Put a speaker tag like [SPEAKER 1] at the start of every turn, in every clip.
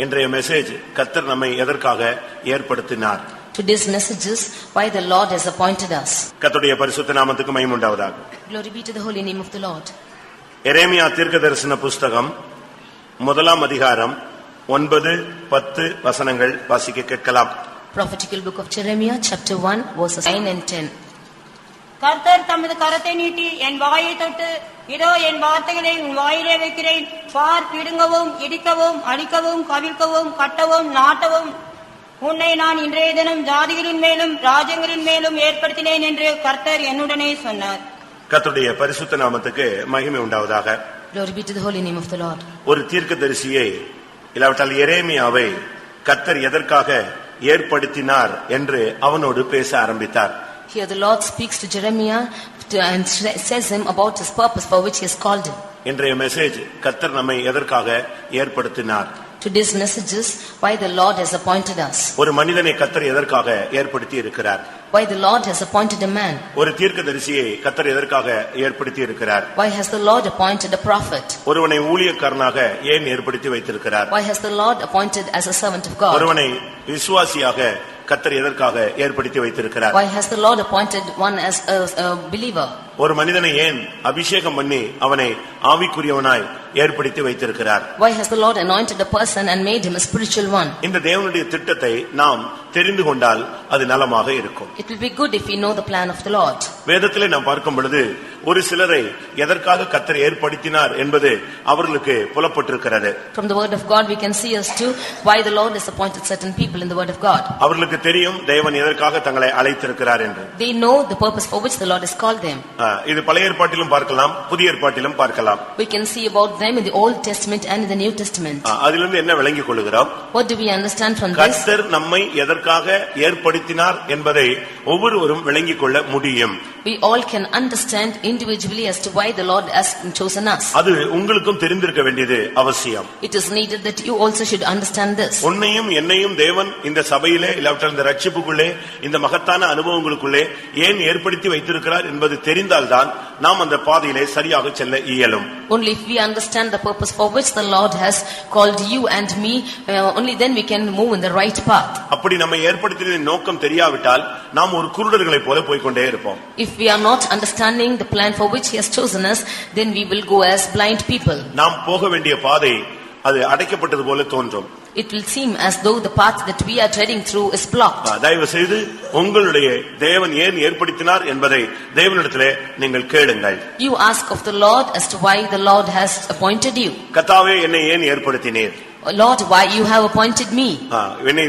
[SPEAKER 1] இன்றைய மெசேஜ் கர்த்தர் நம்மை எதற்காக ஏற்படுத்தினார்.
[SPEAKER 2] Today's message is why the Lord has appointed us.
[SPEAKER 1] கர்த்தருடைய பரிசுத்த நாமத்துக்கு மகிமை உண்டாவதாக.
[SPEAKER 2] Glory be to the holy name of the Lord.
[SPEAKER 1] எரேமியா தீர்க்கதரிசன புஸ்தகம் 1ஆம் அதிகாரம் 9-10 வசனங்கள் வாசிக்க கேட்கலாம்.
[SPEAKER 2] Prophetical book of Jeremiah chapter 1 verses 9 and 10.
[SPEAKER 3] கர்த்தர் தமது கரத்தை நீட்டி என் வாயை தொட்டு, இதோ என் வார்த்தைகளை உன் வாயிலே வைக்கிறேன், பார், பிடுங்கவும் இடிக்கவும் அடிக்கவும் கவிழ்க்கவும் கட்டவும் நாட்டவும் உன்னை நான் இன்றைய தினம் ஜாதிகளின் மேலும் ராஜ்யங்களின் மேலும் ஏற்படுத்தினேன் என்று கர்த்தர் என்னுடனே சொன்னார்.
[SPEAKER 1] கர்த்தருடைய பரிசுத்த நாமத்துக்கு மகிமை உண்டாவதாக.
[SPEAKER 2] Glory be to the holy name of the Lord.
[SPEAKER 1] ஒரு தீர்க்கதரிசியை இல்லாவிட்டால் எரேமியாவை கர்த்தர் எதற்காக ஏற்படுத்தினார் என்று அவனோடு பேச ஆரம்பித்தார்.
[SPEAKER 2] Here the Lord speaks to Jeremiah and says him about his purpose for which he has called him.
[SPEAKER 1] இன்றைய மெசேஜ் கர்த்தர் நம்மை எதற்காக ஏற்படுத்தினார்.
[SPEAKER 2] Today's message is why the Lord has appointed us.
[SPEAKER 1] ஒரு மனிதனை கர்த்தர் எதற்காக ஏற்படுத்தி இருக்கிறார்.
[SPEAKER 2] Why the Lord has appointed a man.
[SPEAKER 1] ஒரு தீர்க்கதரிசியை கர்த்தர் எதற்காக ஏற்படுத்தி இருக்கிறார்.
[SPEAKER 2] Why has the Lord appointed a prophet.
[SPEAKER 1] ஒருவனை ஊழியக்காரனாக ஏன் ஏற்படுத்தி வைத்திருக்கிறார்.
[SPEAKER 2] Why has the Lord appointed as a servant of God.
[SPEAKER 1] ஒருவனை விசுவாசியாக கர்த்தர் எதற்காக ஏற்படுத்தி வைத்திருக்கிறார்.
[SPEAKER 2] Why has the Lord appointed one as a believer.
[SPEAKER 1] ஒரு மனிதனை ஏன் அபிஷேகம் பண்ணி அவனை ஆவிக்குரியவனாய் ஏற்படுத்தி வைத்திருக்கிறார்.
[SPEAKER 2] Why has the Lord anointed a person and made him a spiritual one.
[SPEAKER 1] இந்த தேவனுடைய திட்டத்தை நாம் தெரிந்து கொண்டால் அது நலமாக இருக்கும்.
[SPEAKER 2] It will be good if we know the plan of the Lord.
[SPEAKER 1] வேதத்திலே நாம் பார்க்கும் பொழுது ஒரு சிலரை எதற்காக கர்த்தர் ஏற்படுத்தினார் என்பது அவர்களுக்கு புலப்பட்டிருக்கிறது.
[SPEAKER 2] From the word of God we can see as to why the Lord has appointed certain people in the word of God.
[SPEAKER 1] அவர்களுக்கு தெரியும் தேவன் எதற்காக தங்களை அழைத்திருக்கிறார் என்று.
[SPEAKER 2] They know the purpose for which the Lord has called them.
[SPEAKER 1] இது பழைய ஏற்பாட்டிலும் பார்க்கலாம், புதிய ஏற்பாட்டிலும் பார்க்கலாம்.
[SPEAKER 2] We can see about them in the Old Testament and in the New Testament.
[SPEAKER 1] அதிலிருந்து என்ன விளங்கிக் கொள்கிறோம்?
[SPEAKER 2] What do we understand from this?
[SPEAKER 1] கர்த்தர் நம்மை எதற்காக ஏற்படுத்தினார் என்பதை ஒவ்வொருவரும் விளங்கிக் கொள்ள முடியும்.
[SPEAKER 2] We all can understand individually as to why the Lord has chosen us.
[SPEAKER 1] அது உங்களுக்கும் தெரிந்திருக்க வேண்டியது அவசியம்.
[SPEAKER 2] It is needed that you also should understand this.
[SPEAKER 1] உன்னையும் என்னையும் தேவன் இந்த சபையிலே இல்லாவிட்டால் இந்த ரட்சிப்புக்குள்ளே இந்த மகத்தான அனுபவங்களுக்குள்ளே ஏன் ஏற்படுத்தி வைத்திருக்கிறார் என்பது தெரிந்தால்தான் நாம் அந்த பாதையிலே சரியாக செல்ல இயலும்.
[SPEAKER 2] Only if we understand the purpose for which the Lord has called you and me, only then we can move in the right path.
[SPEAKER 1] அப்படி நம்ம ஏற்படுத்தியதின் நோக்கம் தெரியாவிட்டால் நாம் ஒரு குருடர்களைப் போல போய்க்கொண்டே இருப்போம்.
[SPEAKER 2] If we are not understanding the plan for which he has chosen us, then we will go as blind people.
[SPEAKER 1] நாம் போக வேண்டிய பாதை அது அடைக்கப்பட்டது போல தோன்றும்.
[SPEAKER 2] It will seem as though the path that we are treading through is blocked.
[SPEAKER 1] தயவு செய்து உங்களுடைய தேவன் ஏன் ஏற்படுத்தினார் என்பதை தேவனிடத்திலே நீங்கள் கேளுங்கள்.
[SPEAKER 2] You ask of the Lord as to why the Lord has appointed you.
[SPEAKER 1] கர்த்தாவே என்னை ஏன் ஏற்படுத்தினீர்?
[SPEAKER 2] Lord, why you have appointed me?
[SPEAKER 1] என்னை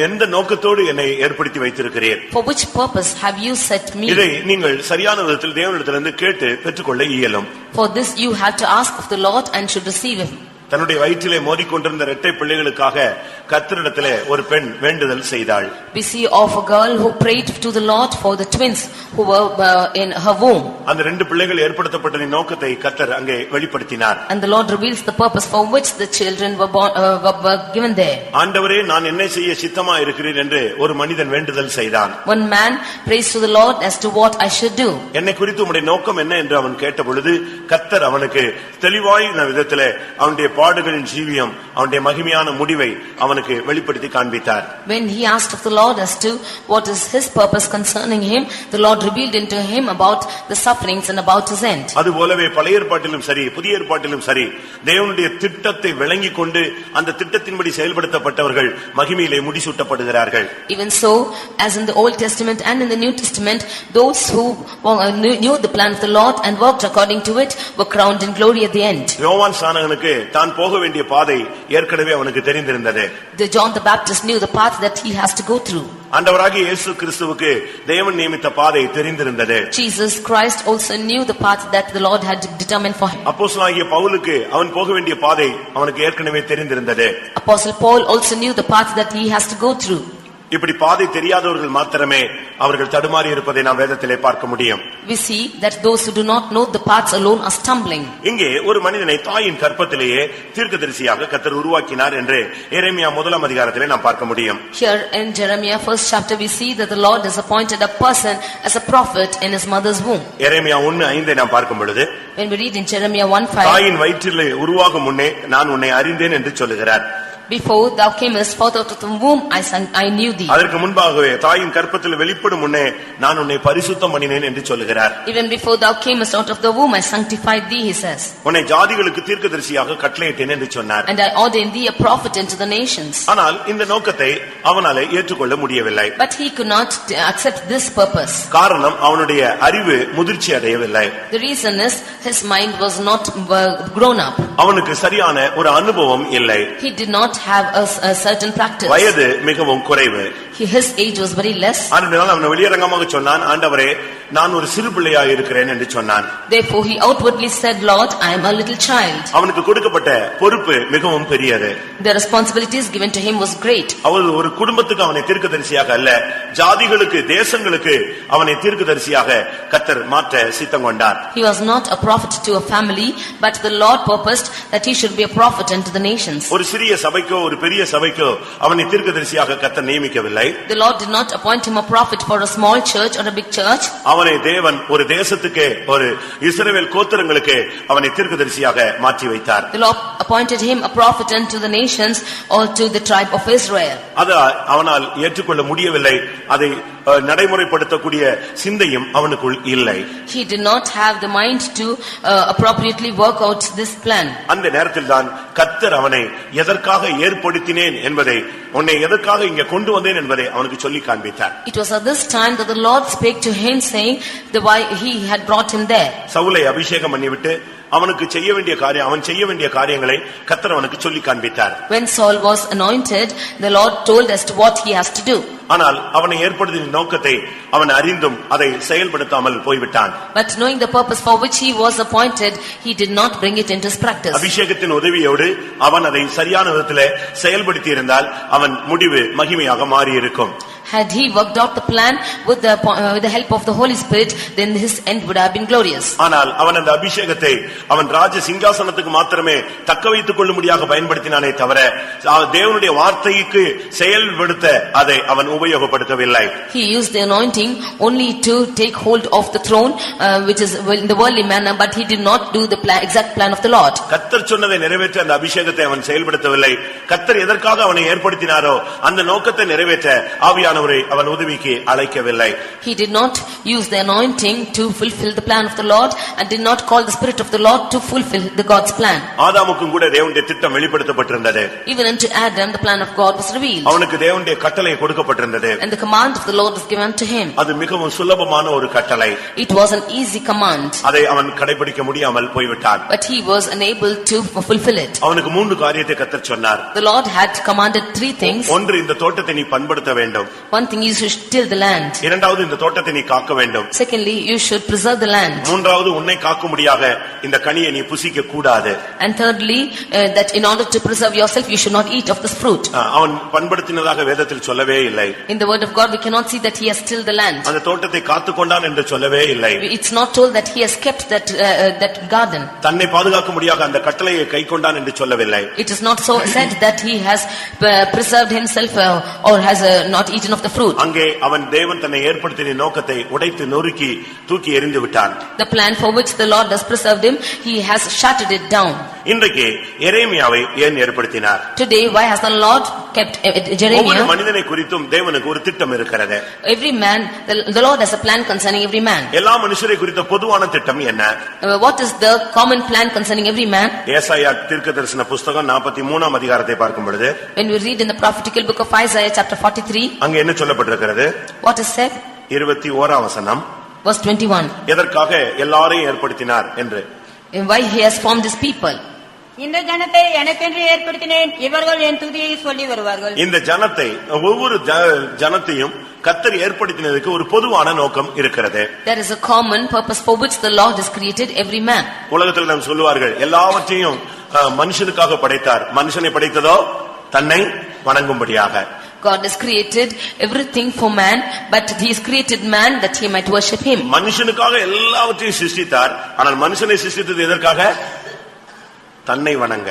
[SPEAKER 1] எந்த நோக்கத்தோடு என்னை ஏற்படுத்தி வைத்திருக்கிறீர்?
[SPEAKER 2] For which purpose have you set me?
[SPEAKER 1] இதை நீங்கள் சரியான விதத்தில் தேவனிடத்திலிருந்து கேட்டு பெற்றுக்கொள்ள இயலும்.
[SPEAKER 2] For this you have to ask of the Lord and should receive him.
[SPEAKER 1] தன்னுடைய வயிற்றிலே மோதிக்கொண்டிருந்த இரட்டை பிள்ளைகளுக்காக கர்த்தரிடத்திலே ஒரு பெண் வேண்டுதல் செய்தாள்.
[SPEAKER 2] We see of a girl who prayed to the Lord for the twins who were in her womb.
[SPEAKER 1] அந்த ரெண்டு பிள்ளைகள் ஏற்படுத்தப்பட்டதின் நோக்கத்தை கர்த்தர் அங்கே வெளிப்படுத்தினார்.
[SPEAKER 2] And the Lord reveals the purpose for which the children were born, were given there.
[SPEAKER 1] ஆண்டவரே, நான் என்ன செய்ய சித்தமா இருக்கிறேன் என்று ஒரு மனிதன் வேண்டுதல் செய்தான்.
[SPEAKER 2] One man prays to the Lord as to what I should do.
[SPEAKER 1] என்னை குறித்து உம்முடைய நோக்கம் என்ன என்று அவன் கேட்டபொழுது கர்த்தர் அவனுக்கு தெளிவான விதத்திலே அவனுடைய பாடுகளின் ஜீவியம் அவனுடைய மகிமையான முடிவை அவனுக்கு வெளிப்படுத்தி காண்பித்தார்.
[SPEAKER 2] When he asked of the Lord as to what is his purpose concerning him, the Lord revealed into him about the sufferings and about his end.
[SPEAKER 1] அதுபோலவே பழைய ஏற்பாட்டிலும் சரி புதிய ஏற்பாட்டிலும் சரி தேவனுடைய திட்டத்தை விளங்கிக் கொண்டு அந்த திட்டத்தின்படி செயல்படுத்தப்பட்டவர்கள் மகிமையிலே முடிசூட்டப்படுகிறார்கள்.
[SPEAKER 2] Even so, as in the Old Testament and in the New Testament, those who knew the plan of the Lord and worked according to it were crowned in glory at the end.
[SPEAKER 1] யோவான் ஸ்நானகனுக்கு தான் போக வேண்டிய பாதை ஏற்கனவே அவனுக்கு தெரிந்திருந்தது.
[SPEAKER 2] John the Baptist knew the path that he has to go through.
[SPEAKER 1] ஆண்டவராகிய இயேசு கிறிஸ்துவுக்கு தேவன் நியமித்த பாதை தெரிந்திருந்தது.
[SPEAKER 2] Jesus Christ also knew the path that the Lord had determined for him.
[SPEAKER 1] அப்போஸ்தலனாகிய பவுலுக்கு அவன் போக வேண்டிய பாதை அவனுக்கு ஏற்கனவே தெரிந்திருந்தது.
[SPEAKER 2] Apostle Paul also knew the path that he has to go through.
[SPEAKER 1] இப்படி பாதை தெரியாதவர்கள் மாத்திரமே அவர்கள் தடுமாறி இருப்பதை நாம் வேதத்திலே பார்க்க முடியும்.
[SPEAKER 2] We see that those who do not know the paths alone are stumbling.
[SPEAKER 1] இங்கே ஒரு மனிதனை தாயின் கற்பத்திலேயே தீர்க்கதரிசியாக கர்த்தர் உருவாக்கினார் என்று எரேமியா 1ஆம் அதிகாரத்திலே நாம் பார்க்க முடியும்.
[SPEAKER 2] Here in Jeremiah 1st chapter we see that the Lord has appointed a person as a prophet in his mother's womb.
[SPEAKER 1] எரேமியா 1:5 நாம் பார்க்கும் பொழுது
[SPEAKER 2] when we read in Jeremiah 1:5
[SPEAKER 1] தாயின் வயிற்றிலே உருவாகும் முன்னே நான் உன்னை அறிந்தேன் என்று சொல்லுகிறார்.
[SPEAKER 2] Before thou camest forth out of the womb, I knew thee.
[SPEAKER 1] அதற்கு முன்பாகவே தாயின் கற்பத்தில் வெளிப்படும் முன்னே நான் உன்னை பரிசுத்தம் பண்ணினேன் என்று சொல்லுகிறார்.
[SPEAKER 2] Even before thou camest out of the womb, I sanctified thee, he says.
[SPEAKER 1] உன்னை ஜாதிகளுக்கு தீர்க்கதரிசியாக கட்டளையிட்டேன் என்று சொன்னார்.
[SPEAKER 2] And I ordained thee a prophet unto the nations.
[SPEAKER 1] ஆனால் இந்த நோக்கத்தை அவனாலே ஏற்றுக்கொள்ள முடியவில்லை.
[SPEAKER 2] But he could not accept this purpose.
[SPEAKER 1] காரணம் அவனுடைய அறிவு முதிர்ச்சி அடையவில்லை.
[SPEAKER 2] The reason is his mind was not grown up.
[SPEAKER 1] அவனுக்கு சரியான ஒரு அனுபவம் இல்லை.
[SPEAKER 2] He did not have a certain practice.
[SPEAKER 1] வயது மிகவும் குறைவு.
[SPEAKER 2] His age was very less.
[SPEAKER 1] அதனால அவன் வெளியரங்கமாக சொன்னான், ஆண்டவரே நான் ஒரு சிறு பிள்ளையாக இருக்கிறேன் என்று சொன்னான்.
[SPEAKER 2] Therefore he outwardly said, Lord, I am a little child.
[SPEAKER 1] அவனுக்கு கொடுக்கப்பட்ட பொறுப்பு மிகவும் பெரியது.
[SPEAKER 2] The responsibilities given to him was great.
[SPEAKER 1] அவர் ஒரு குடும்பத்துக்கு அவனை தீர்க்கதரிசியாக அல்ல, ஜாதிகளுக்கு தேசங்களுக்கு அவனை தீர்க்கதரிசியாக கர்த்தர் மாற்ற சித்தம் கொண்டார்.
[SPEAKER 2] He was not a prophet to a family, but the Lord purposed that he should be a prophet unto the nations.
[SPEAKER 1] ஒரு சிறிய சபைக்கோ ஒரு பெரிய சபைக்கோ அவனை தீர்க்கதரிசியாக கர்த்தர் நியமிக்கவில்லை.
[SPEAKER 2] The Lord did not appoint him a prophet for a small church or a big church.
[SPEAKER 1] அவனை தேவன் ஒரு தேசத்துக்கு, ஒரு இஸ்ரவேல் கோத்திரங்களுக்கு அவனை தீர்க்கதரிசியாக மாற்றி வைத்தார்.
[SPEAKER 2] The Lord appointed him a prophet unto the nations or to the tribe of Israel.
[SPEAKER 1] அது அவனால் ஏற்றுக்கொள்ள முடியவில்லை. அதை நடைமுறைப்படுத்தக்கூடிய சிந்தையும் அவனுக்குள் இல்லை.
[SPEAKER 2] He did not have the mind to appropriately work out this plan.
[SPEAKER 1] அந்த நேரத்தில் தான் கர்த்தர் அவனை எதற்காக ஏற்படுத்தினேன் என்பதை, உன்னை எதற்காக இங்கே கொண்டு வந்தேன் என்பதை அவனுக்கு சொல்லி காண்பித்தார்.
[SPEAKER 2] It was at this time that the Lord spake to him, saying why he had brought him there.
[SPEAKER 1] சவுலை அபிஷேகம் பண்ணிவிட்டு அவனுக்கு செய்ய வேண்டிய காரியம், அவன் செய்ய வேண்டிய காரியங்களை கர்த்தர் அவனுக்கு சொல்லி காண்பித்தார்.
[SPEAKER 2] When Saul was anointed, the Lord told us what he has to do.
[SPEAKER 1] ஆனால் அவனை ஏற்படுத்தின நோக்கத்தை அவன் அறிந்தும் அதை செயல்படுத்தாமல் போய்விட்டான்.
[SPEAKER 2] But knowing the purpose for which he was appointed, he did not bring it into his practice.
[SPEAKER 1] அபிஷேகத்தின் உதவியோடு அவன் அதை சரியான விதத்திலே செயல்படுத்தி இருந்தால் அவன் முடிவு மகிமையாக மாறி இருக்கும்.
[SPEAKER 2] Had he worked out the plan with the help of the Holy Spirit, then his end would have been glorious.
[SPEAKER 1] ஆனால் அவன் அந்த அபிஷேகத்தை அவன் ராஜ சிங்காசனத்துக்கு மாத்திரமே தக்க வைத்துக் கொள்ளும்படியாக பயன்படுத்தினானே தவிர தேவனுடைய வார்த்தைக்கு செயல்படுத்த அதை அவன் உபயோகப்படுத்தவில்லை.
[SPEAKER 2] He used the anointing only to take hold of the throne, which is in the worldly manner, but he did not do the exact plan of the Lord.
[SPEAKER 1] கர்த்தர் சொன்னதை நிறைவேற்ற அந்த அபிஷேகத்தை அவன் செயல்படுத்தவில்லை. கர்த்தர் எதற்காக அவனை ஏற்படுத்தினாரோ அந்த நோக்கத்தை நிறைவேற்ற ஆவியானவரை அவன் உதவிக்கு அழைக்கவில்லை.
[SPEAKER 2] He did not use the anointing to fulfill the plan of the Lord and did not call the Spirit of the Lord to fulfill the God's plan.
[SPEAKER 1] ஆதாமுக்கும் கூட தேவனுடைய திட்டம் வெளிப்படுத்தப்பட்டிருந்தது.
[SPEAKER 2] Even unto Adam the plan of God was revealed.
[SPEAKER 1] அவனுக்கு தேவனுடைய கட்டளை கொடுக்கப்பட்டிருந்தது.
[SPEAKER 2] And the command of the Lord was given to him.
[SPEAKER 1] அது மிகவும் சுலபமான ஒரு கட்டளை.
[SPEAKER 2] It was an easy command.
[SPEAKER 1] அதை அவன் கடைபிடிக்க முடியாமல் போய்விட்டான்.
[SPEAKER 2] But he was unable to fulfill it.
[SPEAKER 1] அவனுக்கு மூன்று காரியத்தை கர்த்தர் சொன்னார்.
[SPEAKER 2] The Lord had commanded three things.
[SPEAKER 1] ஒன்று, இந்த தோட்டத்தை நீ பண்படுத்த வேண்டும்.
[SPEAKER 2] One thing, you should till the land.
[SPEAKER 1] இரண்டாவது, இந்த தோட்டத்தை நீ காக்க வேண்டும்.
[SPEAKER 2] Secondly, you should preserve the land.
[SPEAKER 1] மூன்றாவது, உன்னை காக்கும்படியாக இந்த கனியை நீ புசிக்க கூடாது.
[SPEAKER 2] And thirdly, that in order to preserve yourself, you should not eat of this fruit.
[SPEAKER 1] அவன் பண்படுத்தினதாக வேதத்தில் சொல்லவே இல்லை.
[SPEAKER 2] In the word of God, we cannot see that he has tilled the land.
[SPEAKER 1] அந்த தோட்டத்தை காத்துக்கொண்டான் என்று சொல்லவே இல்லை.
[SPEAKER 2] It's not told that he has kept that garden.
[SPEAKER 1] தன்னை பாதுகாக்கும்படியாக அந்த கட்டளையை கைக்கொண்டான் என்று சொல்லவில்லை.
[SPEAKER 2] It is not so said that he has preserved himself or has not eaten of the fruit.
[SPEAKER 1] அங்கே அவன் தேவன் தன்னை ஏற்படுத்தின நோக்கத்தை உடைத்து நொறுக்கி தூக்கி எறிந்து விட்டான்.
[SPEAKER 2] The plan for which the Lord has preserved him, he has shattered it down.
[SPEAKER 1] இன்றைக்கு எரேமியாவை ஏன் ஏற்படுத்தினார்?
[SPEAKER 2] Today, why has the Lord kept Jeremiah?
[SPEAKER 1] ஒவ்வொரு மனிதனை குறித்தும் தேவனுக்கு ஒரு திட்டம் இருக்கிறது.
[SPEAKER 2] Every man, the Lord has a plan concerning every man.
[SPEAKER 1] எல்லா மனுஷரை குறித்த பொதுவான திட்டம் என்ன?
[SPEAKER 2] What is the common plan concerning every man?
[SPEAKER 1] ஏசாயா தீர்க்கதரிசன புத்தகம் 43ஆம் அதிகாரத்தை பார்க்கும் பொழுது,
[SPEAKER 2] When we read in the prophetical book of Isaiah chapter 43,
[SPEAKER 1] அங்க என்ன சொல்லப்பட்டிருக்கிறது?
[SPEAKER 2] what is said?
[SPEAKER 1] 21ஆம் வசனம்,
[SPEAKER 2] Verse 21.
[SPEAKER 1] எதற்காக எல்லாரையும் ஏற்படுத்தினார் என்று.
[SPEAKER 2] Why he has formed his people.
[SPEAKER 3] இந்த ஜனத்தை எனக்கென்று ஏற்படுத்தினேன், இவர்கள் என் துதியை சொல்லி வருவார்கள்.
[SPEAKER 1] இந்த ஜனத்தை, ஒவ்வொரு ஜனத்தையும் கர்த்தர் ஏற்படுத்தினதுக்கு ஒரு பொதுவான நோக்கம் இருக்கிறது.
[SPEAKER 2] There is a common purpose for which the Lord has created every man.
[SPEAKER 1] உலகத்தில் நாம் சொல்லுவார்கள், எல்லாவற்றையும் மனுஷனுக்காக படைத்தார், மனுஷனை படைத்ததோ தன்னை வணங்கும்படியாக.
[SPEAKER 2] God has created everything for man, but he has created man that he might worship him.
[SPEAKER 1] மனுஷனுக்காக எல்லாவற்றையும் சிருஷ்டித்தார், ஆனால் மனுஷனை சிருஷ்டித்தது எதற்காக? தன்னை வணங்க.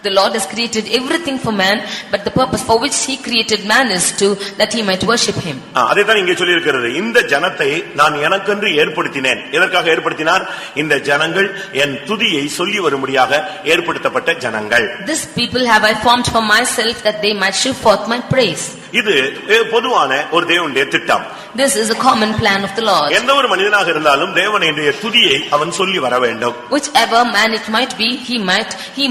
[SPEAKER 2] The Lord has created everything for man, but the purpose for which he created man is that he might worship him.
[SPEAKER 1] அதைத்தான் இங்கே சொல்லி இருக்கிறது. இந்த ஜனத்தை நான் எனக்கென்று ஏற்படுத்தினேன். எதற்காக ஏற்படுத்தினார்? இந்த ஜனங்கள் என் துதியை சொல்லி வரும்படியாக ஏற்படுத்தப்பட்ட ஜனங்கள்.
[SPEAKER 2] This people have I formed for myself, that they might show forth my praise.
[SPEAKER 1] இது பொதுவான ஒரு தேவனுடைய திட்டம்.
[SPEAKER 2] This is a common plan of the Lord.
[SPEAKER 1] எந்த ஒரு மனிதனாக இருந்தாலும் தேவனுடைய துதியை அவன் சொல்லி வர வேண்டும்.
[SPEAKER 2] Whichever man it might be, he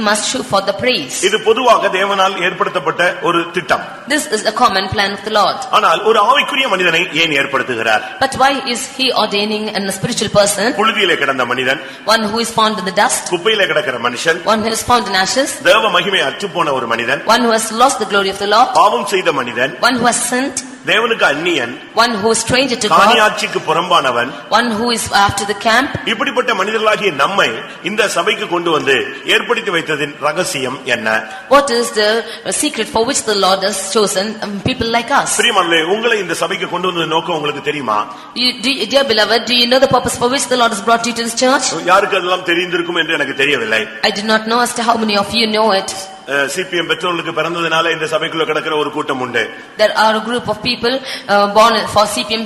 [SPEAKER 2] must show for the praise.
[SPEAKER 1] இது பொதுவாக தேவனால் ஏற்படுத்தப்பட்ட ஒரு திட்டம்.
[SPEAKER 2] This is a common plan of the Lord.
[SPEAKER 1] ஆனால் ஒரு ஆவிக்குரிய மனிதனை ஏன் ஏற்படுத்துகிறார்?
[SPEAKER 2] But why is he ordaining a spiritual person?
[SPEAKER 1] புழுதியிலே கிடந்த மனிதன்,
[SPEAKER 2] one who is found in the dust,
[SPEAKER 1] குப்பையிலே கிடக்கிற மனுஷன்,
[SPEAKER 2] one who is found in ashes,
[SPEAKER 1] தேவ மகிமை அற்றுப்போன ஒரு மனிதன்,
[SPEAKER 2] one who has lost the glory of the Lord,
[SPEAKER 1] பாவம் செய்த மனிதன்,
[SPEAKER 2] one who has sinned,
[SPEAKER 1] தேவனுக்கு அந்நியன்,
[SPEAKER 2] one who is stranger to God,
[SPEAKER 1] காணியாட்சிக்கு புறம்பானவன்,
[SPEAKER 2] one who is after the camp.
[SPEAKER 1] இப்படிப்பட்ட மனிதர்களாகிய நம்மை இந்த சபைக்கு கொண்டு வந்து ஏற்படுத்தி வைத்ததின் ரகசியம் என்ன?
[SPEAKER 2] What is the secret for which the Lord has chosen people like us?
[SPEAKER 1] பிரியமானவர்களே, உங்களை இந்த சபைக்கு கொண்டு வந்த நோக்கம் உங்களுக்கு தெரியுமா?
[SPEAKER 2] Dear beloved, do you know the purpose for which the Lord has brought you to this church?
[SPEAKER 1] யாருக்கு அதெல்லாம் தெரிந்திருக்கும் என்று எனக்கு தெரியவில்லை.
[SPEAKER 2] I do not know as to how many of you know it.
[SPEAKER 1] CPM பெற்றோர்களுக்கு பிறந்ததனால இந்த சபைக்குள்ள கிடக்கிற ஒரு கூட்டம் உண்டு.
[SPEAKER 2] There are a group of people born for CPM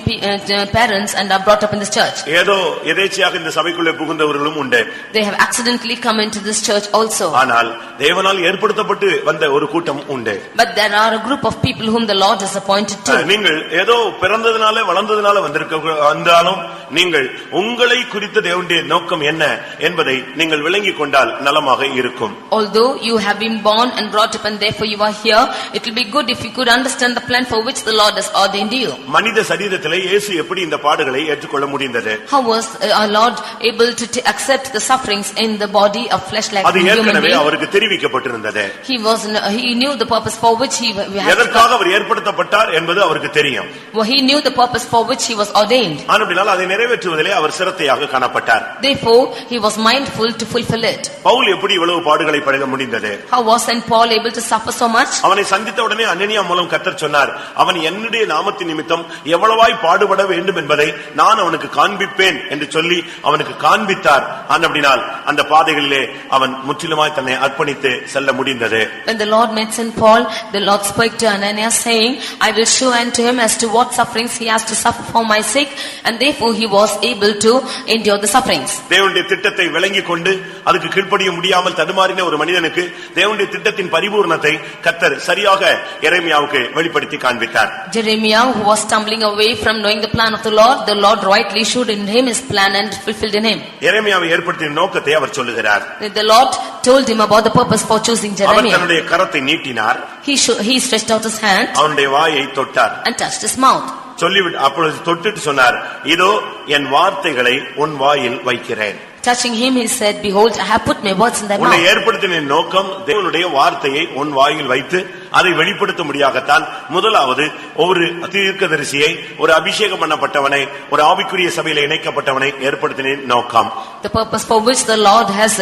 [SPEAKER 2] parents and are brought up in this church.
[SPEAKER 1] ஏதோ எதேச்சையாக இந்த சபைக்குள்ள புகுந்தவர்களும் உண்டு.
[SPEAKER 2] They have accidentally come into this church also.
[SPEAKER 1] ஆனால் தேவனால் ஏற்படுத்தப்பட்டு வந்த ஒரு கூட்டம் உண்டு.
[SPEAKER 2] But there are a group of people whom the Lord has appointed to.
[SPEAKER 1] நீங்கள் ஏதோ பிறந்ததனால வளர்ந்ததனால வந்தாலும் நீங்கள் உங்களை குறித்த தேவனுடைய நோக்கம் என்ன என்பதை நீங்கள் விளங்கிக் கொண்டால் நலமாக இருக்கும்.
[SPEAKER 2] Although you have been born and brought up and therefore you are here, it will be good if you could understand the plan for which the Lord has ordained you.
[SPEAKER 1] மனித சரீரத்திலே இயேசு எப்படி இந்த பாடுகளை ஏற்றுக்கொள்ள முடிந்தது?
[SPEAKER 2] How was our Lord able to accept the sufferings in the body of flesh like
[SPEAKER 1] அது
[SPEAKER 2] human
[SPEAKER 1] ஏற்கனவே
[SPEAKER 2] being?
[SPEAKER 1] அவருக்கு தெரிவிக்கப்பட்டிருந்தது.
[SPEAKER 2] He knew the purpose for which he had
[SPEAKER 1] எதற்காக அவர் ஏற்படுத்தப்பட்டார் என்பது அவருக்கு தெரியும்.
[SPEAKER 2] he knew the purpose for which he was ordained.
[SPEAKER 1] ஆனபடியால் அதை நிறைவேற்றுவதிலே அவர் சிரத்தையாக காணப்பட்டார்.
[SPEAKER 2] Therefore he was mindful to fulfill it.
[SPEAKER 1] Pavul எப்படி இவ்வளவு பாடுகளை படுக முடிந்தது?
[SPEAKER 2] How was Saint Paul able to suffer so much?
[SPEAKER 1] அவனை சந்தித்த உடனே அனனியா மூலம் கர்த்தர் சொன்னார், அவன் என்னுடைய நாமத்தின் நிமித்தம் எவ்வளவாய் பாடுபட வேண்டும் என்பதை நான் அவனுக்கு காண்பிப்பேன் என்று சொல்லி அவனுக்கு காண்பித்தார். ஆனபடியால் அந்த பாதைகளிலே அவன் முற்றிலுமாய் தன்னை அர்ப்பணித்து செல்ல முடிந்தது.
[SPEAKER 2] When the Lord met Saint Paul, the Lord spoke to Ananias saying, I will show unto him as to what sufferings he has to suffer for my sake, and therefore he was able to endure the sufferings.
[SPEAKER 1] தேவனுடைய திட்டத்தை விளங்கிக் கொண்டு அதுக்கு கீழ்ப்படிய முடியாமல் தடுமாறின ஒரு மனிதனுக்கு தேவனுடைய திட்டத்தின் பரிபூர்ணத்தை கர்த்தர் சரியாக எரேமியாவுக்கு வெளிப்படுத்தி காண்பித்தார்.
[SPEAKER 2] Jeremiah, who was stumbling away from knowing the plan of the Lord rightly showed in him his plan and fulfilled in him.
[SPEAKER 1] எரேமியாவை ஏற்படுத்திய நோக்கத்தை அவர் சொல்லுகிறார்.
[SPEAKER 2] The Lord told him about the purpose for choosing
[SPEAKER 1] our
[SPEAKER 2] Jeremiah.
[SPEAKER 1] தன்னுடைய கரத்தை நீட்டினார்.
[SPEAKER 2] He stretched out his hand
[SPEAKER 1] அவனுடைய வாயை தொட்டார்.
[SPEAKER 2] and touched his mouth.
[SPEAKER 1] சொல்லிவிட்டு அப்பொழுது தொட்டுட்டு சொன்னார், இதோ என் வார்த்தைகளை உன் வாயில் வைக்கிறேன்.
[SPEAKER 2] Touching him, he said, behold, I have put my words in thy
[SPEAKER 1] உன்னை
[SPEAKER 2] mouth.
[SPEAKER 1] ஏற்படுத்தின நோக்கம் தேவனுடைய வார்த்தையை உன் வாயில் வைத்து அதை வெளிப்படுத்த முடியாகத்தான் முதலாவது ஒரு தீர்க்கதரிசியை, ஒரு அபிஷேகம் பண்ணப்பட்டவனை, ஒரு ஆவிக்குரிய சபையில இணைக்கப்பட்டவனை ஏற்படுத்தின நோக்கம்.
[SPEAKER 2] The purpose for which the Lord has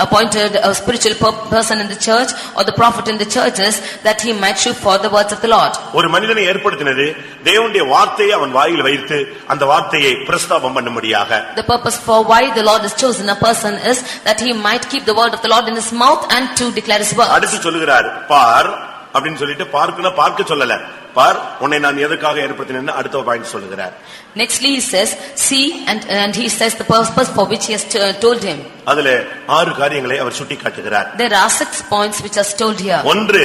[SPEAKER 2] appointed a spiritual person in the church or the prophet in the church is that he might show forth the words of the Lord.
[SPEAKER 1] ஒரு மனிதனை ஏற்படுத்தினது தேவனுடைய வார்த்தையை அவன் வாயில் வைத்து அந்த வார்த்தையை பிரஸ்தாபம் பண்ணும்படியாக.
[SPEAKER 2] The purpose for why the Lord has chosen a person is that he might keep the word of the Lord in his mouth and to declare his word.
[SPEAKER 1] அடுத்து சொல்லுகிறார், பார் அப்படின்னு சொல்லிட்டு பார்க்கணும், பார்க்க சொல்லல, பார் உன்னை நான் எதற்காக ஏற்படுத்தினேன்னு அடுத்த பாயிண்ட் சொல்லுகிறார்.
[SPEAKER 2] Nextly he says, see, and he says the purpose for which he has told him.
[SPEAKER 1] அதுல 6 காரியங்களை அவர் சுட்டி காட்டுகிறார்.
[SPEAKER 2] There are 6 points which are told here.
[SPEAKER 1] ஒன்று,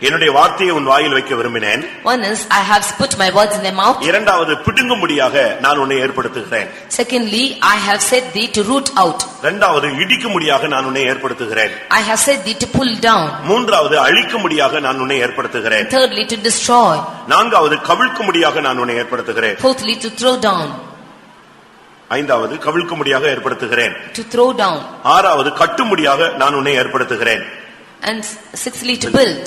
[SPEAKER 1] என்னுடைய வார்த்தையை உன் வாயில் வைக்க விரும்பினேன்.
[SPEAKER 2] One is, I have put my words in their mouth.
[SPEAKER 1] இரண்டாவது, பிடுங்கும்படியாக நான் உன்னை ஏற்படுத்துகிறேன்.
[SPEAKER 2] Secondly, I have set thee to root out.
[SPEAKER 1] இரண்டாவது, இடிக்கும்படியாக நான் உன்னை ஏற்படுத்துகிறேன்.
[SPEAKER 2] I have set thee to pull down.
[SPEAKER 1] மூன்றாவது, அழிக்கும்படியாக நான் உன்னை ஏற்படுத்துகிறேன்.
[SPEAKER 2] Thirdly, to destroy.
[SPEAKER 1] நான்காவது, கவிழ்க்கும்படியாக நான் உன்னை ஏற்படுத்துகிறேன்.
[SPEAKER 2] Fourthly, to throw down.
[SPEAKER 1] ஐந்தாவது, கவிழ்க்கும்படியாக ஏற்படுத்துகிறேன்.
[SPEAKER 2] To throw down.
[SPEAKER 1] ஆறாவது, கட்டும்படியாக நான் உன்னை ஏற்படுத்துகிறேன்.
[SPEAKER 2] And sixthly, to build.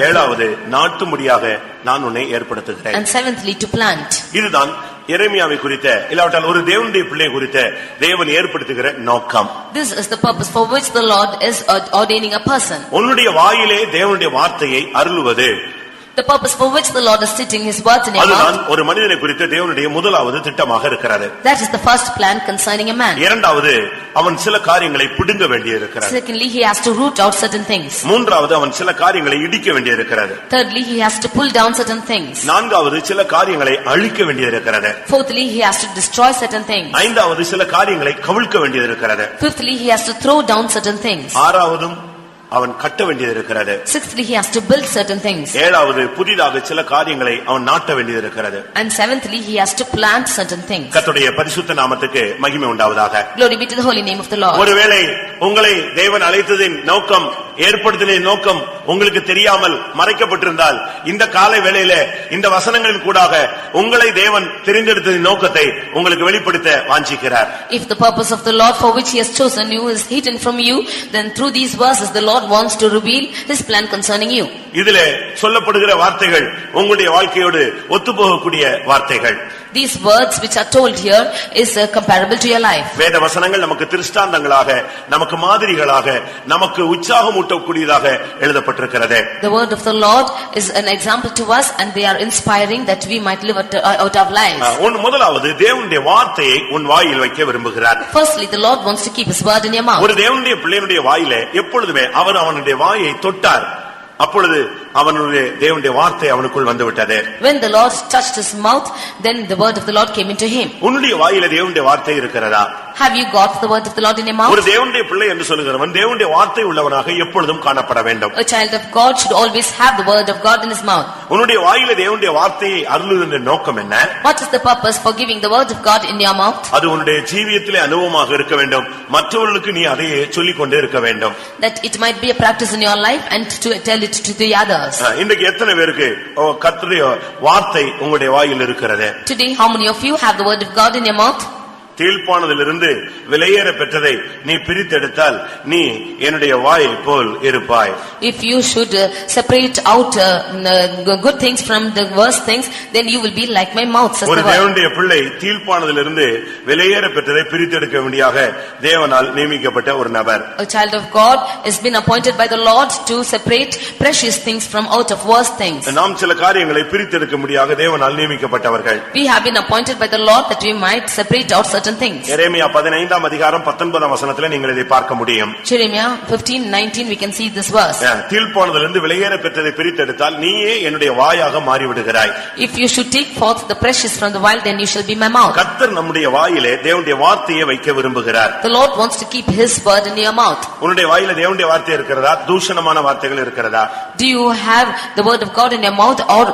[SPEAKER 1] ஏழாவது, நாட்டும்படியாக நான் உன்னை ஏற்படுத்துகிறேன்.
[SPEAKER 2] And seventhly, to plant.
[SPEAKER 1] இதுதான் எரேமியாவை குறித்த, இல்லாவிட்டால் ஒரு தேவனுடைய பிள்ளை குறித்த தேவன் ஏற்படுத்துகிற நோக்கம்.
[SPEAKER 2] This is the purpose for which the Lord is ordaining a person.
[SPEAKER 1] உன்னுடைய வாயிலே தேவனுடைய வார்த்தையை அருளுவது.
[SPEAKER 2] The purpose for which the Lord is sitting his words in your
[SPEAKER 1] அதுதான்
[SPEAKER 2] mouth.
[SPEAKER 1] ஒரு மனிதனை குறித்த தேவனுடைய முதலாவது திட்டமாக இருக்கிறது.
[SPEAKER 2] That is the first plan concerning a man.
[SPEAKER 1] இரண்டாவது அவன் சில காரியங்களை பிடுங்க வேண்டியிருக்கிறது.
[SPEAKER 2] Secondly, he has to root out certain things.
[SPEAKER 1] மூன்றாவது அவன் சில காரியங்களை இடிக்க வேண்டியிருக்கிறது.
[SPEAKER 2] Thirdly, he has to pull down certain things.
[SPEAKER 1] நான்காவது சில காரியங்களை அழிக்க வேண்டியிருக்கிறது.
[SPEAKER 2] Fourthly, he has to destroy certain things.
[SPEAKER 1] ஐந்தாவது சில காரியங்களை கவிழ்க்க வேண்டியிருக்கிறது.
[SPEAKER 2] Fifthly, he has to throw down certain things.
[SPEAKER 1] ஆறாவதும் அவன் கட்ட வேண்டியிருக்கிறது.
[SPEAKER 2] Sixthly, he has to build certain things.
[SPEAKER 1] ஏழாவது புதிதாக சில காரியங்களை அவன் நாட்ட வேண்டியிருக்கிறது.
[SPEAKER 2] And seventhly, he has to plant certain things.
[SPEAKER 1] கர்த்தருடைய பரிசுத்த நாமத்துக்கு மகிமை உண்டாவதாக.
[SPEAKER 2] Glory be to the holy name of the Lord.
[SPEAKER 1] ஒருவேளை உங்களை தேவன் அழைத்ததின் நோக்கம், ஏற்படுத்தின நோக்கம் உங்களுக்கு தெரியாமல் மறைக்கப்பட்டிருந்தால் இந்த காலை வேளையில இந்த வசனங்களின் கூடாக உங்களை தேவன் தெரிந்தெடுத்ததின் நோக்கத்தை உங்களுக்கு வெளிப்படுத்த வாஞ்சிக்கிறார்.
[SPEAKER 2] If the purpose of the Lord for which he has chosen you is hidden from you, then through these verses the Lord wants to reveal his plan concerning you.
[SPEAKER 1] இதிலே சொல்லப்படுகிற வார்த்தைகள் உங்களுடைய வாழ்க்கையோடு ஒத்துப்போகக்கூடிய வார்த்தைகள்.
[SPEAKER 2] These words which are told here is comparable to your life.
[SPEAKER 1] வேத வசனங்கள் நமக்கு திருஷ்டாந்தங்களாக, நமக்கு மாதிரிகளாக, நமக்கு உற்சாகமூட்டக்கூடியதாக எழுதப்பட்டிருக்கிறது.
[SPEAKER 2] The word of the Lord is an example to us and they are inspiring that we might live out our lives.
[SPEAKER 1] முதலாவது தேவனுடைய வார்த்தையை உன் வாயில் வைக்க விரும்புகிறார்.
[SPEAKER 2] Firstly, the Lord wants to keep his word in your mouth.
[SPEAKER 1] ஒரு தேவனுடைய பிள்ளையினுடைய வாயிலே எப்பொழுதுமே அவர் அவனுடைய வாயை தொட்டார், அப்பொழுது அவனுடைய தேவனுடைய வார்த்தை அவனுக்குள் வந்துவிட்டது.
[SPEAKER 2] When the Lord touched his mouth, then the word of the Lord came into him.
[SPEAKER 1] உன்னுடைய வாயிலே தேவனுடைய வார்த்தை இருக்கிறதா?
[SPEAKER 2] Have you got the word of the Lord in your mouth?
[SPEAKER 1] ஒரு தேவனுடைய பிள்ளை என்று சொல்லுகிறவன் தேவனுடைய வார்த்தை உள்ளவனாக எப்பொழுதும் காணப்பட வேண்டும்.
[SPEAKER 2] A child of God should always have the word of God in his mouth.
[SPEAKER 1] உன்னுடைய வாயிலே தேவனுடைய வார்த்தையை அருளுகின்ற நோக்கம் என்ன?
[SPEAKER 2] What is the purpose for giving the word of God in your mouth?
[SPEAKER 1] அது உன்னுடைய ஜீவியத்திலே அனுபவமாக இருக்க வேண்டும். மற்றவர்களுக்கு நீ அதையே சொல்லிக் கொண்டே இருக்க வேண்டும்.
[SPEAKER 2] That it might be a practice in your life and to tell it to the others.
[SPEAKER 1] இன்றைக்கு எத்தனை பேருக்கு கர்த்தருடைய வார்த்தை உங்களுடைய வாயில் இருக்கிறது?
[SPEAKER 2] Today, how many of you have the word of God in your mouth?
[SPEAKER 1] தீழ்ப்பானதிலிருந்து விலையேற பெற்றதை நீ பிரித்தெடுத்தால் நீ என்னுடைய வாயை போல் இருப்பாய்.
[SPEAKER 2] If you should separate out good things from the worst things, then you will be like my mouth, says
[SPEAKER 1] ஒரு
[SPEAKER 2] the word.
[SPEAKER 1] தேவனுடைய பிள்ளை தீழ்ப்பானதிலிருந்து விலையேற பெற்றதை பிரித்தெடுக்க வேண்டியாக தேவனால் நியமிக்கப்பட்ட ஒரு நபர்.
[SPEAKER 2] A child of God has been appointed by the Lord to separate precious things from out of worst things.
[SPEAKER 1] நாம் சில காரியங்களை பிரித்தெடுக்க முடியாக தேவனால் நியமிக்கப்பட்டவர்கள்.
[SPEAKER 2] We have been appointed by the Lord that we might separate out certain things.
[SPEAKER 1] எரேமியா 15ஆம் அதிகாரம் 19ஆம் வசனத்திலே நீங்கள் இதை பார்க்க முடியும்.
[SPEAKER 2] Jeremiah 15:19 we can see this verse.
[SPEAKER 1] தீழ்ப்பானதிலிருந்து விலையேற பெற்றதை பிரித்தெடுத்தால் நீயே என்னுடைய வாயாக மாறிவிடுகிறாய்.
[SPEAKER 2] If you should take forth the precious from the wild, then you shall be my mouth.
[SPEAKER 1] கர்த்தர் நம்முடைய வாயிலே தேவனுடைய வார்த்தையை வைக்க விரும்புகிறார்.
[SPEAKER 2] The Lord wants to keep his word in your mouth.
[SPEAKER 1] உன்னுடைய வாயிலே தேவனுடைய வார்த்தை இருக்கிறதா? தூஷணமான வார்த்தைகள் இருக்கிறதா?
[SPEAKER 2] Do you have the word of God in your mouth or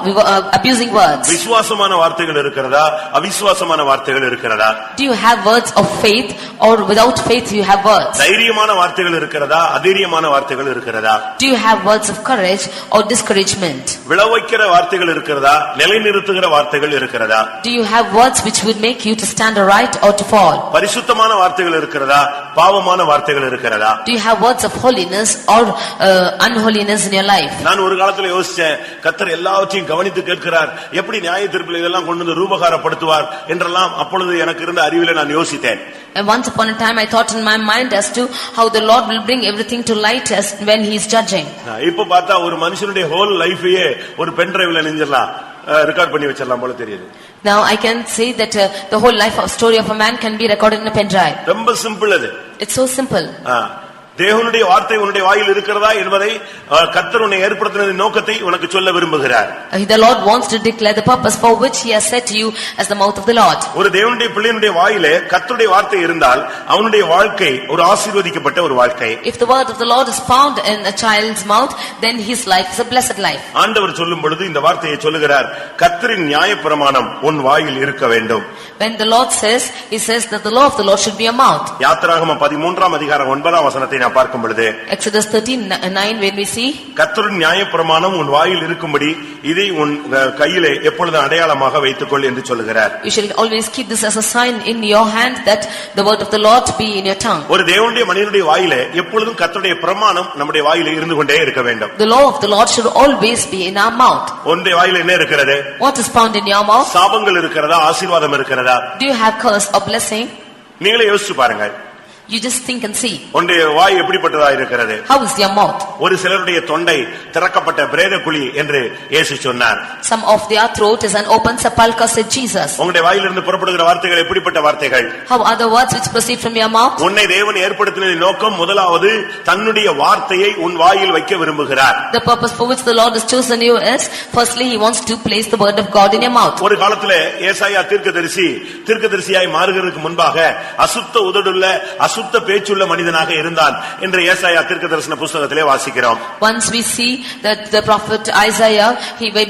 [SPEAKER 2] abusing words?
[SPEAKER 1] விசுவாசமான வார்த்தைகள் இருக்கிறதா? அவிசுவாசமான வார்த்தைகள் இருக்கிறதா?
[SPEAKER 2] Do you have words of faith or without faith you have words?
[SPEAKER 1] தைரியமான வார்த்தைகள் இருக்கிறதா? அதீரியமான வார்த்தைகள் இருக்கிறதா?
[SPEAKER 2] Do you have words of courage or discouragement?
[SPEAKER 1] விளைவிக்கிற வார்த்தைகள் இருக்கிறதா? நிலைநிறுத்துகிற வார்த்தைகள் இருக்கிறதா?
[SPEAKER 2] Do you have words which would make you to stand aright or to fall?
[SPEAKER 1] பரிசுத்தமான வார்த்தைகள் இருக்கிறதா? பாவமான வார்த்தைகள் இருக்கிறதா?
[SPEAKER 2] Do you have words of holiness or unholiness in your life?
[SPEAKER 1] நான் ஒரு காலத்துல யோசிச்சேன், கர்த்தர் எல்லாவற்றையும் கவனித்து கேட்கிறார், எப்படி நியாயத்தீர்ப்பில் இதெல்லாம் கொண்டு வந்து ரூபகாரப்படுத்துவார் என்றெல்லாம் அப்பொழுது எனக்கு இருந்த அறிவிலே நான் யோசித்தேன்.
[SPEAKER 2] And once upon a time I thought in my mind as to how the Lord will bring everything to light as when he is judging.
[SPEAKER 1] இப்ப பார்த்தா ஒரு மனுஷனுடைய ஹோல் லைஃபையே ஒரு பென் டிரைவ்ல நெஞ்சலாம் ரெக்கார்ட் பண்ணி வச்சிரலாம் போல தெரியுது.
[SPEAKER 2] Now I can say that the whole life of story of a man can be recorded in a pen drive.
[SPEAKER 1] ரொம்ப simple அது.
[SPEAKER 2] It's so simple.
[SPEAKER 1] தேவனுடைய வார்த்தை உன்னுடைய வாயில் இருக்கிறதா என்பதை கர்த்தர் உன்னை ஏற்படுத்தின நோக்கத்தை உனக்கு சொல்ல விரும்புகிறார்.
[SPEAKER 2] The Lord wants to declare the purpose for which he has set you as the mouth of the Lord.
[SPEAKER 1] ஒரு தேவனுடைய பிள்ளையினுடைய வாயிலே கர்த்தருடைய வார்த்தை இருந்தால் அவனுடைய வாழ்க்கை ஒரு ஆசீர்வதிக்கப்பட்ட ஒரு வாழ்க்கை.
[SPEAKER 2] If the word of the Lord is found in a child's mouth, then his life is a blessed life.
[SPEAKER 1] ஆண்டவர் சொல்லும் பொழுது இந்த வார்த்தையை சொல்லுகிறார், கர்த்தரின் நியாயப்பிரமாணம் உன் வாயில் இருக்க வேண்டும்.
[SPEAKER 2] When the Lord says, he says that the law of the Lord should be a mouth.
[SPEAKER 1] யாத்திராகமம் 13ஆம் அதிகாரம் 9ஆம் வசனத்தை நான் பார்க்கும் பொழுது
[SPEAKER 2] Exodus 13:9 when we see
[SPEAKER 1] கர்த்தரின் நியாயப்பிரமாணம் உன் வாயில் இருக்கும்படி இதை உன் கையிலே எப்பொழுதும் அடையாளமாக வைத்துக்கொள் என்று சொல்லுகிறார்.
[SPEAKER 2] You shall always keep this as a sign in your hand that the word of the Lord be in your tongue.
[SPEAKER 1] ஒரு தேவனுடைய மனிதனுடைய வாயிலே எப்பொழுதும் கர்த்தருடைய பிரமாணம் நம்முடைய வாயிலே இருந்து கொண்டே இருக்க வேண்டும்.
[SPEAKER 2] The law of the Lord should always be in our mouth.
[SPEAKER 1] உன்னுடைய வாயிலே என்ன இருக்கிறது?
[SPEAKER 2] What is found in your mouth?
[SPEAKER 1] சாபங்கள் இருக்கிறதா? ஆசீர்வாதம் இருக்கிறதா?
[SPEAKER 2] Do you have curse or blessing?
[SPEAKER 1] நீங்களே யோசிச்சு பாருங்க.
[SPEAKER 2] You just think and see.
[SPEAKER 1] உன்னுடைய வாய் எப்படிப்பட்டதா இருக்கிறது?
[SPEAKER 2] How is your mouth?
[SPEAKER 1] ஒரு சிலருடைய தொண்டை திறக்கப்பட்ட பிரேத குழி என்று இயேசு சொன்னார்.
[SPEAKER 2] Some of their throat is an open sepulchre, said Jesus.
[SPEAKER 1] உங்களுடைய வாயிலிருந்து புறப்படுகிற வார்த்தைகள் எப்படிப்பட்ட வார்த்தைகள்?
[SPEAKER 2] How are the words which proceed from your mouth?
[SPEAKER 1] உன்னை தேவன் ஏற்படுத்தின நோக்கம் முதலாவது தன்னுடைய வார்த்தையை உன் வாயில் வைக்க விரும்புகிறார்.
[SPEAKER 2] The purpose for which the Lord has chosen you is, firstly he wants to place the word of God in your mouth.
[SPEAKER 1] ஒரு காலத்திலே ஏசாயா தீர்க்கதரிசியாய் மாறுகிறதுக்கு முன்பாக அசுத்த உதடுள்ள அசுத்த பேச்சுள்ள மனிதனாக இருந்தான் என்று ஏசாயா தீர்க்கதரிசன புத்தகத்திலே வாசிக்கிறோம்.
[SPEAKER 2] Once we see that the prophet Isaiah,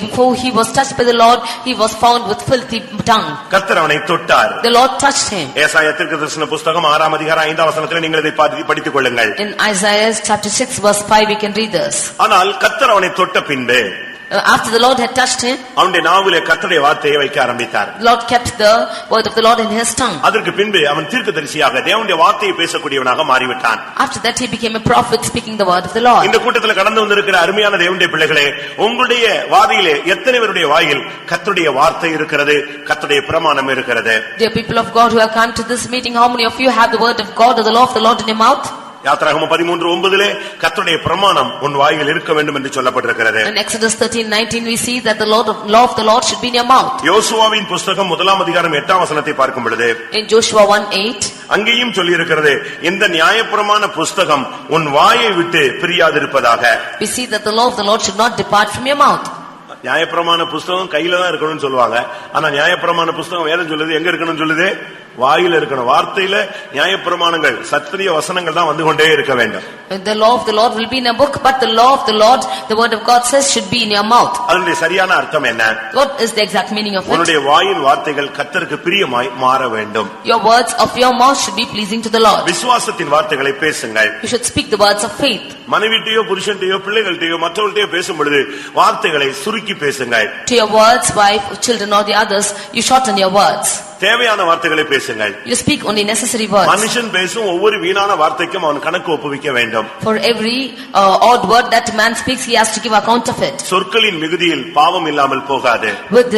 [SPEAKER 2] before he was touched by the Lord, he was found with filthy tongue.
[SPEAKER 1] கர்த்தர் அவனை தொட்டார்.
[SPEAKER 2] The Lord touched him.
[SPEAKER 1] ஏசாயா தீர்க்கதரிசன புத்தகம் 6ஆம் அதிகாரம் 5ஆம் வசனத்திலே நீங்கள் இதை படித்துக் கொள்ளுங்கள்.
[SPEAKER 2] In Isaiah chapter 6 verse 5 we can read this.
[SPEAKER 1] ஆனால் கர்த்தர் அவனை தொட்ட பின்பு
[SPEAKER 2] after the Lord had touched him,
[SPEAKER 1] அவனுடைய நாவிலே கர்த்தருடைய வார்த்தையை வைக்க ஆரம்பித்தார்.
[SPEAKER 2] the Lord kept the word of the Lord in his tongue.
[SPEAKER 1] அதற்கு பின்பு அவன் தீர்க்கதரிசியாக தேவனுடைய வார்த்தையை பேசக்கூடியவனாக மாறிவிட்டான்.
[SPEAKER 2] After that he became a prophet speaking the word of the Lord.
[SPEAKER 1] இந்த கூட்டத்தில் கடந்து வந்திருக்கிற அருமையான தேவனுடைய பிள்ளைகளே, உங்களுடைய வாதியிலே எத்தனை பேருடைய வாயில் கர்த்தருடைய வார்த்தை இருக்கிறது, கர்த்தருடைய பிரமாணம் இருக்கிறது?
[SPEAKER 2] Dear people of God who have come to this meeting, how many of you have the word of God or the law of the Lord in your mouth?
[SPEAKER 1] யாத்திராகமம் 13:9 கர்த்தருடைய பிரமாணம் உன் வாயில் இருக்க வேண்டும் என்று சொல்லப்பட்டிருக்கிறது.
[SPEAKER 2] In Exodus 13:19 we see that the law of the Lord should be in your mouth.
[SPEAKER 1] யோசுவாவின் புத்தகம் 1ஆம் அதிகாரம் 8ஆம் வசனத்தை பார்க்கும் பொழுது
[SPEAKER 2] In Joshua 1:8
[SPEAKER 1] அங்கேயும் சொல்லி இருக்கிறது, இந்த நியாயப்பிரமாண புத்தகம் உன் வாயை விட்டு பிரியாதிருப்பதாக.
[SPEAKER 2] We see that the law of the Lord should not depart from your mouth.
[SPEAKER 1] நியாயப்பிரமாண புத்தகம் கையில தான் இருக்கணும்னு சொல்லுவாங்க. ஆனா நியாயப்பிரமாண புத்தகம் வேதம் சொல்லுது எங்க இருக்கணும்னு சொல்லுது? வாயில இருக்கணும். வார்த்தையில நியாயப்பிரமாணங்கள் சத்திரிய வசனங்கள் தான் வந்து கொண்டே இருக்க வேண்டும்.
[SPEAKER 2] The law of the Lord will be in a book, but the law of the Lord, the word of God says, should be in your mouth.
[SPEAKER 1] அதனுடைய சரியான அர்த்தம் என்ன?
[SPEAKER 2] What is the exact meaning of it?
[SPEAKER 1] உன்னுடைய வாயின் வார்த்தைகள் கர்த்தருக்கு பிரியமாய் மாற வேண்டும்.
[SPEAKER 2] Your words of your mouth should be pleasing to the Lord.
[SPEAKER 1] விசுவாசத்தின் வார்த்தைகளை பேசுங்கள்.
[SPEAKER 2] You should speak the words of faith.
[SPEAKER 1] மனைவிட்டையோ புருஷன்டையோ பிள்ளைகள்டையோ மற்றவர்கள்டையோ பேசும் பொழுது வார்த்தைகளை சுருக்கி பேசுங்கள்.
[SPEAKER 2] To your words, wife, children or the others, you shorten your words.
[SPEAKER 1] தேவையான வார்த்தைகளை பேசுங்கள்.
[SPEAKER 2] You speak only necessary words.
[SPEAKER 1] மனுஷன் பேசும் ஒவ்வொரு வீணான வார்த்தைக்கும் அவன் கணக்கு ஒப்புவிக்க வேண்டும்.
[SPEAKER 2] For every odd word that man speaks, he has to give account of it.
[SPEAKER 1] சொற்களின் மிகுதியில் பாவம் இல்லாமல் போகாது.
[SPEAKER 2] With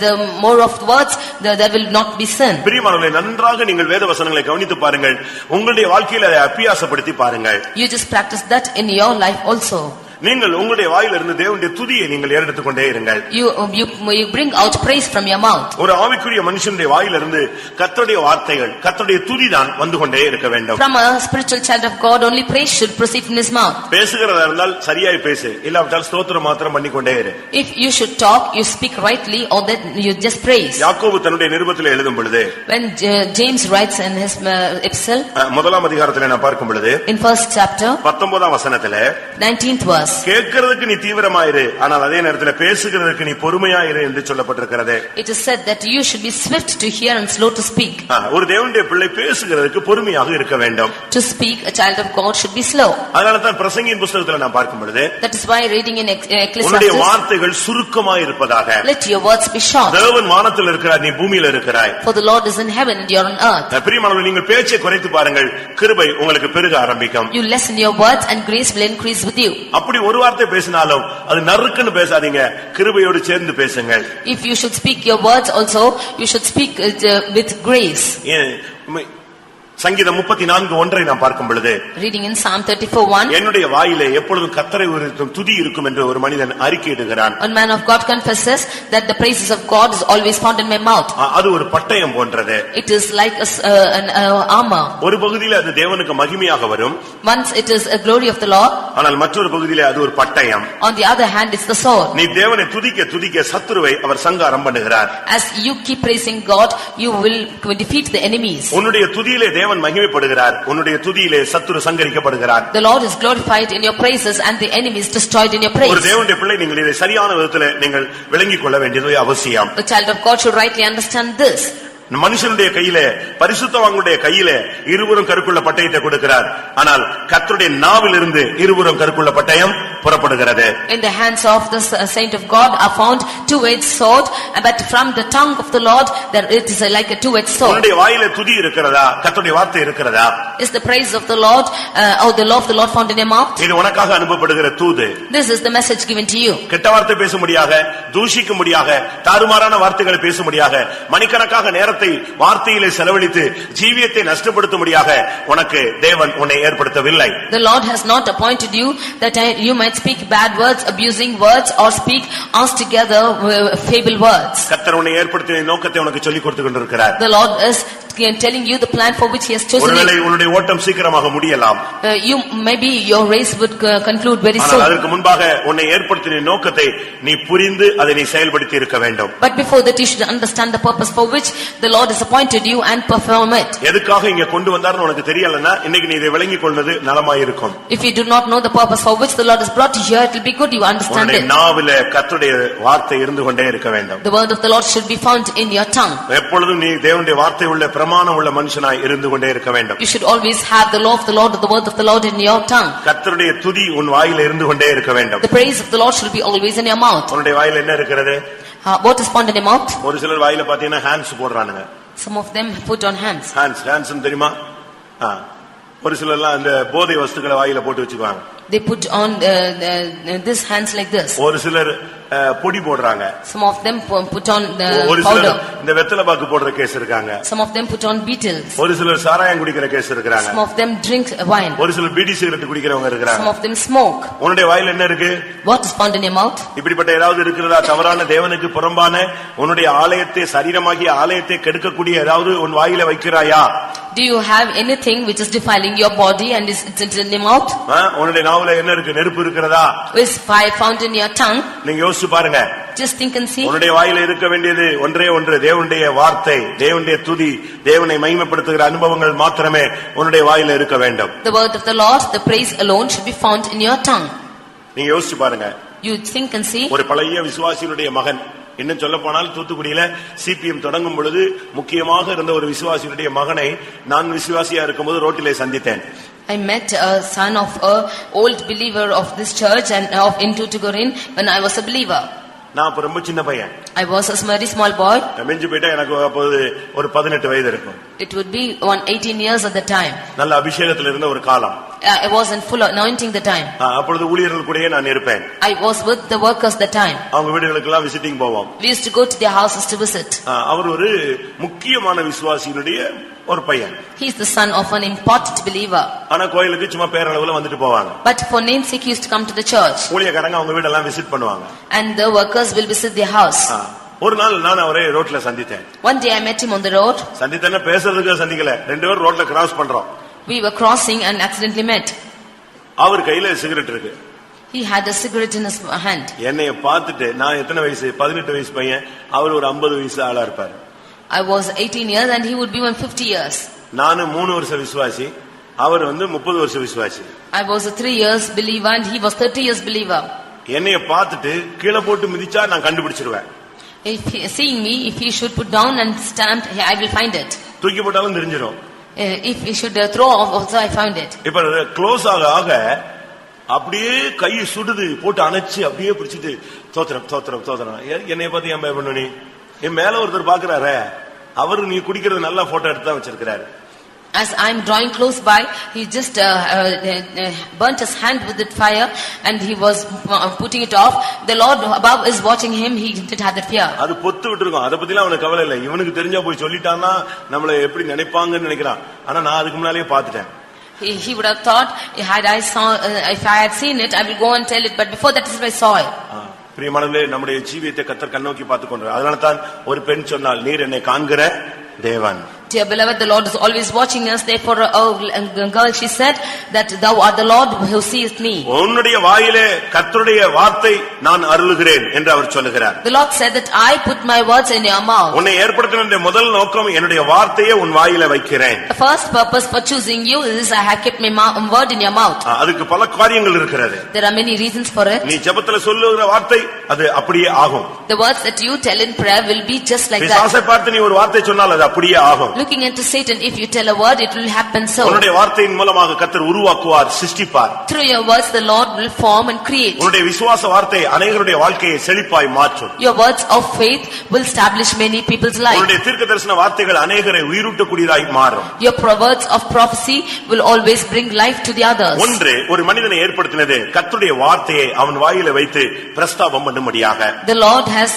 [SPEAKER 2] the more of words, there will not be sin.
[SPEAKER 1] பிரியமானவர்களே, நன்றாக நீங்கள் வேத வசனங்களை கவனித்து பாருங்கள். உங்களுடைய வாழ்க்கையில் அதை அபியாசப்படுத்தி பாருங்கள்.
[SPEAKER 2] You just practice that in your life also.
[SPEAKER 1] நீங்கள் உங்களுடைய வாயிலிருந்து தேவனுடைய துதியை நீங்கள் ஏறெடுத்துக் கொண்டே இருங்கள்.
[SPEAKER 2] You bring out praise from your mouth.
[SPEAKER 1] ஒரு ஆவிக்குரிய மனுஷனுடைய வாயிலிருந்து கர்த்தருடைய வார்த்தைகள், கர்த்தருடைய துதிதான் வந்து கொண்டே இருக்க வேண்டும்.
[SPEAKER 2] From a spiritual child of God, only praise should proceed from his mouth.
[SPEAKER 1] பேசுகிறதா இருந்தால் சரியாய் பேசு, இல்லாவிட்டால் ஸ்தோத்திரம் மாத்திரம் பண்ணிக்கொண்டே இரு.
[SPEAKER 2] If you should talk, you speak rightly, or that you just praise.
[SPEAKER 1] யாக்கோபு தன்னுடைய நிருபத்தில் எழுதும் பொழுது,
[SPEAKER 2] when James writes in his epistle,
[SPEAKER 1] 1ஆம் அதிகாரத்திலே நான் பார்க்கும் பொழுது,
[SPEAKER 2] in first chapter
[SPEAKER 1] 19ஆம் வசனத்திலே
[SPEAKER 2] 19th verse,
[SPEAKER 1] கேட்கிறதுக்கு நீ தீவிரமாயிரு, ஆனால் அதே நேரத்தில் பேசுகிறதுக்கு நீ பொறுமையாயிரு என்று சொல்லப்பட்டிருக்கிறது.
[SPEAKER 2] It is said that you should be swift to hear and slow to speak.
[SPEAKER 1] ஒரு தேவனுடைய பிள்ளை பேசுகிறதுக்கு பொறுமையாக இருக்க வேண்டும்.
[SPEAKER 2] To speak, a child of God should be slow.
[SPEAKER 1] அதனால தான் பிரசங்கியின் புத்தகத்தில் நான் பார்க்கும் பொழுது,
[SPEAKER 2] that is why reading in Ecclesiastes,
[SPEAKER 1] உன்னுடைய வார்த்தைகள் சுருக்கமாய் இருப்பதாக.
[SPEAKER 2] let your words be short.
[SPEAKER 1] தேவன் வானத்தில் இருக்கிறார், நீ பூமியில இருக்கிறாய்.
[SPEAKER 2] For the Lord is in heaven and you are on earth.
[SPEAKER 1] பிரியமானவர்களே, நீங்கள் பேச்சை குறைத்து பாருங்கள், கிருபை உங்களுக்கு பெருக ஆரம்பிக்கும்.
[SPEAKER 2] You lessen your words and grace will increase with you.
[SPEAKER 1] அப்படி ஒரு வார்த்தை பேசினாலும் அது நறுக்குன்னு பேசாதீங்க, கிருபையோடு சேர்ந்து பேசுங்கள்.
[SPEAKER 2] If you should speak your words also, you should speak with grace.
[SPEAKER 1] சங்கீதம் 34:1 நாம் பார்க்கும் பொழுது,
[SPEAKER 2] reading in Psalm 34:1,
[SPEAKER 1] என்னுடைய வாயிலே எப்பொழுதும் கர்த்தரை உயர்த்தும் துதி இருக்கும் என்று ஒரு மனிதன் அறிக்கையிடுகிறான்.
[SPEAKER 2] one man of God confesses that the praises of God is always found in my mouth.
[SPEAKER 1] அது ஒரு பட்டயம் போன்றது.
[SPEAKER 2] It is like an armor.
[SPEAKER 1] ஒரு பகுதியிலே அது தேவனுக்கு மகிமையாக வரும்.
[SPEAKER 2] Once it is a glory of the Lord.
[SPEAKER 1] ஆனால் மற்றொரு பகுதியிலே அது ஒரு பட்டயம்.
[SPEAKER 2] On the other hand it's the sword.
[SPEAKER 1] நீ தேவனை துதிக்க துதிக்க சத்துருவை அவர் சங்காரம் பண்ணுகிறார்.
[SPEAKER 2] As you keep praising God, you will defeat the enemies.
[SPEAKER 1] உன்னுடைய துதியிலே தேவன் மகிமைப்படுகிறார், உன்னுடைய துதியிலே சத்துரு சங்கரிக்கப்படுகிறார்.
[SPEAKER 2] The Lord is glorified in your praises and the enemy is destroyed in your praise.
[SPEAKER 1] ஒரு தேவனுடைய பிள்ளை நீங்கள் இதை சரியான விதத்தில் நீங்கள் விளங்கிக் கொள்ள வேண்டியது அவசியம்.
[SPEAKER 2] The child of God should rightly understand this.
[SPEAKER 1] மனுஷனுடைய கையிலே, பரிசுத்தவான்களுடைய கையிலே இருபுறம் கருக்குள்ள பட்டயத்தை கொடுக்கிறார். ஆனால் கர்த்தருடைய நாவிலிருந்து இருபுறம் கருக்குள்ள பட்டயம் புறப்படுகிறது.
[SPEAKER 2] In the hands of the saint of God are found two-edged sword, but from the tongue of the Lord there it is like a two-edged sword.
[SPEAKER 1] உன்னுடைய வாயிலே துதி இருக்கிறதா? கர்த்தருடைய வார்த்தை இருக்கிறதா?
[SPEAKER 2] Is the praise of the Lord or the law of the Lord found in your mouth?
[SPEAKER 1] இது உனக்காக அனுப்பப்படுகிற தூது.
[SPEAKER 2] This is the message given to you.
[SPEAKER 1] கெட்ட வார்த்தை பேசும்படியாக, தூஷிக்கும்படியாக, தாறுமாறான வார்த்தைகளை பேசும்படியாக, மணிக்கணக்காக நேரத்தை வார்த்தையிலே செலவழித்து ஜீவியத்தை நஷ்டப்படுத்தும்படியாக உனக்கு தேவன் உன்னை ஏற்படுத்தவில்லை.
[SPEAKER 2] The Lord has not appointed you that you might speak bad words, abusing words, or speak altogether fable words.
[SPEAKER 1] கர்த்தர் உன்னை ஏற்படுத்தின நோக்கத்தை உனக்கு சொல்லிக் கொடுத்து கொண்டிருக்கிறார்.
[SPEAKER 2] The Lord is telling you the plan for which he has chosen
[SPEAKER 1] ஒருவேளை உன்னுடைய ஓட்டம் சீக்கிரமாக முடியலாம்.
[SPEAKER 2] you maybe your race would conclude very soon.
[SPEAKER 1] ஆனால் அதற்கு முன்பாக உன்னை ஏற்படுத்தின நோக்கத்தை நீ புரிந்து அதை நீ செயல்படுத்தி இருக்க வேண்டும்.
[SPEAKER 2] But before that you should understand the purpose for which the Lord has appointed you and perform it.
[SPEAKER 1] எதுக்காக இங்க கொண்டு வந்தார்னு உனக்கு தெரியலனா இன்னைக்கு நீ இதை விளங்கிக் கொள்வது நலமாய் இருக்கும்.
[SPEAKER 2] If you do not know the purpose for which the Lord has brought you here, it will be good you understand it.
[SPEAKER 1] உன்னுடைய நாவிலே கர்த்தருடைய வார்த்தை இருந்து கொண்டே இருக்க வேண்டும்.
[SPEAKER 2] The word of the Lord should be found in your tongue.
[SPEAKER 1] எப்பொழுதும் நீ தேவனுடைய வார்த்தை உள்ள பிரமாணம் உள்ள மனுஷனாய் இருந்து கொண்டே இருக்க வேண்டும்.
[SPEAKER 2] You should always have the law of the Lord, the word of the Lord in your tongue.
[SPEAKER 1] கர்த்தருடைய துதி உன் வாயிலே இருந்து கொண்டே இருக்க வேண்டும்.
[SPEAKER 2] The praise of the Lord should be always in your mouth.
[SPEAKER 1] உன்னுடைய வாயில என்ன இருக்கிறது?
[SPEAKER 2] What is found in your mouth?
[SPEAKER 1] ஒரு சிலர் வாயில பாத்தீங்கன்னா ஹேண்ட்ஸ் போடுறானுங்க.
[SPEAKER 2] Some of them put on hands.
[SPEAKER 1] Hands தெரியுமா? ஒரு சிலர்லாம் அந்த போதை வஸ்துக்களை வாயில போட்டு வச்சுக்குவாங்க.
[SPEAKER 2] They put on this hands like this.
[SPEAKER 1] ஒரு சிலர் பொடி போடுறாங்க.
[SPEAKER 2] Some of them put on the
[SPEAKER 1] ஒரு
[SPEAKER 2] powder.
[SPEAKER 1] சிலர் இந்த வெத்தலை பாக்கு போடுற கேஸ் இருக்காங்க.
[SPEAKER 2] Some of them put on beetles.
[SPEAKER 1] ஒரு சிலர் சாராயம் குடிக்கிற கேஸ் இருக்காங்க.
[SPEAKER 2] Some of them drink wine.
[SPEAKER 1] ஒரு சிலர் பீடி சிகரெட் குடிக்கிறவங்க இருக்காங்க.
[SPEAKER 2] Some of them smoke.
[SPEAKER 1] உன்னுடைய வாயில என்ன இருக்கு?
[SPEAKER 2] What is found in your mouth?
[SPEAKER 1] இப்படிப்பட்ட ஏதாவது இருக்கிறதா? தவறான தேவனுக்கு புறம்பான உன்னுடைய ஆலயத்தை சரீரமாகிய ஆலயத்தை கெடுக்கக்கூடிய ஏதாவது உன் வாயில வைக்கிறாயா?
[SPEAKER 2] Do you have anything which is defiling your body and is in your mouth?
[SPEAKER 1] உன்னுடைய நாவுல என்ன இருக்கு? நெருப்பு இருக்கிறதா?
[SPEAKER 2] Is fire found in your tongue?
[SPEAKER 1] நீங்க யோசிச்சு பாருங்க.
[SPEAKER 2] Just think and see.
[SPEAKER 1] உன்னுடைய வாயில இருக்க வேண்டியது ஒன்றே ஒன்று, தேவனுடைய வார்த்தை, தேவனுடைய துதி, தேவனை மகிமைப்படுத்துகிற அனுபவங்கள் மாத்திரமே உன்னுடைய வாயில இருக்க வேண்டும்.
[SPEAKER 2] The word of the Lord, the praise alone should be found in your tongue.
[SPEAKER 1] நீங்க யோசிச்சு பாருங்க.
[SPEAKER 2] You think and see.
[SPEAKER 1] ஒரு பழைய விசுவாசியுடைய மகன், இன்னும் சொல்ல போனால் தூத்துக்குடியில சிபிஎம் தொடங்கும் பொழுது முக்கியமாக இருந்த ஒரு விசுவாசியுடைய மகனை நான் விசுவாசியா இருக்கும்போது ரோட்டிலே சந்தித்தேன்.
[SPEAKER 2] I met a son of a old believer of this church and of in Tuticorin when I was a believer.
[SPEAKER 1] நான் அப்ப ரொம்ப சின்ன பையன்.
[SPEAKER 2] I was a very small boy.
[SPEAKER 1] மிஞ்சி போயிட்டா எனக்கு அப்போது ஒரு 18 வயது இருக்கும்.
[SPEAKER 2] It would be 18 years at the time.
[SPEAKER 1] நல்ல அபிஷேகத்தில் இருந்த ஒரு காலம்.
[SPEAKER 2] I was in full anointing the time.
[SPEAKER 1] அப்பொழுது ஊழியர்கள் கூடயே நான் இருப்பேன்.
[SPEAKER 2] I was with the workers the time.
[SPEAKER 1] அவங்க வீடுகளுக்கு எல்லாம் விசிட்டிங் போவோம்.
[SPEAKER 2] We used to go to their houses to visit.
[SPEAKER 1] அவர் ஒரு முக்கியமான விசுவாசியினுடைய ஒரு பையன்.
[SPEAKER 2] He is the son of an important believer.
[SPEAKER 1] ஆனா கோயிலுக்கு சும்மா பேரளவுல வந்துட்டு போவாங்க.
[SPEAKER 2] But for namesake he used to come to the church.
[SPEAKER 1] ஊழியக்காரங்க அவங்க வீடெல்லாம் விசிட் பண்ணுவாங்க.
[SPEAKER 2] And the workers will visit their house.
[SPEAKER 1] ஒரு நாள் நான் அவரை ரோட்ல சந்தித்தேன்.
[SPEAKER 2] One day I met him on the road.
[SPEAKER 1] சந்தித்தேன்னா பேசுறதுக்கு சந்திக்கல. ரெண்டு பேரும் ரோட்ல கிராஸ் பண்றோம்.
[SPEAKER 2] We were crossing and accidentally met.
[SPEAKER 1] அவர் கையில சிகரெட் இருக்கு.
[SPEAKER 2] He had a cigarette in his hand.
[SPEAKER 1] என்னைய பார்த்துட்டு நான் எத்தனை வயசு? 18 வயசு பையன். அவர் ஒரு 50 வயசு ஆளா இருப்பார்.
[SPEAKER 2] I was 18 years and he would be 50 years.
[SPEAKER 1] நான் 3 வருஷ விசுவாசி, அவர் 30 வருஷ விசுவாசி.
[SPEAKER 2] I was a 3 years believer and he was 30 years believer.
[SPEAKER 1] என்னைய பார்த்துட்டு கீழே போட்டு மிதிச்சா நான் கண்டுபிடிச்சிடுவேன்.
[SPEAKER 2] If he, seeing me, if he should put down and stamp, I will find it.
[SPEAKER 1] தூக்கி போட்டாலும் தெரிஞ்சிடும்.
[SPEAKER 2] If he should throw off also I found it.
[SPEAKER 1] இப்ப close ஆக அப்படியே கை சுடுது, போட்டு அணைச்சு அப்படியே பிடிச்சிட்டு தோத்திரம் என்னைய பார்த்து ஏன் பயப்படணும்? நீ என் மேல ஒருத்தர் பாக்குறாரு, அவரு நீ குடிக்கிறது நல்லா போட்டோ எடுத்து தான் வச்சிருக்கிறாரு.
[SPEAKER 2] As I am drawing close by, he just burnt his hand with that fire and he was putting it off. The Lord above is watching him. He did have that fear.
[SPEAKER 1] அது பொத்து விட்டுருக்கும். அத பத்திலாம் அவனுக்கு கவலை இல்லை. இவனுக்கு தெரிஞ்சா போய் சொல்லிட்டான்னா நம்மள எப்படி நினைப்பாங்கன்னு நினைக்கிறான். ஆனா நான் அதுக்கு முன்னாலேயே பார்த்துட்டேன்.
[SPEAKER 2] He would have thought, if I had seen it, I will go and tell it. But before that I saw it.
[SPEAKER 1] பிரியமானவர்களே, நம்முடைய ஜீவியத்தை கர்த்தர் கண்ணோக்கி பார்த்துக் கொண்டார். அதனால தான் ஒரு பெண் சொன்னால், நீர் என்னை காண்கிற தேவன்.
[SPEAKER 2] Dear beloved, the Lord is always watching us. Therefore, a girl, she said that thou art the Lord who seeth me.
[SPEAKER 1] உன்னுடைய வாயிலே கர்த்தருடைய வார்த்தை நான் அருளுகிறேன் என்று அவர் சொல்லுகிறார்.
[SPEAKER 2] The Lord said that I put my words in your mouth.
[SPEAKER 1] உன்னை ஏற்படுத்தின முதல் நோக்கம் என்னுடைய வார்த்தையை உன் வாயிலே வைக்கிறேன்.
[SPEAKER 2] The first purpose for choosing you is I have kept my word in your mouth.
[SPEAKER 1] அதுக்கு பல காரியங்கள் இருக்கிறது.
[SPEAKER 2] There are many reasons for it.
[SPEAKER 1] நீ ஜெபத்துல சொல்லுகிற வார்த்தை அது அப்படியே ஆகும்.
[SPEAKER 2] The words that you tell in prayer will be just like that.
[SPEAKER 1] பிசாசை பார்த்து நீ ஒரு வார்த்தை சொன்னால் அது அப்படியே ஆகும்.
[SPEAKER 2] Looking into Satan, if you tell a word, it will happen so.
[SPEAKER 1] உன்னுடைய வார்த்தையின் மூலமாக கர்த்தர் உருவாக்குவார், சிருஷ்டிப்பார்.
[SPEAKER 2] Through your words, the Lord will form and create.
[SPEAKER 1] உன்னுடைய விசுவாச வார்த்தை அநேகருடைய வாழ்க்கையை செழிப்பாய் மாற்றும்.
[SPEAKER 2] Your words of faith will establish many people's life.
[SPEAKER 1] உன்னுடைய தீர்க்கதரிசன வார்த்தைகள் அநேகரை உயிரூட்டக்கூடியதாய் மாறும்.
[SPEAKER 2] Your words of prophecy will always bring life to the others.
[SPEAKER 1] ஒன்று, ஒரு மனிதனை ஏற்படுத்தினது கர்த்தருடைய வார்த்தையை அவன் வாயில வைத்து பிரஸ்தாபம் பண்ணும்படியாக.
[SPEAKER 2] The Lord has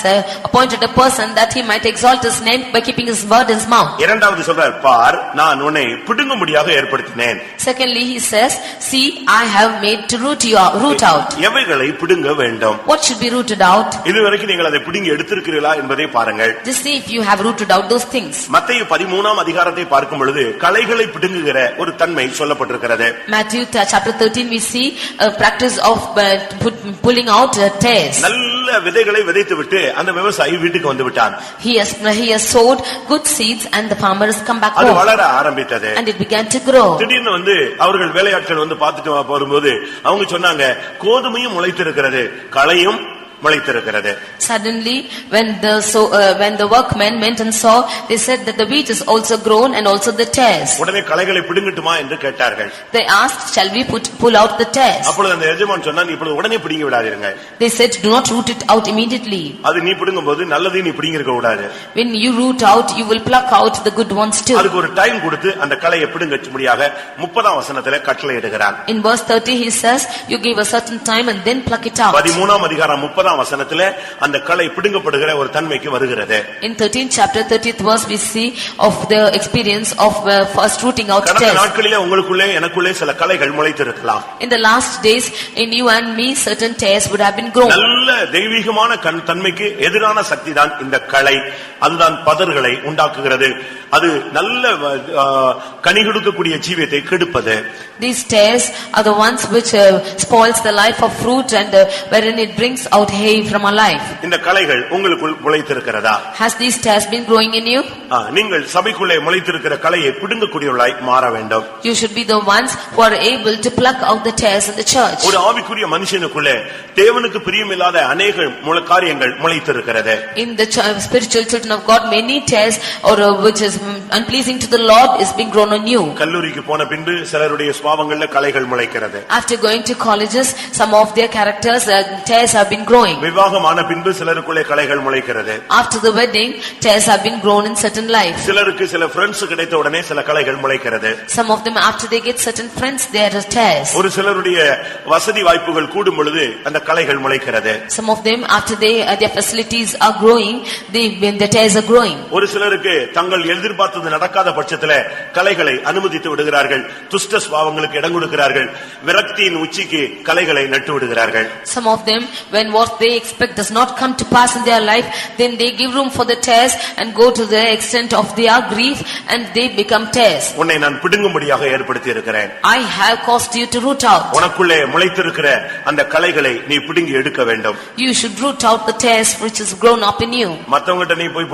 [SPEAKER 2] appointed a person that he might exalt his name by keeping his word in his mouth.
[SPEAKER 1] இரண்டாவது சொல்றார், பார், நான் உன்னை பிடுங்கும்படியாக ஏற்படுத்தினேன்.
[SPEAKER 2] Secondly, he says, see, I have made to root out.
[SPEAKER 1] எவைகளை பிடுங்க வேண்டும்?
[SPEAKER 2] What should be rooted out?
[SPEAKER 1] இதுவரைக்கும் நீங்கள் அதை பிடுங்கி எடுத்திருக்கிறீர்களா என்பதை பாருங்கள்.
[SPEAKER 2] Just see if you have rooted out those things.
[SPEAKER 1] மத்தேயு 13ஆம் அதிகாரத்தை பார்க்கும் பொழுது களைகளை பிடுங்குகிற ஒரு தன்மை சொல்லப்பட்டிருக்கிறது.
[SPEAKER 2] Matthew chapter 13 we see a practice of pulling out tares.
[SPEAKER 1] நல்ல விதைகளை விதைத்துவிட்டு அந்த விவசாயி வீட்டுக்கு வந்து விட்டான்.
[SPEAKER 2] He has sowed good seeds and the farmer has come back
[SPEAKER 1] அது
[SPEAKER 2] home.
[SPEAKER 1] வளர ஆரம்பித்தது.
[SPEAKER 2] And it began to grow.
[SPEAKER 1] திடீர்னு வந்து அவர்கள் வேலையாட்கள் வந்து பார்த்துட்டு வரும்போது அவங்க சொன்னாங்க, கோதுமையும் முளைத்திருக்கிறது, களையும் முளைத்திருக்கிறது.
[SPEAKER 2] Suddenly when the workmen went and saw, they said that the wheat is also grown and also the tares.
[SPEAKER 1] உடனே களைகளை பிடுங்கட்டுமா என்று கேட்டார்கள்.
[SPEAKER 2] They asked, shall we pull out the tares?
[SPEAKER 1] அப்பொழுது அந்த எஜமான் சொன்னான், இப்பொழுது உடனே பிடுங்கி விடாதீங்க.
[SPEAKER 2] They said, do not root it out immediately.
[SPEAKER 1] அது நீ பிடுங்கும்போது நல்லதை நீ பிடுங்கி இருக்க கூடாது.
[SPEAKER 2] When you root out, you will pluck out the good ones too.
[SPEAKER 1] அதுக்கு ஒரு டைம் கொடுத்து அந்த களையை பிடுங்கச்சும்படியாக 30ஆம் வசனத்திலே கட்டளை இடுகிறான்.
[SPEAKER 2] In verse 30 he says, you give a certain time and then pluck it out.
[SPEAKER 1] 13ஆம் அதிகாரம் 30ஆம் வசனத்திலே அந்த களை பிடுங்கப்படுகிற ஒரு தன்மைக்கு வருகிறது.
[SPEAKER 2] In 13th chapter 30th verse we see of the experience of first rooting out tares.
[SPEAKER 1] கடந்த நாட்களிலே உங்களுக்குள்ளே எனக்குள்ளே சில களைகள் முளைத்திருக்கலாம்.
[SPEAKER 2] In the last days in you and me certain tares would have been grown.
[SPEAKER 1] நல்ல தெய்வீகமான தன்மைக்கு எதிரான சக்திதான் இந்த களை. அதுதான் பதர்களை உண்டாக்குகிறது. அது நல்ல கனி கொடுக்கக்கூடிய ஜீவியத்தை கெடுப்பது.
[SPEAKER 2] These tares are the ones which spoils the life of fruit and wherein it brings out hay from our life.
[SPEAKER 1] இந்த களைகள் உங்களுக்குள் முளைத்திருக்கிறதா?
[SPEAKER 2] Has these tares been growing in you?
[SPEAKER 1] நீங்கள் சபைக்குள்ளே முளைத்திருக்கிற களையை பிடுங்கக்கூடியவர்களாய் மாற வேண்டும்.
[SPEAKER 2] You should be the ones who are able to pluck out the tares in the church.
[SPEAKER 1] ஒரு ஆவிக்குரிய மனுஷனுக்குள்ளே தேவனுக்கு பிரியமில்லாத அநேக காரியங்கள் முளைத்திருக்கிறது.
[SPEAKER 2] In the spiritual children of God, many tares or which is unpleasing to the Lord is being grown on you.
[SPEAKER 1] கல்லூரிக்கு போன பின்பு சிலருடைய சுபாவங்கள்ல களைகள் முளைக்கிறது.
[SPEAKER 2] After going to colleges, some of their characters tares have been growing.
[SPEAKER 1] விவாகமான பின்பு சிலருக்குள்ளே களைகள் முளைக்கிறது.
[SPEAKER 2] After the wedding, tares have been grown in certain life.
[SPEAKER 1] சிலருக்கு சில friends கிடைத்த உடனே சில களைகள் முளைக்கிறது.
[SPEAKER 2] Some of them after they get certain friends, there are tares.
[SPEAKER 1] ஒரு சிலருடைய வசதி வாய்ப்புகள் கூடும் பொழுது அந்த களைகள் முளைக்கிறது.
[SPEAKER 2] Some of them after their facilities are growing, when the tares are growing.
[SPEAKER 1] ஒரு சிலருக்கு தங்கள் எதிர்பார்த்தது நடக்காத பட்சத்திலே களைகளை அனுமதித்து விடுகிறார்கள். துஷ்ட சுபாவங்களுக்கு இடம் கொடுக்கிறார்கள். விரக்தியின் உச்சிக்கு களைகளை நட்டு விடுகிறார்கள்.
[SPEAKER 2] Some of them when what they expect does not come to pass in their life, then they give room for the tares and go to the extent of their grief and they become tares.
[SPEAKER 1] உன்னை நான் பிடுங்கும்படியாக ஏற்படுத்தி இருக்கிறேன்.
[SPEAKER 2] I have caused you to root out.
[SPEAKER 1] உனக்குள்ளே முளைத்திருக்கிற அந்த களைகளை நீ பிடுங்கி எடுக்க வேண்டும்.
[SPEAKER 2] You should root out the tares which is grown up in you.
[SPEAKER 1] மத்தவங்கட்ட நீ போய்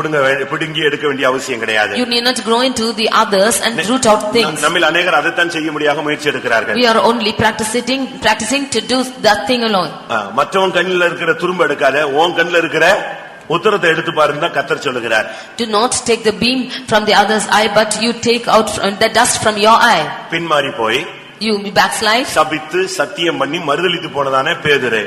[SPEAKER 1] பிடுங்கி எடுக்க வேண்டிய அவசியம் கிடையாது.
[SPEAKER 2] You need not grow into the others and root out things.
[SPEAKER 1] நம்மில் அநேகர் அதைத்தான் செய்ய முடியாத முயற்சி எடுக்கிறார்கள்.
[SPEAKER 2] We are only practicing to do that thing alone.
[SPEAKER 1] மற்றவன் கண்ணில் இருக்கிற துரும்பு எடுக்காத, உன் கண்ணில் இருக்கிற உத்தரத்தை எடுத்து பாருங்க கர்த்தர் சொல்லுகிறார்.
[SPEAKER 2] Do not take the beam from the other's eye, but you take out the dust from your eye.
[SPEAKER 1] பின்மாறி போய்
[SPEAKER 2] You backslide.
[SPEAKER 1] சபித்து சத்தியம் பண்ணி மறுதலித்து போனதானே பேதுரு.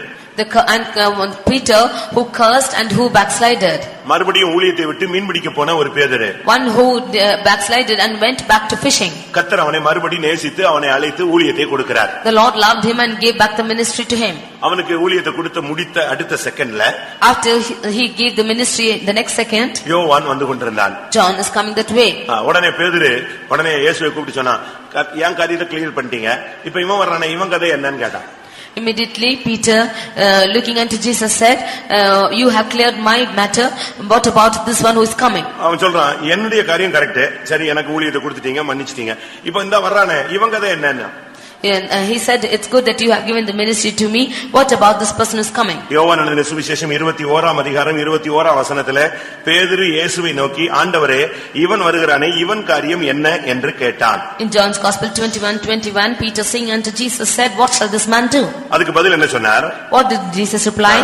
[SPEAKER 2] Peter who cursed and who backslided.
[SPEAKER 1] மறுபடியும் ஊழியத்தை விட்டு மீன் பிடிக்க போன ஒரு பேதுரு.
[SPEAKER 2] One who backslided and went back to fishing.
[SPEAKER 1] கர்த்தர் அவனை மறுபடியும் நேசித்து அவனை அழைத்து ஊழியத்தை கொடுக்கிறார்.
[SPEAKER 2] The Lord loved him and gave back the ministry to him.
[SPEAKER 1] அவனுக்கு ஊழியத்தை கொடுத்து முடித்த அடுத்த செகண்ட்ல
[SPEAKER 2] After he gave the ministry the next second,
[SPEAKER 1] யோவான் வந்து கொண்டிருந்தான்.
[SPEAKER 2] John is coming that way.
[SPEAKER 1] உடனே பேதுரு உடனே இயேசுவை கூப்பிட்டு சொன்னான், ஏன் காரியத்தை கிளியர் பண்ணிட்டீங்க, இப்ப இவன் வர்றானே இவன் கதை என்னன்னு கேட்டான்.
[SPEAKER 2] Immediately Peter looking unto Jesus said, you have cleared my matter, what about this one who is coming?
[SPEAKER 1] அவன் சொல்றான், என்னுடைய காரியம் கரெக்ட், சரி எனக்கு ஊழியத்தை கொடுத்துட்டீங்க மன்னிச்சிட்டீங்க, இப்ப இந்த வர்றானே இவன் கதை என்னன்னு.
[SPEAKER 2] He said, it's good that you have given the ministry to me, what about this person who is coming?
[SPEAKER 1] யோவான் எழுதின சுவிசேஷம் 21ஆம் அதிகாரம் 21ஆம் வசனத்திலே பேதுரு இயேசுவை நோக்கி, ஆண்டவரே இவன் வருகிறானே இவன் காரியம் என்ன என்று கேட்டான்.
[SPEAKER 2] In John's Gospel 21:21, Peter saying unto Jesus said, what shall this man do?
[SPEAKER 1] அதுக்கு பதில் என்ன சொன்னார்?
[SPEAKER 2] What did Jesus reply?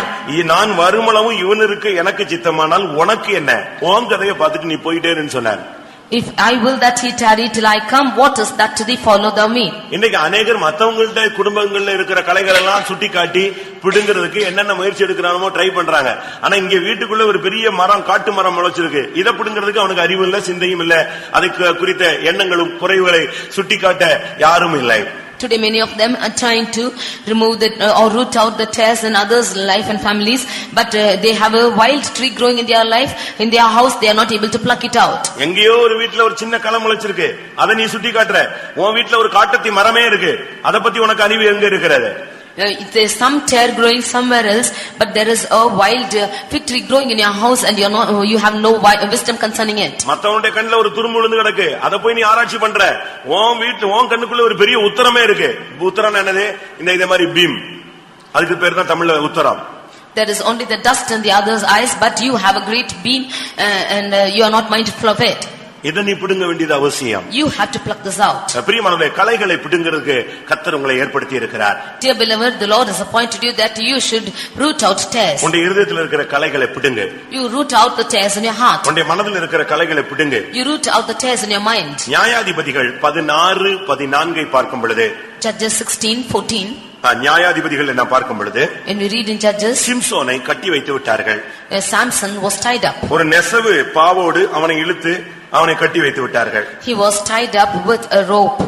[SPEAKER 1] நான் வருமளவும் இவனுக்கு எனக்கு சித்தமானால் உனக்கு என்ன, உன் கதையை பார்த்துட்டு நீ போயிட்டேன்னு சொன்னார்.
[SPEAKER 2] If I will that he tarry till I come, what is that to thee, follow thou me?
[SPEAKER 1] இன்னைக்கு அநேகர் மத்தவங்கள்ட்ட குடும்பங்கள்ல இருக்கிற கலைகள் எல்லாம் சுட்டி காட்டி பிடுங்கிறதுக்கு என்னென்ன முயற்சி எடுக்கிறானோ ட்ரை பண்றாங்க. ஆனா இங்க வீட்டுக்குள்ள ஒரு பெரிய மரம், காட்டு மரம் முளைச்சிருக்கு. இதை பிடுங்கிறதுக்கு அவனுக்கு அறிவு இல்ல, சிந்தையும் இல்ல. அதுக்கு குறித்த எண்ணங்களும் குறைவுகளை சுட்டி காட்ட யாரும் இல்லை.
[SPEAKER 2] Today many of them are trying to remove or root out the tares in others' life and families, but they have a wild tree growing in their life, in their house, they are not able to pluck it out.
[SPEAKER 1] எங்கேயோ ஒரு வீட்ல ஒரு சின்ன களை முளைச்சிருக்கு, அதை நீ சுட்டி காட்டுற. உன் வீட்ல ஒரு காட்டத்தி மரமே இருக்கு, அதை பத்தி உனக்கு அறிவு எங்க இருக்கிறது?
[SPEAKER 2] There is some tare growing somewhere else, but there is a wild fig tree growing in your house, and you have no wisdom concerning it.
[SPEAKER 1] மத்தவனுடைய கண்ணுல ஒரு துரும்பு விழுந்து கிடக்கு, அதை போய் நீ ஆராய்ச்சி பண்ற. உன் வீட்டு உன் கண்ணுக்குள்ள ஒரு பெரிய உத்தரமே இருக்கு. உத்தரம் என்னது? இதே மாதிரி பீம், அதுக்கு பேர் தான் தமிழ்ல உத்தரம்.
[SPEAKER 2] There is only the dust in the other's eyes, but you have a great beam, and you are not mindful of it.
[SPEAKER 1] இதை நீ பிடுங்க வேண்டியது அவசியம்.
[SPEAKER 2] You have to pluck this out.
[SPEAKER 1] பிரியமானவர்களே, களைகளை பிடுங்கிறதுக்கு கர்த்தர் உங்களை ஏற்படுத்தி இருக்கிறார்.
[SPEAKER 2] Dear beloved, the Lord has appointed you that you should root out tares.
[SPEAKER 1] உன்னுடைய இருதயத்தில் இருக்கிற களைகளை பிடுங்க.
[SPEAKER 2] You root out the tares in your heart.
[SPEAKER 1] உன்னுடைய மனதில் இருக்கிற களைகளை பிடுங்க.
[SPEAKER 2] You root out the tares in your mind.
[SPEAKER 1] நியாயாதிபதிகள் 16:14 பார்க்கும் பொழுது,
[SPEAKER 2] Judges 16:14.
[SPEAKER 1] நியாயாதிபதிகள் என்ன பார்க்கும் பொழுது,
[SPEAKER 2] When we read in Judges,
[SPEAKER 1] சிம்சோனை கட்டி வைத்து விட்டார்கள்.
[SPEAKER 2] Samson was tied up.
[SPEAKER 1] ஒரு நெசவு பாவோடு அவனை இழுத்து அவனை கட்டி வைத்து விட்டார்கள்.
[SPEAKER 2] He was tied up with a rope.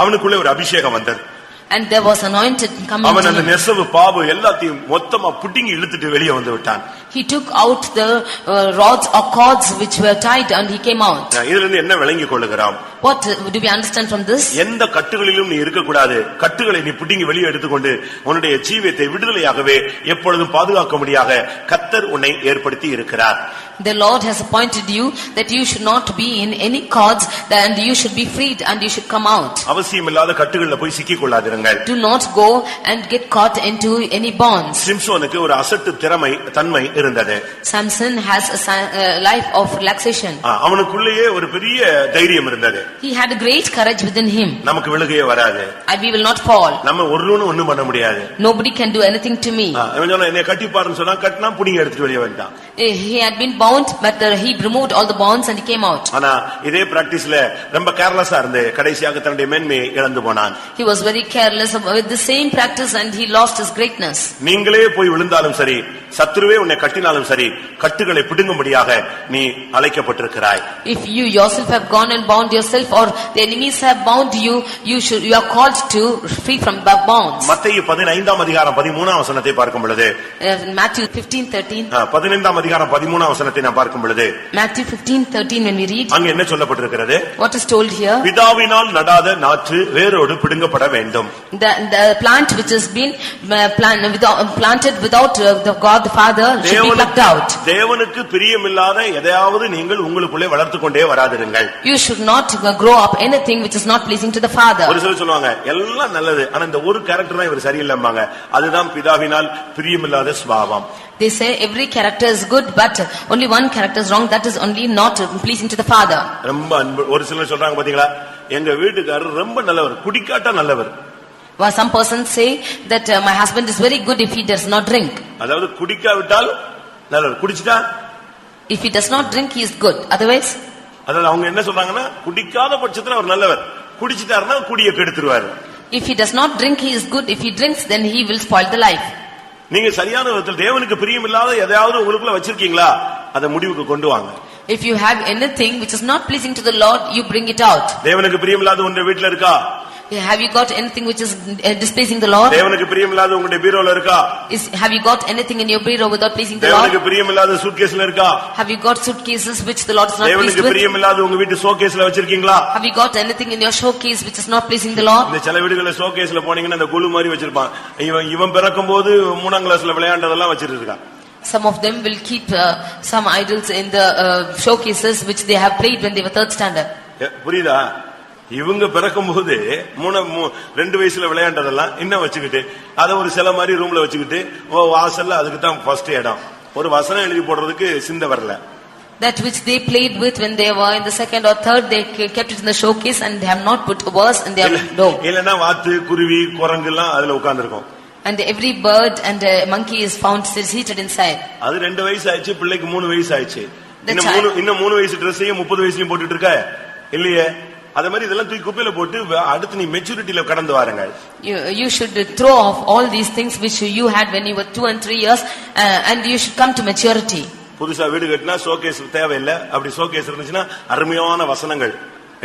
[SPEAKER 1] அவனுக்குள்ளே ஒரு அபிஷேகம் வந்தது.
[SPEAKER 2] And there was anointed coming
[SPEAKER 1] அவன்
[SPEAKER 2] to
[SPEAKER 1] அந்த
[SPEAKER 2] him.
[SPEAKER 1] நெசவு பாவு எல்லாத்தையும் மொத்தமா புட்டிங்கி இழுத்துட்டு வெளியே வந்து விட்டான்.
[SPEAKER 2] He took out the rods or cords which were tied, and he came out.
[SPEAKER 1] இதுல இருந்து என்ன விளங்கிக் கொள்ளுகிறோம்?
[SPEAKER 2] What do we understand from this?
[SPEAKER 1] எந்த கட்டுகளிலும் நீ இருக்கக்கூடாது. கட்டுகளை நீ புட்டிங்கி வெளியே எடுத்துக்கொண்டு உன்னுடைய ஜீவியத்தை விடுதலையாகவே எப்பொழுதும் பாதுகாக்கும்படியாக கர்த்தர் உன்னை ஏற்படுத்தி இருக்கிறார்.
[SPEAKER 2] The Lord has appointed you that you should not be in any cords, and you should be freed, and you should come out.
[SPEAKER 1] அவசியமில்லாத கட்டுகளில் போய் சிக்கிக் கொள்ளாதிருங்கள்.
[SPEAKER 2] Do not go and get caught into any bonds.
[SPEAKER 1] சிம்சோனுக்கு ஒரு அசட்டு தன்மை இருந்தது.
[SPEAKER 2] Samson has a life of relaxation.
[SPEAKER 1] அவனுக்குள்ளேயே ஒரு பெரிய தைரியம் இருந்தது.
[SPEAKER 2] He had a great courage within him.
[SPEAKER 1] நமக்கு விழுகையே வராது.
[SPEAKER 2] We will not fall.
[SPEAKER 1] நம்ம ஒண்ணும் பண்ண முடியாது.
[SPEAKER 2] Nobody can do anything to me.
[SPEAKER 1] அவன் சொன்னா என்னை கட்டி பாருன்னு சொன்னா கட்டினா புடிங்க எடுத்துட்டு வெளியே வந்துட்டான்.
[SPEAKER 2] He had been bound, but he removed all the bonds and he came out.
[SPEAKER 1] ஆனா இதே பிராக்டிஸ்ல ரொம்ப கேர்லெஸ்ஸா இருந்து கடைசியாக தன்னுடைய மேன்மையை இழந்து போனான்.
[SPEAKER 2] He was very careless with the same practice, and he lost his greatness.
[SPEAKER 1] நீங்களே போய் விழுந்தாலும் சரி, சத்துருவே உன்னை கட்டினாலும் சரி, கட்டுகளை பிடுங்கும்படியாக நீ அழைக்கப்பட்டிருக்கிறாய்.
[SPEAKER 2] If you yourself have gone and bound yourself, or the enemies have bound you, you are called to free from bonds.
[SPEAKER 1] மத்தேயு 15:13 பார்க்கும் பொழுது,
[SPEAKER 2] Matthew 15:13.
[SPEAKER 1] 15:13 நாம் பார்க்கும் பொழுது,
[SPEAKER 2] Matthew 15:13 when we read,
[SPEAKER 1] அங்க என்ன சொல்லப்பட்டிருக்கிறது?
[SPEAKER 2] what is told here?
[SPEAKER 1] பிதாவினால் நடாத நாற்று வேரோடு பிடுங்கப்பட வேண்டும்.
[SPEAKER 2] The plant which has been planted without the God the Father should be plucked out.
[SPEAKER 1] தேவனுக்கு பிரியமில்லாத எதையாவது நீங்கள் உங்களுக்குள்ளே வளர்த்துக் கொண்டே வராதிருங்கள்.
[SPEAKER 2] You should not grow up anything which is not pleasing to the Father.
[SPEAKER 1] ஒரு சிலர் சொல்லுவாங்க எல்லாம் நல்லது, ஆனா இந்த ஒரு கேரக்டர் தான் இவர் சரியில்லைம்பாங்க. அதுதான் பிதாவினால் பிரியமில்லாத சுபாவம்.
[SPEAKER 2] They say every character is good, but only one character is wrong. That is only not pleasing to the Father.
[SPEAKER 1] ரொம்ப அன்பு. ஒரு சிலர் சொல்றாங்க பாத்தீங்களா, எங்க வீட்டுக்காரர் ரொம்ப நல்லவர், குடிக்காட்டா நல்லவர்.
[SPEAKER 2] Well, some persons say that my husband is very good if he does not drink.
[SPEAKER 1] அதாவது குடிக்காவிட்டால் நல்லவர், குடிச்சிட்டா
[SPEAKER 2] if he does not drink he is good, otherwise.
[SPEAKER 1] அதாவது அவங்க என்ன சொல்றாங்கன்னா, குடிக்காத பட்சத்துல அவர் நல்லவர், குடிச்சிட்டாருன்னா குடியை கெடுத்துருவாரு.
[SPEAKER 2] If he does not drink he is good, if he drinks then he will spoil the life.
[SPEAKER 1] நீங்க சரியான விதத்தில் தேவனுக்கு பிரியமில்லாத எதையாவது உங்களுக்குள்ள வச்சிருக்கீங்களா, அதை முடிவுக்கு கொண்டு வாங்க.
[SPEAKER 2] If you have anything which is not pleasing to the Lord, you bring it out.
[SPEAKER 1] தேவனுக்கு பிரியமில்லாத உங்க வீட்ல இருக்கா?
[SPEAKER 2] Have you got anything which is displeasing the Lord?
[SPEAKER 1] தேவனுக்கு பிரியமில்லாத உங்களுடைய பீரோல இருக்கா?
[SPEAKER 2] Have you got anything in your bureau without pleasing the Lord?
[SPEAKER 1] தேவனுக்கு பிரியமில்லாத சூட்கேஸ்ல இருக்கா?
[SPEAKER 2] Have you got suitcases which the Lord is not pleased with?
[SPEAKER 1] தேவனுக்கு பிரியமில்லாத உங்க வீட்டு ஷோகேஸ்ல வச்சிருக்கீங்களா?
[SPEAKER 2] Have you got anything in your showcase which is not pleasing the Lord?
[SPEAKER 1] இந்த சில வீடுகள ஷோகேஸ்ல போனீங்கன்னா அந்த குளு மாதிரி வச்சிருப்பான். இவன் பிறக்கும்போது 3ஆம் கிளாஸ்ல விளையாண்டதெல்லாம் வச்சிட்டு இருக்கான்.
[SPEAKER 2] Some of them will keep some idols in the showcases which they have played when they were 3rd standard.
[SPEAKER 1] புரியுதா? இவங்க பிறக்கும்போது 2 வயசுல விளையாண்டதெல்லாம் இன்னும் வச்சுக்கிட்டு அதை ஒரு சில மாதிரி ரூம்ல வச்சுக்கிட்டு வாசல்ல அதுக்கு தான் ஃபர்ஸ்ட் இடம். ஒரு வசனம் எழுதி போடுறதுக்கு சிந்த வரல.
[SPEAKER 2] That which they played with when they were in the 2nd or 3rd, they kept it in the showcase and they have not put a verse in their door.
[SPEAKER 1] இல்லனா வாத்து, குருவி, குரங்கு எல்லாம் அதுல உட்கார்ந்திருக்கும்.
[SPEAKER 2] And every bird and monkey is found seated inside.
[SPEAKER 1] அது 2 வயசு ஆயிடுச்சு, பிள்ளைக்கு 3 வயசு ஆயிடுச்சு. இன்னும் 3 வயசு ட்ரெஸ்ஸையும் 30 வயசுலயும் போட்டுட்டு இருக்க இல்லையே. அதே மாதிரி இதெல்லாம் தூக்கி குப்பையில போட்டு அடுத்து நீ மெச்சூரிட்டில கடந்து வாருங்க.
[SPEAKER 2] You should throw off all these things which you had when you were 2 and 3 years, and you should come to maturity.
[SPEAKER 1] புதுசா வீடு கட்டினா ஷோகேஸ் தேவையில்லை. அப்படி ஷோகேஸ் இருந்துச்சுன்னா அருமையான வசனங்கள்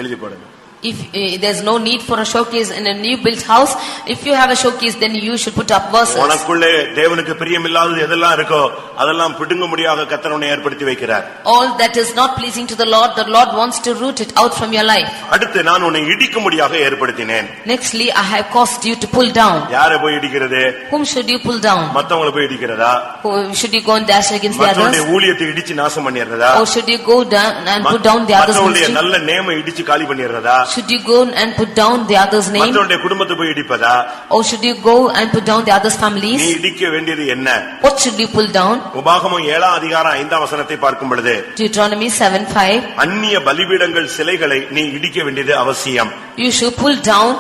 [SPEAKER 1] எழுதி போடுங்க.
[SPEAKER 2] If there's no need for a showcase in a new built house, if you have a showcase, then you should put up verses.
[SPEAKER 1] உனக்குள்ளே தேவனுக்கு பிரியமில்லாதது எதெல்லாம் இருக்கோ அதெல்லாம் பிடுங்க முடியாத கர்த்தர் உன்னை ஏற்படுத்தி வைக்கிறார்.
[SPEAKER 2] All that is not pleasing to the Lord wants to root it out from your life.
[SPEAKER 1] அடுத்து நான் உன்னை இடிக்க முடியாத ஏற்படுத்தினேன்.
[SPEAKER 2] Nextly, I have caused you to pull down.
[SPEAKER 1] யாரை போய் இடிக்கிறது?
[SPEAKER 2] Whom should you pull down?
[SPEAKER 1] மத்தவங்களை போய் இடிக்கிறதா?
[SPEAKER 2] Should you go and dash against the others?
[SPEAKER 1] மத்தவங்களுடைய ஊழியத்தை இடிச்சு நாசம் பண்ணிறதா?
[SPEAKER 2] Or should you go down and put down the others' ministry?
[SPEAKER 1] மத்தவங்களுடைய நல்ல நேமை இடிச்சு காலி பண்ணிறதா?
[SPEAKER 2] Should you go and put down the others' name?
[SPEAKER 1] மத்தவங்களுடைய குடும்பத்தை போய் இடிப்பதா?
[SPEAKER 2] Or should you go and put down the others' families?
[SPEAKER 1] நீ இடிக்க வேண்டியது என்ன?
[SPEAKER 2] What should you pull down?
[SPEAKER 1] உபாகமம் 7 அதிகாரம் 5 வசனத்தை பார்க்கும் பொழுது
[SPEAKER 2] Deuteronomy 7:5.
[SPEAKER 1] அந்நிய பலிபீடங்கள் சிலைகளை நீ இடிக்க வேண்டியது அவசியம்.
[SPEAKER 2] You should pull down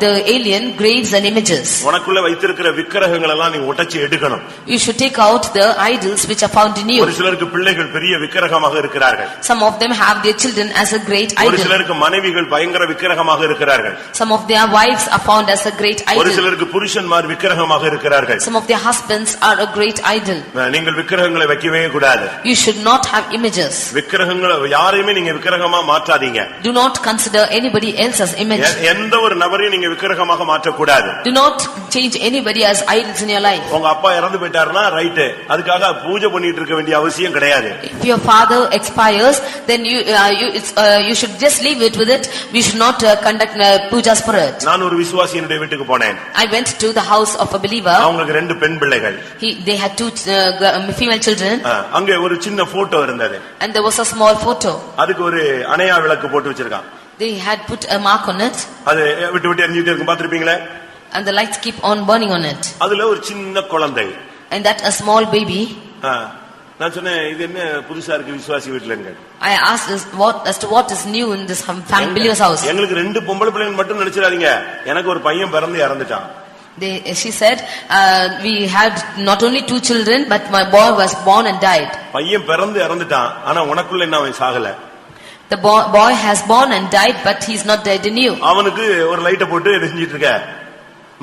[SPEAKER 2] the alien graves and images.
[SPEAKER 1] உனக்குள்ள வைத்திருக்கிற விக்கிரகங்கள் எல்லாம் நீ உடைச்சு எடுக்கணும்.
[SPEAKER 2] You should take out the idols which are found in you.
[SPEAKER 1] ஒரு சிலருக்கு பிள்ளைகள் பெரிய விக்கிரகமாக இருக்கிறார்கள்.
[SPEAKER 2] Some of them have their children as a great idol.
[SPEAKER 1] ஒரு சிலருக்கு மனைவிகள் பயங்கர விக்கிரகமாக இருக்கிறார்கள்.
[SPEAKER 2] Some of their wives are found as a great idol.
[SPEAKER 1] ஒரு சிலருக்கு புருஷன்மார் விக்கிரகமாக இருக்கிறார்கள்.
[SPEAKER 2] Some of their husbands are a great idol.
[SPEAKER 1] நீங்கள் விக்கிரகங்களை வைக்கவே கூடாது.
[SPEAKER 2] You should not have images.
[SPEAKER 1] விக்கிரகங்களை யாரையுமே நீங்க விக்கிரகமா மாற்றாதீங்க.
[SPEAKER 2] Do not consider anybody else as image.
[SPEAKER 1] எந்த ஒரு நபரையும் நீங்க விக்கிரகமாக மாற்ற கூடாது.
[SPEAKER 2] Do not change anybody as idols in your life.
[SPEAKER 1] உங்க அப்பா இறந்து போயிட்டாருன்னா ரைட், அதுக்காக பூஜை பண்ணிட்டு இருக்க வேண்டிய அவசியம் கிடையாது.
[SPEAKER 2] If your father expires, then you should just leave it with it. We should not conduct pujas for it.
[SPEAKER 1] நான் ஒரு விசுவாசியினுடைய வீட்டுக்கு போனேன்.
[SPEAKER 2] I went to the house of a believer.
[SPEAKER 1] அவங்களுக்கு 2 பெண் பிள்ளைகள்.
[SPEAKER 2] They had 2 female children.
[SPEAKER 1] அங்க ஒரு சின்ன போட்டோ இருந்தது.
[SPEAKER 2] And there was a small photo.
[SPEAKER 1] அதுக்கு ஒரு அணையா விளக்கு போட்டு வச்சிருக்கான்.
[SPEAKER 2] They had put a mark on it.
[SPEAKER 1] அது விட்டு விட்டு எரிஞ்சிட்டே இருக்கும், பாத்திருப்பீங்களே.
[SPEAKER 2] And the lights keep on burning on it.
[SPEAKER 1] அதுல ஒரு சின்ன குழந்தை.
[SPEAKER 2] And that a small baby.
[SPEAKER 1] நான் சொன்னேன், இது என்ன புதுசா இருக்கு விசுவாசி வீட்லங்க.
[SPEAKER 2] I asked as to what is new in this believer's house.
[SPEAKER 1] எங்களுக்கு 2 பொம்பளை பிள்ளைகள் மட்டும் நினைச்சிராதீங்க, எனக்கு ஒரு பையன் பிறந்து இறந்துட்டான்.
[SPEAKER 2] She said, we had not only 2 children, but my boy was born and died.
[SPEAKER 1] பையன் பிறந்து இறந்துட்டான், ஆனா உனக்குள்ள என்ன அவன் சாகல.
[SPEAKER 2] The boy has born and died, but he's not dead in you.
[SPEAKER 1] அவனுக்கு ஒரு லைட்ட போட்டு செஞ்சிட்டு இருக்க,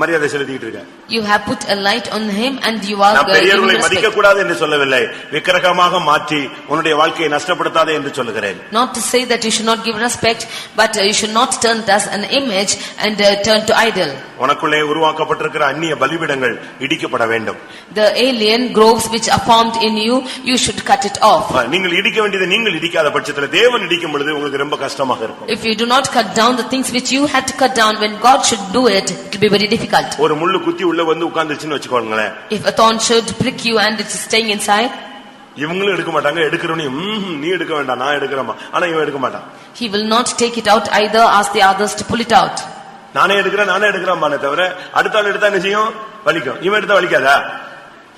[SPEAKER 1] மரியாதை செலுத்திட்டு இருக்க.
[SPEAKER 2] You have put a light on him and you are
[SPEAKER 1] பெரியவர்களை மதிக்க கூடாது என்று சொல்லவில்லை, விக்கிரகமாக மாற்றி உன்னுடைய வாழ்க்கையை நஷ்டப்படுத்தாதே என்று சொல்லுகிறேன்.
[SPEAKER 2] Not to say that you should not give respect, but you should not turn it as an image and turn to idol.
[SPEAKER 1] உனக்குள்ளே உருவாக்கப்பட்டிருக்கிற அந்நிய பலிபீடங்கள் இடிக்கப்பட வேண்டும்.
[SPEAKER 2] The alien groves which are formed in you, you should cut it off.
[SPEAKER 1] நீங்கள் இடிக்க வேண்டியது நீங்கள் இடிக்காத பட்சத்தில் தேவன் இடிக்கும் பொழுது உங்களுக்கு ரொம்ப கஷ்டமாக இருக்கும்.
[SPEAKER 2] If you do not cut down the things which you had to cut down, when God should do it, it will be very difficult.
[SPEAKER 1] ஒரு முள்ளு குத்தி உள்ள வந்து உட்கார்ந்துச்சுன்னு வெச்சுக்கோங்களேன்.
[SPEAKER 2] If a thorn should prick you and it's staying inside,
[SPEAKER 1] இவங்களும் எடுக்க மாட்டாங்க, எடுக்கறவனே நீ எடுக்க வேண்டாம் நான் எடுக்கறேமா, ஆனா இவன் எடுக்க மாட்டான்.
[SPEAKER 2] He will not take it out either, ask the others to pull it out.
[SPEAKER 1] நானே எடுக்கறேன்பானே தவிர அடுத்த ஆள் எடுத்தா என்ன செய்யும்? வலிக்கும். இவன் எடுத்தா வலிக்காதா?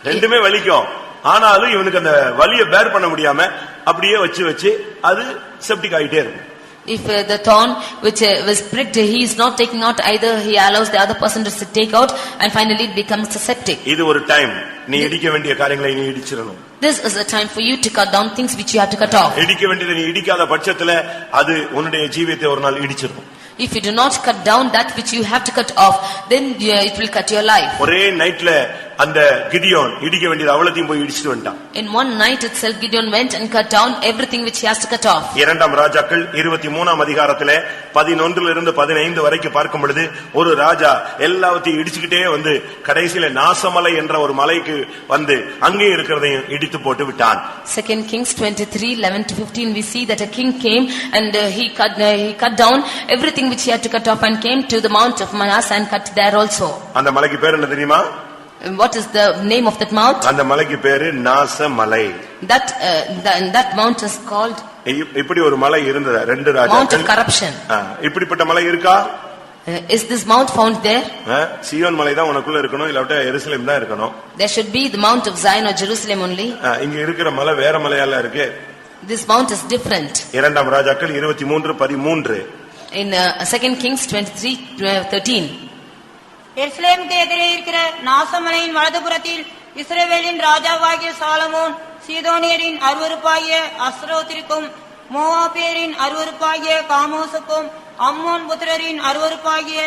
[SPEAKER 1] ரெண்டுமே வலிக்கும். ஆனாலும் இவனுக்கு அந்த வலியை பேர் பண்ண முடியாம அப்படியே வச்சு அது செப்டிக் ஆயிட்டே இருக்கும்.
[SPEAKER 2] If the thorn which was pricked, he is not taking out either, he allows the other person to take out and finally it becomes septic.
[SPEAKER 1] இது ஒரு டைம் நீ இடிக்க வேண்டிய காரியங்களை நீ இடிச்சிரணும்.
[SPEAKER 2] This is a time for you to cut down things which you have to cut off.
[SPEAKER 1] இடிக்க வேண்டியதை நீ இடிக்காத பட்சத்துல அது உன்னுடைய ஜீவியத்தை ஒரு நாள் இடிச்சிரும்.
[SPEAKER 2] If you do not cut down that which you have to cut off, then it will cut your life.
[SPEAKER 1] ஒரே நைட்ல அந்த கிடியோன் இடிக்க வேண்டியது அவ்வளத்தையும் போய் இடிச்சிட்டு வந்துட்டான்.
[SPEAKER 2] In one night itself Gideon went and cut down everything which he has to cut off.
[SPEAKER 1] இரண்டாம் ராஜாக்கள் 23ஆம் அதிகாரத்திலே 11 இருந்து 15 வரைக்கும் பார்க்கும் பொழுது ஒரு ராஜா எல்லாவற்றையும் இடிச்சுக்கிட்டே வந்து கடைசியில நாசமலை என்ற ஒரு மலைக்கு வந்து அங்கே இருக்கிறதையும் இடித்து போட்டு விட்டான்.
[SPEAKER 2] 2 Kings 23:11 to 15 we see that a king came and he cut down everything which he had to cut off and came to the mount of Manasseh and cut there also.
[SPEAKER 1] அந்த மலைக்கு பேர் என்ன தெரியுமா?
[SPEAKER 2] What is the name of that mount?
[SPEAKER 1] அந்த மலைக்கு பேரு நாசமலை.
[SPEAKER 2] That mount is called
[SPEAKER 1] இப்படி ஒரு மலை இருந்தது. 2 ராஜாக்கள்
[SPEAKER 2] Mount of Corruption.
[SPEAKER 1] இப்படிப்பட்ட மலை இருக்கா?
[SPEAKER 2] Is this mount found there?
[SPEAKER 1] சீயோன் மலை தான் உனக்குள்ள இருக்கணும், இல்லாட்ட எருசலேம் தான் இருக்கணும்.
[SPEAKER 2] There should be the Mount of Zion or Jerusalem only.
[SPEAKER 1] இங்க இருக்கிற மலை வேற மலையால இருக்கு.
[SPEAKER 2] This mount is different.
[SPEAKER 1] இரண்டாம் ராஜாக்கள் 23:13.
[SPEAKER 2] In 2 Kings 23:13.
[SPEAKER 3] எருசலேமுக்கு எதிரே இருக்கிற நாசமலையின் வலதுபுறத்தில் இஸ்ரவேலின் ராஜாவாகிய சாலமோன் சீதோனியரின் அருவருப்பாகிய அஸ்ரோத்திற்கும் மோவாபியரின் அருவருப்பாகிய காமோசுக்கும் அம்மோன் புத்திரரின் அருவருப்பாகிய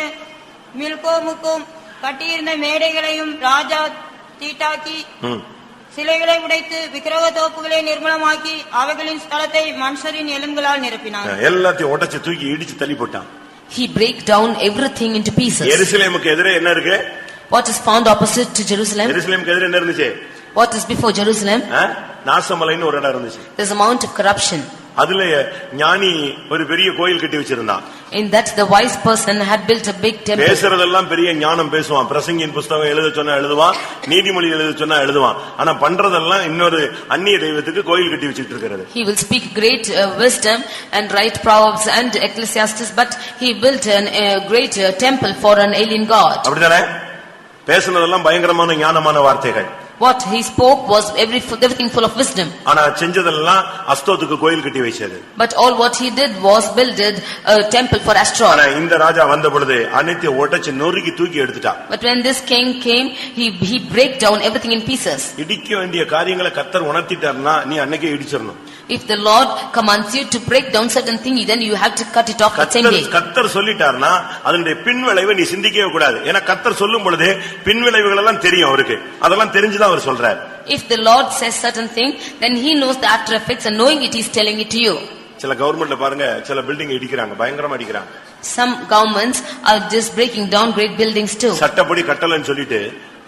[SPEAKER 3] மில்கோமுக்கும் கட்டியிருந்த மேடைகளையும் ராஜா தீட்டாக்கி சிலைகளை உடைத்து விக்கிரக தோப்புகளை நிர்மூலமாக்கி அவைகளின் ஸ்தலத்தை மனுஷரின் எலும்புகளால் நிரப்பினார்.
[SPEAKER 1] எல்லாத்தையும் உடைச்சு தூக்கி இடிச்சு தள்ளி போட்டான்.
[SPEAKER 2] He break down everything into pieces.
[SPEAKER 1] எருசலேமுக்கு எதிரே என்ன இருக்கு?
[SPEAKER 2] What is found opposite to Jerusalem?
[SPEAKER 1] எருசலேமுக்கு எதிரே என்ன இருந்துச்சு?
[SPEAKER 2] What is before Jerusalem?
[SPEAKER 1] நாசமலைன்னு ஒரு இடம் இருந்துச்சு.
[SPEAKER 2] There's a mount of corruption.
[SPEAKER 1] அதுல ஞானி ஒரு பெரிய கோயில் கட்டி வச்சிருந்தான்.
[SPEAKER 2] In that the wise person had built a big temple.
[SPEAKER 1] பேசுறதெல்லாம் பெரிய ஞானம் பேசுவான். பிரசங்கியின் புத்தகம் எழுத சொன்னா எழுதுவான், நீதிமொழி எழுத சொன்னா எழுதுவான். ஆனா பண்றதெல்லாம் இன்னொரு அந்நிய தெய்வத்துக்கு கோயில் கட்டி வச்சிட்டு இருக்கிறது.
[SPEAKER 2] He will speak great wisdom and write proverbs and ecclesiastes, but he built a great temple for an alien god.
[SPEAKER 1] அப்படிதானே? பேசுனதெல்லாம் பயங்கரமான ஞானமான வார்த்தைகள்.
[SPEAKER 2] What he spoke was everything full of wisdom.
[SPEAKER 1] ஆனா செஞ்சதெல்லாம் அஸ்தோத்துக்கு கோயில் கட்டி வச்சது.
[SPEAKER 2] But all what he did was builded a temple for Ashtoreth.
[SPEAKER 1] ஆனா இந்த ராஜா வந்த பொழுது அனைத்தையும் உடைச்சு நொறுக்கி தூக்கி எடுத்துட்டான்.
[SPEAKER 2] But when this king came, he break down everything in pieces.
[SPEAKER 1] இடிக்க வேண்டிய காரியங்களை கர்த்தர் உணர்த்திட்டார்னா நீ அன்னைக்கே இடிச்சிரணும்.
[SPEAKER 2] If the Lord commands you to break down certain thing, then you have to cut it off the same day.
[SPEAKER 1] கர்த்தர் சொல்லிட்டார்னா அதனுடைய பின்விளைவை நீ சிந்திக்கவே கூடாது. ஏன்னா கர்த்தர் சொல்லும் பொழுது பின்விளைவுகள் எல்லாம் தெரியும் அவருக்கு. அதெல்லாம் தெரிஞ்சுதான் அவர் சொல்றார்.
[SPEAKER 2] If the Lord says certain thing, then he knows the after effects, and knowing it, he is telling it to you.
[SPEAKER 1] சில கவர்மெண்ட்ல பாருங்க, சில பில்டிங் இடிக்கிறாங்க, பயங்கரமா இடிக்கிறாங்க.
[SPEAKER 2] Some governments are just breaking down great buildings too.
[SPEAKER 1] சட்டப்படி கட்டலன்னு சொல்லிட்டு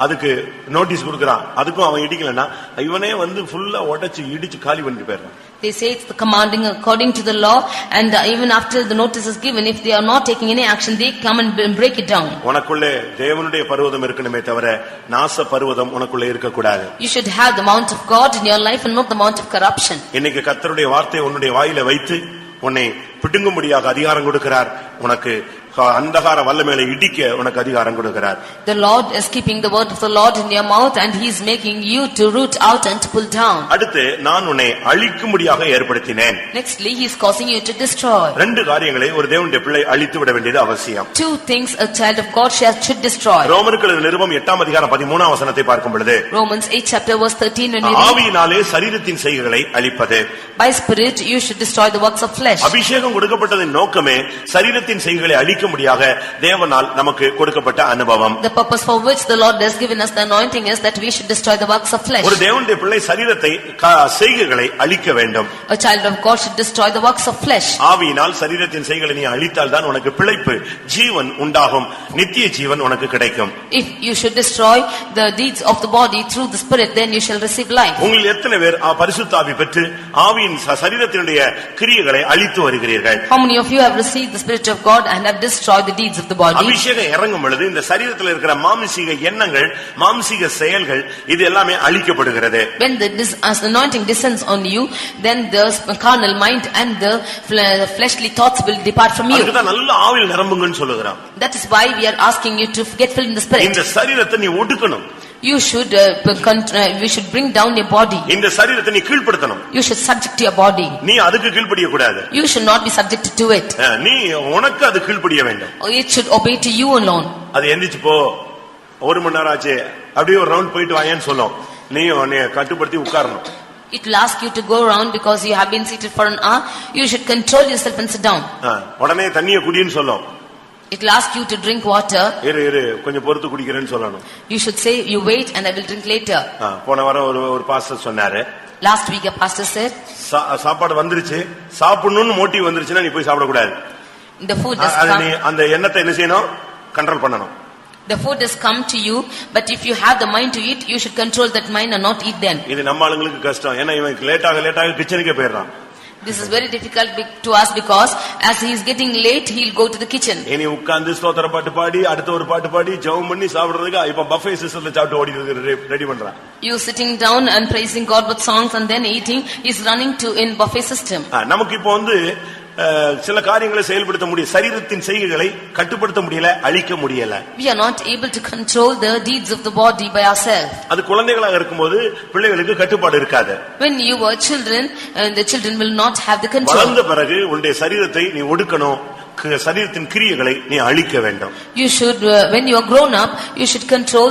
[SPEAKER 1] அதுக்கு notice கொடுக்கறான். அதுக்கும் அவன் இடிக்கலன்னா இவனே வந்து ஃபுல்லா உடைச்சு இடிச்சு காலி பண்ணிட்டு போயிடுறான்.
[SPEAKER 2] They say it's the commanding according to the law, and even after the notice is given, if they are not taking any action, they come and break it down.
[SPEAKER 1] உனக்குள்ளே தேவனுடைய பர்வதம் இருக்கணுமே தவிர நாச பர்வதம் உனக்குள்ளே இருக்க கூடாது.
[SPEAKER 2] You should have the mount of God in your life and not the mount of corruption.
[SPEAKER 1] இன்னைக்கு கர்த்தருடைய வார்த்தை உன்னுடைய வாயில வைத்து உன்னை பிடுங்கும்படியாக அதிகாரம் கொடுக்கிறார். உனக்கு அந்தகார வல்லமையை இடிக்க உனக்கு அதிகாரம் கொடுக்கிறார்.
[SPEAKER 2] The Lord is keeping the word of the Lord in your mouth, and he is making you to root out and to pull down.
[SPEAKER 1] அடுத்து நான் உன்னை அழிக்கும்படியாக ஏற்படுத்தினேன்.
[SPEAKER 2] Nextly, he is causing you to destroy.
[SPEAKER 1] ரெண்டு காரியங்களை ஒரு தேவனுடைய பிள்ளை அழித்து விட வேண்டியது அவசியம்.
[SPEAKER 2] Two things a child of God should destroy.
[SPEAKER 1] ரோமருக்கு எழுதின நிருபம் 8ஆம் அதிகாரம் 13ஆம் வசனத்தை பார்க்கும் பொழுது
[SPEAKER 2] Romans 8 chapter verse 13, when we read,
[SPEAKER 1] ஆவியினாலே சரீரத்தின் செய்கைகளை அழிப்பது.
[SPEAKER 2] By spirit you should destroy the works of flesh.
[SPEAKER 1] அபிஷேகம் கொடுக்கப்பட்டதின் நோக்கமே சரீரத்தின் செய்கைகளை அழிக்க முடியாக தேவனால் நமக்கு கொடுக்கப்பட்ட அனுபவம்.
[SPEAKER 2] The purpose for which the Lord has given us the anointing is that we should destroy the works of flesh.
[SPEAKER 1] ஒரு தேவனுடைய பிள்ளை சரீரத்தை செய்கைகளை அழிக்க வேண்டும்.
[SPEAKER 2] A child of God should destroy the works of flesh.
[SPEAKER 1] ஆவியினால் சரீரத்தின் செய்கைகளை நீ அழித்தால் தான் உனக்கு பிழைப்பு ஜீவன் உண்டாகும், நித்திய ஜீவன் உனக்கு கிடைக்கும்.
[SPEAKER 2] If you should destroy the deeds of the body through the spirit, then you shall receive life.
[SPEAKER 1] உங்களில் எத்தனை பேர் பரிசுத்த ஆவி பெற்று ஆவியின் சரீரத்தினுடைய கிரியைகளை அழித்து வருகிறீர்கள்?
[SPEAKER 2] How many of you have received the spirit of God and have destroyed the deeds of the body?
[SPEAKER 1] அபிஷேகம் இறங்கும் பொழுது இந்த சரீரத்தில் இருக்கிற மாம்சீக எண்ணங்கள், மாம்சீக செயல்கள் இது எல்லாமே அழிக்கப்படுகிறது.
[SPEAKER 2] When as the anointing descends on you, then the carnal mind and the fleshly thoughts will depart from you.
[SPEAKER 1] அதுதான் நல்ல ஆவியில் நிரம்புங்கன்னு சொல்லுகிறான்.
[SPEAKER 2] That is why we are asking you to get filled in the spirit.
[SPEAKER 1] இந்த சரீரத்தை நீ ஒடுக்கணும்.
[SPEAKER 2] You should we should bring down your body.
[SPEAKER 1] இந்த சரீரத்தை நீ கீழ்ப்படுத்தணும்.
[SPEAKER 2] You should subject your body.
[SPEAKER 1] நீ அதுக்கு கீழ்ப்படிய கூடாது.
[SPEAKER 2] You should not be subjected to it.
[SPEAKER 1] நீ உனக்கு அது கீழ்ப்படிய வேண்டும்.
[SPEAKER 2] It should obey to you alone.
[SPEAKER 1] அது எந்திச்சு போ, ஒரு மணி நேரம் ஆச்சு, அப்படியே ஒரு ரவுண்ட் போயிட்டு வாயேன்னு சொல்லும். நீ உன்னை கட்டுப்படுத்தி உட்காரணும்.
[SPEAKER 2] It will ask you to go around because you have been seated for an hour. You should control yourself and sit down.
[SPEAKER 1] உடனே தண்ணியை குடின்னு சொல்லும்.
[SPEAKER 2] It will ask you to drink water.
[SPEAKER 1] இரு கொஞ்சம் பொறுத்து குடிக்கிறேன்னு சொல்லணும்.
[SPEAKER 2] You should say, you wait and I will drink later.
[SPEAKER 1] போன வாரம் ஒரு பாஸ்டர் சொன்னாரு.
[SPEAKER 2] Last week a pastor said,
[SPEAKER 1] சாப்பாடு வந்துருச்சு, சாப்பிடணும்னு மோட்டிவ் வந்துருச்சுன்னா நீ போய் சாப்பிட கூடாது.
[SPEAKER 2] The food has come.
[SPEAKER 1] அந்த எண்ணத்தை என்ன செய்யணும்? கண்ட்ரோல் பண்ணணும்.
[SPEAKER 2] The food has come to you, but if you have the mind to eat, you should control that mind and not eat them.
[SPEAKER 1] இது நம்ம ஆளுங்களுக்கு கஷ்டம். ஏன்னா இவன் லேட்டாக கிச்சனுக்கே போயிடுறான்.
[SPEAKER 2] This is very difficult to us because as he is getting late, he will go to the kitchen.
[SPEAKER 1] இனி உட்கார்ந்து ஸ்தோத்திர பாட்டு பாடி, அடுத்த ஒரு பாட்டு பாடி, ஜெபம் பண்ணி சாப்பிடுறதுக்கு இப்ப பஃபே சிஸ்டம்ல சாப்பிட்டு ஓடிட்டு ரெடி பண்றான்.
[SPEAKER 2] You sitting down and praising God with songs and then eating, is running to in buffet system.
[SPEAKER 1] நமக்கு இப்போ வந்து சில காரியங்களை செயல்படுத்த முடியும். சரீரத்தின் செய்கைகளை கட்டுப்படுத்த முடியல, அழிக்க முடியல.
[SPEAKER 2] We are not able to control the deeds of the body by ourselves.
[SPEAKER 1] அது குழந்தைகளாக இருக்கும்போது பிள்ளைகளுக்கு கட்டுப்பாடு இருக்காது.
[SPEAKER 2] When you were children, the children will not have the control.
[SPEAKER 1] வளர்ந்த பிறகு உன்னுடைய சரீரத்தை நீ ஒடுக்கணும், சரீரத்தின் கிரியைகளை நீ அழிக்க வேண்டும்.
[SPEAKER 2] You should, when you are grown up, you should control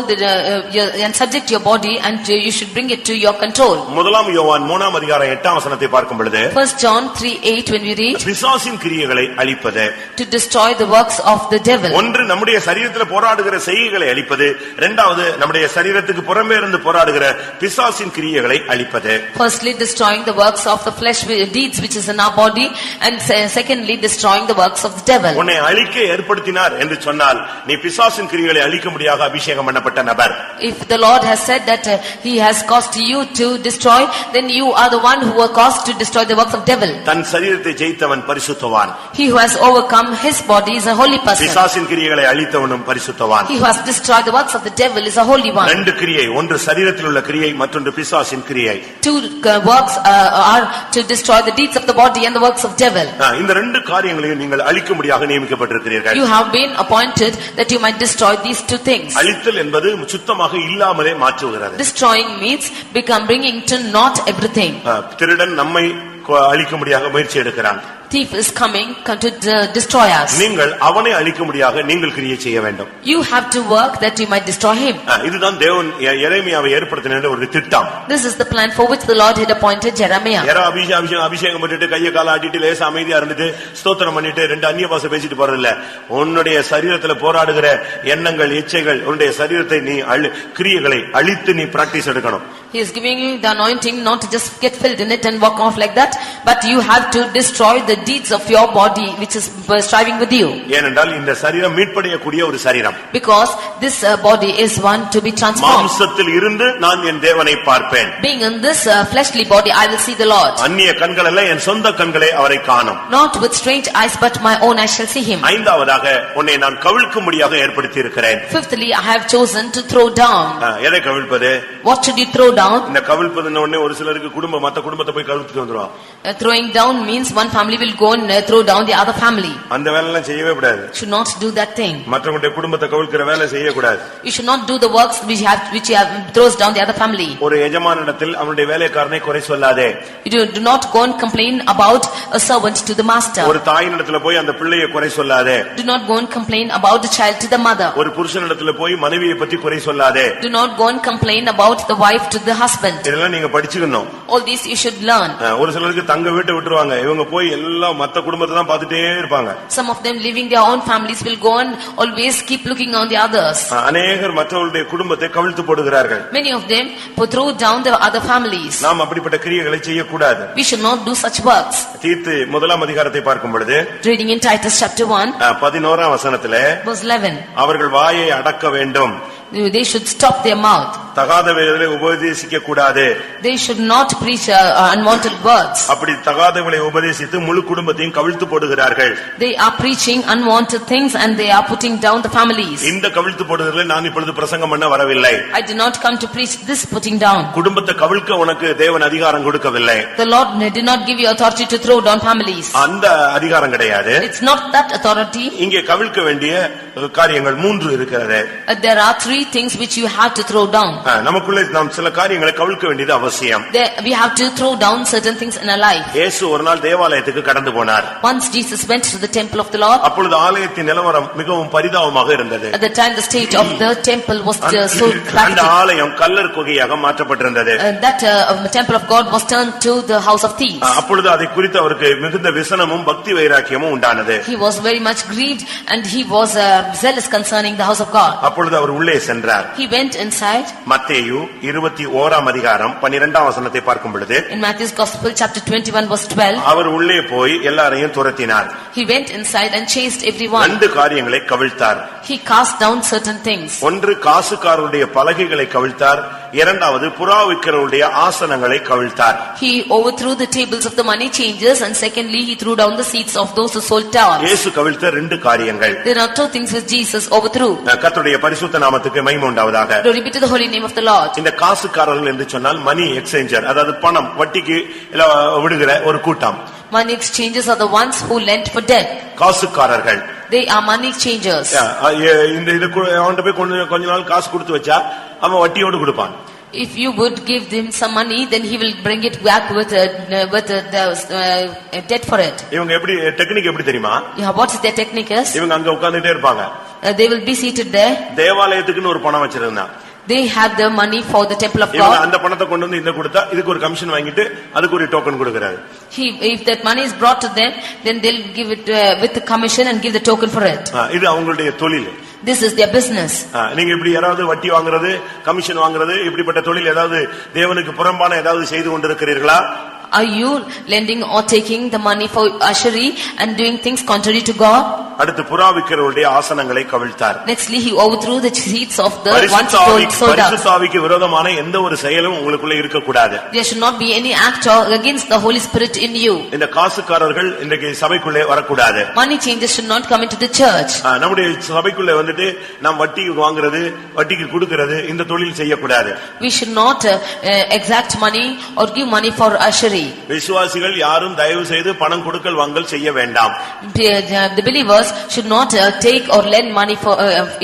[SPEAKER 2] and subject your body, and you should bring it to your control.
[SPEAKER 1] முதலாம் யோவான் 3 அதிகாரம் 8 வசனத்தை பார்க்கும் பொழுது
[SPEAKER 2] 1 John 3:8 when we read,
[SPEAKER 1] பிசாசின் கிரியைகளை அழிப்பது,
[SPEAKER 2] to destroy the works of the devil.
[SPEAKER 1] ஒன்று நம்முடைய சரீரத்தில் போராடுகிற செய்கைகளை அழிப்பது, இரண்டாவது நம்முடைய சரீரத்துக்கு புறமே இருந்து போராடுகிற பிசாசின் கிரியைகளை அழிப்பது.
[SPEAKER 2] Firstly, destroying the works of the flesh deeds which is in our body, and secondly, destroying the works of the devil.
[SPEAKER 1] உன்னை அழிக்க ஏற்படுத்தினார் என்று சொன்னால் நீ பிசாசின் கிரியைகளை அழிக்க முடியாத அபிஷேகம் பண்ணப்பட்ட நபர்.
[SPEAKER 2] If the Lord has said that he has caused you to destroy, then you are the one who were caused to destroy the works of devil.
[SPEAKER 1] தன் சரீரத்தை ஜெயித்தவன் பரிசுத்தவான்.
[SPEAKER 2] He who has overcome his body is a holy person.
[SPEAKER 1] பிசாசின் கிரியைகளை அழித்தவனும் பரிசுத்தவான்.
[SPEAKER 2] He who has destroyed the works of the devil is a holy one.
[SPEAKER 1] ரெண்டு கிரியை, ஒன்று சரீரத்தில் உள்ள கிரியை, மற்றொன்று பிசாசின் கிரியை.
[SPEAKER 2] Two works are to destroy the deeds of the body and the works of devil.
[SPEAKER 1] இந்த ரெண்டு காரியங்களையும் நீங்கள் அழிக்கும்படியாக நியமிக்கப்பட்டிருக்கிறீர்கள்.
[SPEAKER 2] You have been appointed that you might destroy these two things.
[SPEAKER 1] அழித்தல் என்பது சுத்தமாக இல்லாமலே மாற்றுகிறது.
[SPEAKER 2] Destroying means bringing to not everything.
[SPEAKER 1] திருடன் நம்மை அழிக்கும்படியாக முயற்சி எடுக்கிறான்.
[SPEAKER 2] Thief is coming to destroy us.
[SPEAKER 1] நீங்கள் அவனை அழிக்கும்படியாக நீங்கள் கிரியை செய்ய வேண்டும்.
[SPEAKER 2] You have to work that you might destroy him.
[SPEAKER 1] இதுதான் தேவன் எரேமியாவை ஏற்படுத்தின ஒரு திட்டம்.
[SPEAKER 2] This is the plan for which the Lord had appointed Jeremiah.
[SPEAKER 1] அபிஷேகம் பண்ணிட்டு கையை கால ஆட்டிட்டு லேசா அமைதியா இருந்துட்டு ஸ்தோத்திரம் பண்ணிட்டு ரெண்டு அந்நிய பாஷை பேசிட்டு போறதில்ல. உன்னுடைய சரீரத்துல போராடுகிற எண்ணங்கள், இச்சைகள், உன்னுடைய சரீரத்தை நீ கிரியைகளை அழித்து நீ பிராக்டிஸ் எடுக்கணும்.
[SPEAKER 2] He is giving you the anointing not to just get filled in it and walk off like that, but you have to destroy the deeds of your body which is striving with you.
[SPEAKER 1] ஏனென்றால் இந்த சரீரம் மீட்படையக்கூடிய ஒரு சரீரம்.
[SPEAKER 2] Because this body is one to be transformed.
[SPEAKER 1] மாம்சத்தில் இருந்து நான் என் தேவனை பார்ப்பேன்.
[SPEAKER 2] Being in this fleshly body I will see the Lord.
[SPEAKER 1] அந்நிய கண்கள் அல்ல, என் சொந்த கண்களே அவரை காணும்.
[SPEAKER 2] Not with strange eyes but my own eyes shall see him.
[SPEAKER 1] ஐந்தாவதாக உன்னை நான் கவிழ்க்கும்படியாக ஏற்படுத்தி இருக்கிறேன்.
[SPEAKER 2] Fifthly, I have chosen to throw down.
[SPEAKER 1] எதை கவிழ்ப்பது?
[SPEAKER 2] What should you throw down?
[SPEAKER 1] இந்த கவிழ்ப்பதுன உடனே ஒரு சிலருக்கு குடும்பம் மத்த குடும்பத்தை போய் கவிழ்த்துட்டு வந்துருவாங்க.
[SPEAKER 2] Throwing down means one family will go and throw down the other family.
[SPEAKER 1] அந்த வேலை எல்லாம் செய்யவே கூடாது.
[SPEAKER 2] Should not do that thing.
[SPEAKER 1] மற்றவங்களுடைய குடும்பத்தை கவிழ்க்கிற வேலை செய்ய கூடாது.
[SPEAKER 2] You should not do the works which throws down the other family.
[SPEAKER 1] ஒரு எஜமானிடத்தில் அவனுடைய வேலைக்காரனை குறை சொல்லாதே.
[SPEAKER 2] You do not go and complain about a servant to the master.
[SPEAKER 1] ஒரு தாயினிடத்தில் போய் அந்த பிள்ளையை குறை சொல்லாதே.
[SPEAKER 2] Do not go and complain about the child to the mother.
[SPEAKER 1] ஒரு புருஷனிடத்தில் போய் மனைவியை பற்றி குறை சொல்லாதே.
[SPEAKER 2] Do not go and complain about the wife to the husband.
[SPEAKER 1] இதெல்லாம் நீங்க படிச்சுக்கணும்.
[SPEAKER 2] All these you should learn.
[SPEAKER 1] ஒரு சிலருக்கு தங்க வீட்டை விட்டுருவாங்க, இவங்க போய் எல்லாம் மத்த குடும்பத்தை தான் பார்த்துட்டே இருப்பாங்க.
[SPEAKER 2] Some of them leaving their own families will go and always keep looking on the others.
[SPEAKER 1] அநேகர் மற்றவர்களுடைய குடும்பத்தை கவிழ்த்து போடுகிறார்கள்.
[SPEAKER 2] Many of them throw down the other families.
[SPEAKER 1] நாம் அப்படிப்பட்ட கிரியைகளை செய்யக்கூடாது.
[SPEAKER 2] We should not do such works.
[SPEAKER 1] தீத்து முதலாம் அதிகாரத்தை பார்க்கும் பொழுது
[SPEAKER 2] Reading in Titus chapter 1
[SPEAKER 1] 11ஆம் வசனத்திலே
[SPEAKER 2] verse 11,
[SPEAKER 1] அவர்கள் வாயை அடக்க வேண்டும்.
[SPEAKER 2] they should stop their mouth.
[SPEAKER 1] தகாத வேளைகளை உபதேசிக்க கூடாது.
[SPEAKER 2] They should not preach unwanted words.
[SPEAKER 1] அப்படி தகாதவளை உபதேசித்து முழு குடும்பத்தையும் கவிழ்த்து போடுகிறார்கள்.
[SPEAKER 2] They are preaching unwanted things and they are putting down the families.
[SPEAKER 1] இந்த கவிழ்த்து போடுகிறதை நான் இப்பொழுது பிரசங்கம் பண்ண வரவில்லை.
[SPEAKER 2] I did not come to preach this putting down.
[SPEAKER 1] குடும்பத்தை கவிழ்க்க உனக்கு தேவன் அதிகாரம் கொடுக்கவில்லை.
[SPEAKER 2] The Lord did not give you authority to throw down families.
[SPEAKER 1] அந்த அதிகாரம் கிடையாது.
[SPEAKER 2] It's not that authority.
[SPEAKER 1] இங்கே கவிழ்க்க வேண்டிய காரியங்கள் 3 இருக்கிறது.
[SPEAKER 2] There are 3 things which you have to throw down.
[SPEAKER 1] நமக்குள்ளே நாம் சில காரியங்களை கவிழ்க்க வேண்டியது அவசியம்.
[SPEAKER 2] We have to throw down certain things in our life.
[SPEAKER 1] இயேசு ஒரு நாள் தேவாலயத்துக்கு கடந்து போனார்.
[SPEAKER 2] Once Jesus went to the temple of the Lord.
[SPEAKER 1] அப்பொழுது ஆலயத்தின் நிலவரம் மிகவும் பரிதாபமாக இருந்தது.
[SPEAKER 2] At the time the state of the temple was so pathetic.
[SPEAKER 1] அந்த ஆலயம் Kallar குகையாக மாற்றப்பட்டிருந்தது.
[SPEAKER 2] That temple of God was turned to the house of thieves.
[SPEAKER 1] அப்பொழுது அதை குறித்து அவருக்கு மிகுந்த விசனமும் பக்தி வைராக்கியமும் உண்டானது.
[SPEAKER 2] He was very much grieved and he was zealous concerning the house of God.
[SPEAKER 1] அப்பொழுது அவர் உள்ளே சென்றார்.
[SPEAKER 2] He went inside.
[SPEAKER 1] மத்தேயு 21ஆம் அதிகாரம் 12ஆம் வசனத்தை பார்க்கும் பொழுது
[SPEAKER 2] In Matthew's Gospel chapter 21 verse 12,
[SPEAKER 1] அவர் உள்ளே போய் எல்லாரையும் துரத்தினார்.
[SPEAKER 2] he went inside and chased everyone.
[SPEAKER 1] 2 காரியங்களை கவிழ்த்தார்.
[SPEAKER 2] He cast down certain things.
[SPEAKER 1] ஒன்று காசுக்காரருடைய பலகைகளை கவிழ்த்தார். இரண்டாவது புறாவிக்கிறவருடைய ஆசனங்களை கவிழ்த்தார்.
[SPEAKER 2] He overthrew the tables of the money changers and secondly he threw down the seats of those who sold towels.
[SPEAKER 1] இயேசு கவிழ்த்த 2 காரியங்கள்.
[SPEAKER 2] There are 2 things which Jesus overthrew.
[SPEAKER 1] கர்த்தருடைய பரிசுத்த நாமத்துக்கு மகிமை உண்டாவதாக.
[SPEAKER 2] Glory be to the holy name of the Lord.
[SPEAKER 1] இந்த காசுக்காரர்கள் என்று சொன்னால் மணி எக்ஸ்சேஞ்சர், அதாவது பணம் வட்டிக்கு விடுகிற ஒரு கூட்டம்.
[SPEAKER 2] Money exchangers are the ones who lent for debt.
[SPEAKER 1] காசுக்காரர்கள்.
[SPEAKER 2] They are money exchangers.
[SPEAKER 1] இந்த இது அவன்கிட்ட போய் கொஞ்ச நாள் காசு கொடுத்து வச்சா அவன் வட்டியோடு கொடுப்பான்.
[SPEAKER 2] If you would give him some money, then he will bring it back with the debt for it.
[SPEAKER 1] இவங்க எப்படி டெக்னிக் எப்படி தெரியுமா?
[SPEAKER 2] Yeah, what is their technique is?
[SPEAKER 1] இவங்க அங்க உட்கார்ந்துட்டே இருப்பாங்க.
[SPEAKER 2] They will be seated there.
[SPEAKER 1] தேவாலயத்துக்குன்னு ஒரு பணம் வச்சிருந்தாங்க.
[SPEAKER 2] They have the money for the temple of
[SPEAKER 1] இவங்க
[SPEAKER 2] God.
[SPEAKER 1] அந்த பணத்தை கொண்டு வந்து இந்த கொடுத்தா இதுக்கு ஒரு கமிஷன் வாங்கிட்டு அதுக்கு ஒரு டோக்கன் கொடுக்கறாரு.
[SPEAKER 2] If that money is brought to them, then they'll give it with the commission and give the token for it.
[SPEAKER 1] இது அவங்களுடைய தொழில்.
[SPEAKER 2] This is their business.
[SPEAKER 1] நீங்க இப்படி யாராவது வட்டி வாங்குறது, கமிஷன் வாங்குறது, இப்படிப்பட்ட தொழில் ஏதாவது தேவனுக்கு புறம்பான ஏதாவது செய்து கொண்டிருக்கிறீர்களா?
[SPEAKER 2] Are you lending or taking the money for usury and doing things contrary to God?
[SPEAKER 1] அடுத்து புறாவிக்கிறவருடைய ஆசனங்களை கவிழ்த்தார்.
[SPEAKER 2] Nextly, he overthrew the seats of the ones who sold out.
[SPEAKER 1] பரிசுத்த ஆவிக்கு விரோதமான எந்த ஒரு செயலும் உங்களுக்குள்ள இருக்க கூடாது.
[SPEAKER 2] There should not be any act against the Holy Spirit in you.
[SPEAKER 1] இந்த காசுக்காரர்கள் இன்றைக்கு சபைக்குள்ளே வரக்கூடாது.
[SPEAKER 2] Money changers should not come into the church.
[SPEAKER 1] நம்முடைய சபைக்குள்ளே வந்துட்டு நாம் வட்டி வாங்குறது, வட்டிக்கு கொடுக்கிறது, இந்த தொழில் செய்யக்கூடாது.
[SPEAKER 2] We should not exact money or give money for usury.
[SPEAKER 1] விசுவாசிகள் யாரும் தயவு செய்து பணம் கொடுக்கல் வாங்கல் செய்ய வேண்டாம்.
[SPEAKER 2] The believers should not take or lend money for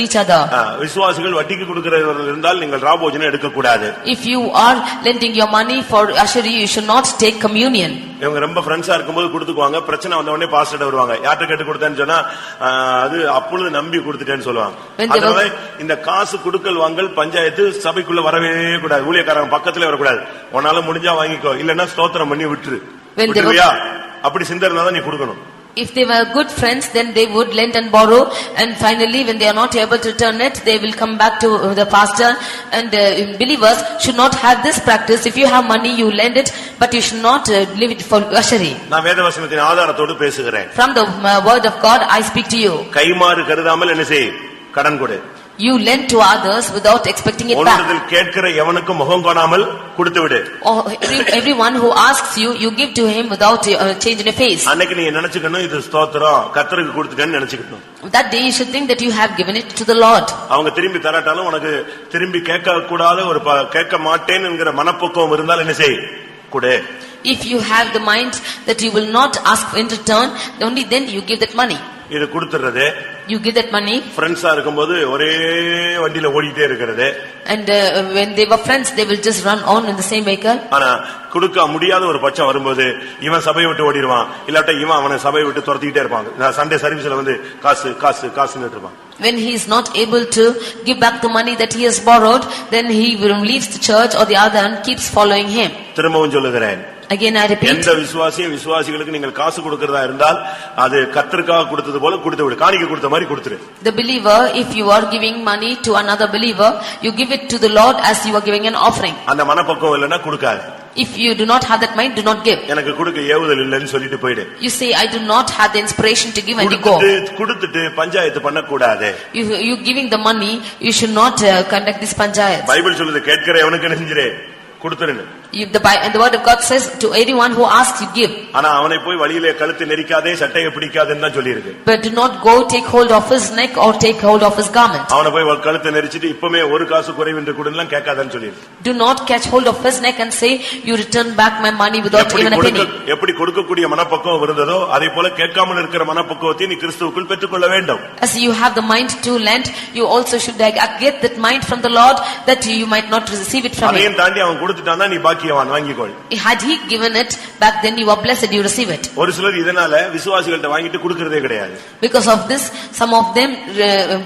[SPEAKER 2] each other.
[SPEAKER 1] விசுவாசிகள் வட்டிக்கு கொடுக்கிறவர்கள் இருந்தால் நீங்கள் ராபோஜனம் எடுக்க கூடாது.
[SPEAKER 2] If you are lending your money for usury, you should not take communion.
[SPEAKER 1] இவங்க ரொம்ப ஃப்ரெண்ட்ஸா இருக்கும்போது கொடுத்துக்குவாங்க. பிரச்சனை வந்த உடனே பாஸ்டர் வருவாங்க. யார்ட்ட கேட்டு கொடுத்தேன்னு சொன்னா அது அப்பொழுது நம்பி கொடுத்துட்டேன்னு சொல்லுவாங்க. அதனால இந்த காசு கொடுக்கல் வாங்கல் பஞ்சாயத்து சபைக்குள்ள வரவே கூடாது. ஊழியக்காரங்க பக்கத்துல வரக்கூடாது. உன்னால முடிஞ்சா வாங்கிக்கோ, இல்லன்னா ஸ்தோத்திரம் பண்ணி விட்டுரு. அப்படி சிந்தனை நீ கொடுக்கணும்.
[SPEAKER 2] If they were good friends, then they would lend and borrow, and finally when they are not able to return it, they will come back to the pastor. And believers should not have this practice. If you have money, you lend it, but you should not leave it for usury.
[SPEAKER 1] நான் வேதவசனத்தின் ஆதாரத்தோடு பேசுகிறேன்.
[SPEAKER 2] From the word of God I speak to you.
[SPEAKER 1] கைமாறு கருதாமல் என்ன செய்? கடன் கொடு.
[SPEAKER 2] You lend to others without expecting it back.
[SPEAKER 1] ஒருவரில் கேட்கிற எவனுக்கும் முகம் காணாமல் கொடுத்து விடு.
[SPEAKER 2] Everyone who asks you, you give to him without change in your face.
[SPEAKER 1] அன்னைக்கு நீ நினைச்சுக்கணும் இது ஸ்தோத்திரம் கர்த்தருக்கு கொடுத்துட்டேன்னு நினைச்சுக்கணும்.
[SPEAKER 2] That day you should think that you have given it to the Lord.
[SPEAKER 1] அவங்க திரும்பி தராட்டாலும் உனக்கு திரும்பி கேட்க கூடாத ஒரு கேட்க மாட்டேன் என்கிற மனப்பக்குவம் இருந்தால் என்ன செய்? கொடு.
[SPEAKER 2] If you have the mind that you will not ask in return, only then you give that money.
[SPEAKER 1] இது கொடுத்துறது.
[SPEAKER 2] You give that money.
[SPEAKER 1] ஃப்ரெண்ட்ஸா இருக்கும்போது ஒரே வண்டியில ஓடிட்டே இருக்கிறது.
[SPEAKER 2] And when they were friends, they will just run on in the same vehicle.
[SPEAKER 1] ஆனா கொடுக்க முடியாத ஒரு பட்சம் வரும்போது இவன் சபையை விட்டு ஓடிடுவான், இல்லாட்ட இவன் அவனை சபையை விட்டு துரத்திக்கிட்டே இருப்பாங்க. சண்டே சர்வீஸ்ல வந்து காசு காசு காசுன்னு இருப்பான்.
[SPEAKER 2] When he is not able to give back the money that he has borrowed, then he will leave the church or the other and keeps following him.
[SPEAKER 1] திரும்பவும் சொல்லுகிறேன்.
[SPEAKER 2] Again I repeat.
[SPEAKER 1] எந்த விசுவாசிகளுக்கு நீங்கள் காசு கொடுக்கிறதா இருந்தால் அது கர்த்தருக்காக கொடுத்தது போல கொடுத்து விடு. காணிக்கை கொடுத்த மாதிரி கொடுத்துரு.
[SPEAKER 2] The believer, if you are giving money to another believer, you give it to the Lord as you are giving an offering.
[SPEAKER 1] அந்த மனப்பக்குவம் இல்லனா கொடுக்காத.
[SPEAKER 2] If you do not have that mind, do not give.
[SPEAKER 1] எனக்கு கொடுக்க ஏவுதல் இல்லன்னு சொல்லிட்டு போய்டு.
[SPEAKER 2] You say I do not have the inspiration to give and you go.
[SPEAKER 1] கொடுத்துட்டு பஞ்சாயத்து பண்ண கூடாது.
[SPEAKER 2] You giving the money, you should not conduct this panchayat.
[SPEAKER 1] Bible சொல்லுது கேட்கிற எவனுக்கு நெஞ்சிரே கொடுத்துருன்னு.
[SPEAKER 2] And the word of God says to anyone who asks you give.
[SPEAKER 1] ஆனா அவனை போய் வழியிலே கழுத்து நெரிக்காதே சட்டையை பிடிக்காதேன்னு தான் சொல்லி இருக்கு.
[SPEAKER 2] But do not go take hold of his neck or take hold of his garment.
[SPEAKER 1] அவனை போய் கழுத்து நெரிச்சிட்டு இப்பமே ஒரு காசு குறைவின்றி கொடுன்னுலாம் கேட்காதன்னு சொல்லி இருக்கு.
[SPEAKER 2] Do not catch hold of his neck and say you return back my money without even a penny.
[SPEAKER 1] எப்படி கொடுக்கக்கூடிய மனப்பக்குவம் இருந்ததோ அதே போல கேட்காமல் இருக்கிற மனப்பக்குவத்தை நீ கிறிஸ்துவுக்குள் பெற்றுக்கொள்ள வேண்டும்.
[SPEAKER 2] As you have the mind to lend, you also should get that mind from the Lord that you might not receive it from him.
[SPEAKER 1] அதையும் தாண்டி அவன் கொடுத்துட்டானா நீ பாக்கியவான் வாங்கிக்கொள்.
[SPEAKER 2] Had he given it back, then you are blessed, you receive it.
[SPEAKER 1] ஒரு சிலர் இதனால விசுவாசிகள்ட்ட வாங்கிட்டு கொடுக்கிறதே கிடையாது.
[SPEAKER 2] Because of this, some of them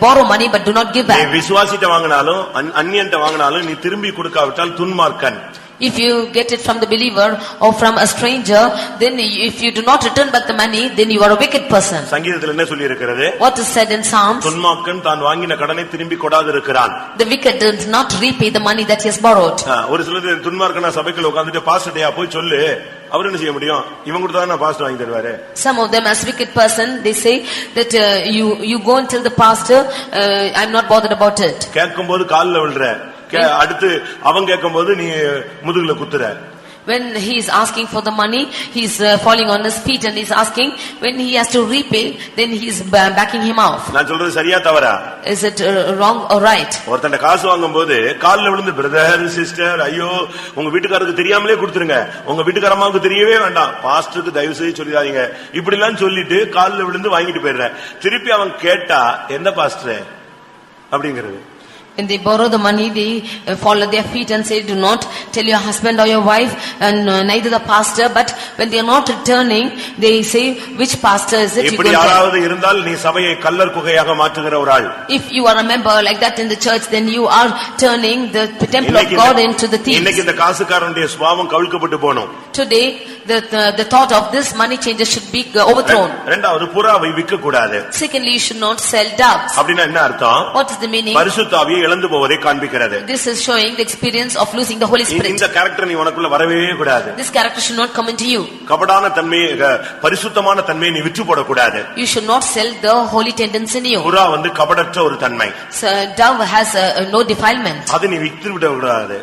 [SPEAKER 2] borrow money but do not give back.
[SPEAKER 1] நீ விசுவாசிட்ட வாங்கினாலும் அந்நியன்ட்ட வாங்கினாலும் நீ திரும்பி கொடுக்காவிட்டால் துன்மார்க்கன்.
[SPEAKER 2] If you get it from the believer or from a stranger, then if you do not return back the money, then you are a wicked person.
[SPEAKER 1] சங்கீதத்தில் என்ன சொல்லி இருக்கிறது?
[SPEAKER 2] What is said in Psalms?
[SPEAKER 1] துன்மார்க்கன் தான் வாங்கின கடனை திரும்பி கொடாது இருக்கிறான்.
[SPEAKER 2] The wicked does not repay the money that he has borrowed.
[SPEAKER 1] ஒரு சிலர் துன்மார்க்கனா சபைக்குள்ள உட்கார்ந்துட்டு பாஸ்டர்டா போய் சொல்லு, அவர் என்ன செய்ய முடியும்? இவன் கொடுத்தா நான் பாஸ்டர் வாங்கி தருவாரு.
[SPEAKER 2] Some of them as wicked person, they say that you go and tell the pastor, I'm not bothered about it.
[SPEAKER 1] கேட்கும்போது கால்ல விழுற, அடுத்து அவன் கேட்கும்போது நீ முதுகுல குத்துற.
[SPEAKER 2] When he is asking for the money, he is falling on his feet and he is asking. When he has to repay, then he is backing him off.
[SPEAKER 1] நான் சொல்றது சரியா தவறா?
[SPEAKER 2] Is it wrong or right?
[SPEAKER 1] ஒருத்தண்ட காசு வாங்கும்போது கால்ல விழுந்து brother sister ஐயோ உங்க வீட்டுக்காரருக்கு தெரியாமலே கொடுத்துருங்க, உங்க வீட்டுக்காரமாவுக்கு தெரியவே வேண்டாம், பாஸ்டருக்கு தயவு செய்து சொல்லிடாதீங்க, இப்படி எல்லாம் சொல்லிட்டு கால்ல விழுந்து வாங்கிட்டு போயிடுற. திருப்பி அவன் கேட்டா எந்த பாஸ்டர் அப்படிங்கிறது.
[SPEAKER 2] When they borrow the money, they fall at their feet and say, do not tell your husband or your wife and neither the pastor. But when they are not returning, they say, which pastor is it? You
[SPEAKER 1] இப்படி யாராவது இருந்தால் நீ சபையை கல்லர் குகையாக மாற்றுகிற ஒரு ஆள்.
[SPEAKER 2] If you are a member like that in the church, then you are turning the temple of God into the thieves.
[SPEAKER 1] இன்னைக்கு இந்த காசுக்காரனுடைய சுபாவம் கவிழ்க்கப்பட்டு போணும்.
[SPEAKER 2] Today, the thought of this money changer should be overthrown.
[SPEAKER 1] இரண்டாவது புறாவை விற்க கூடாது.
[SPEAKER 2] Secondly, you should not sell doves.
[SPEAKER 1] அப்படினா என்ன அர்த்தம்?
[SPEAKER 2] What is the meaning?
[SPEAKER 1] பரிசுத்த ஆவியை இழந்து போவதை காண்பிக்கிறது.
[SPEAKER 2] This is showing the experience of losing the Holy Spirit.
[SPEAKER 1] இந்த character நீ உனக்குள்ள வரவே கூடாது.
[SPEAKER 2] This character should not come into you.
[SPEAKER 1] கபடான தன்மை பரிசுத்தமான தன்மையை நீ விற்று போட கூடாது.
[SPEAKER 2] You should not sell the holy tendency in you.
[SPEAKER 1] புறா கபடற்ற ஒரு தன்மை.
[SPEAKER 2] So dove has no defilement.
[SPEAKER 1] அதை நீ விற்று விட கூடாது.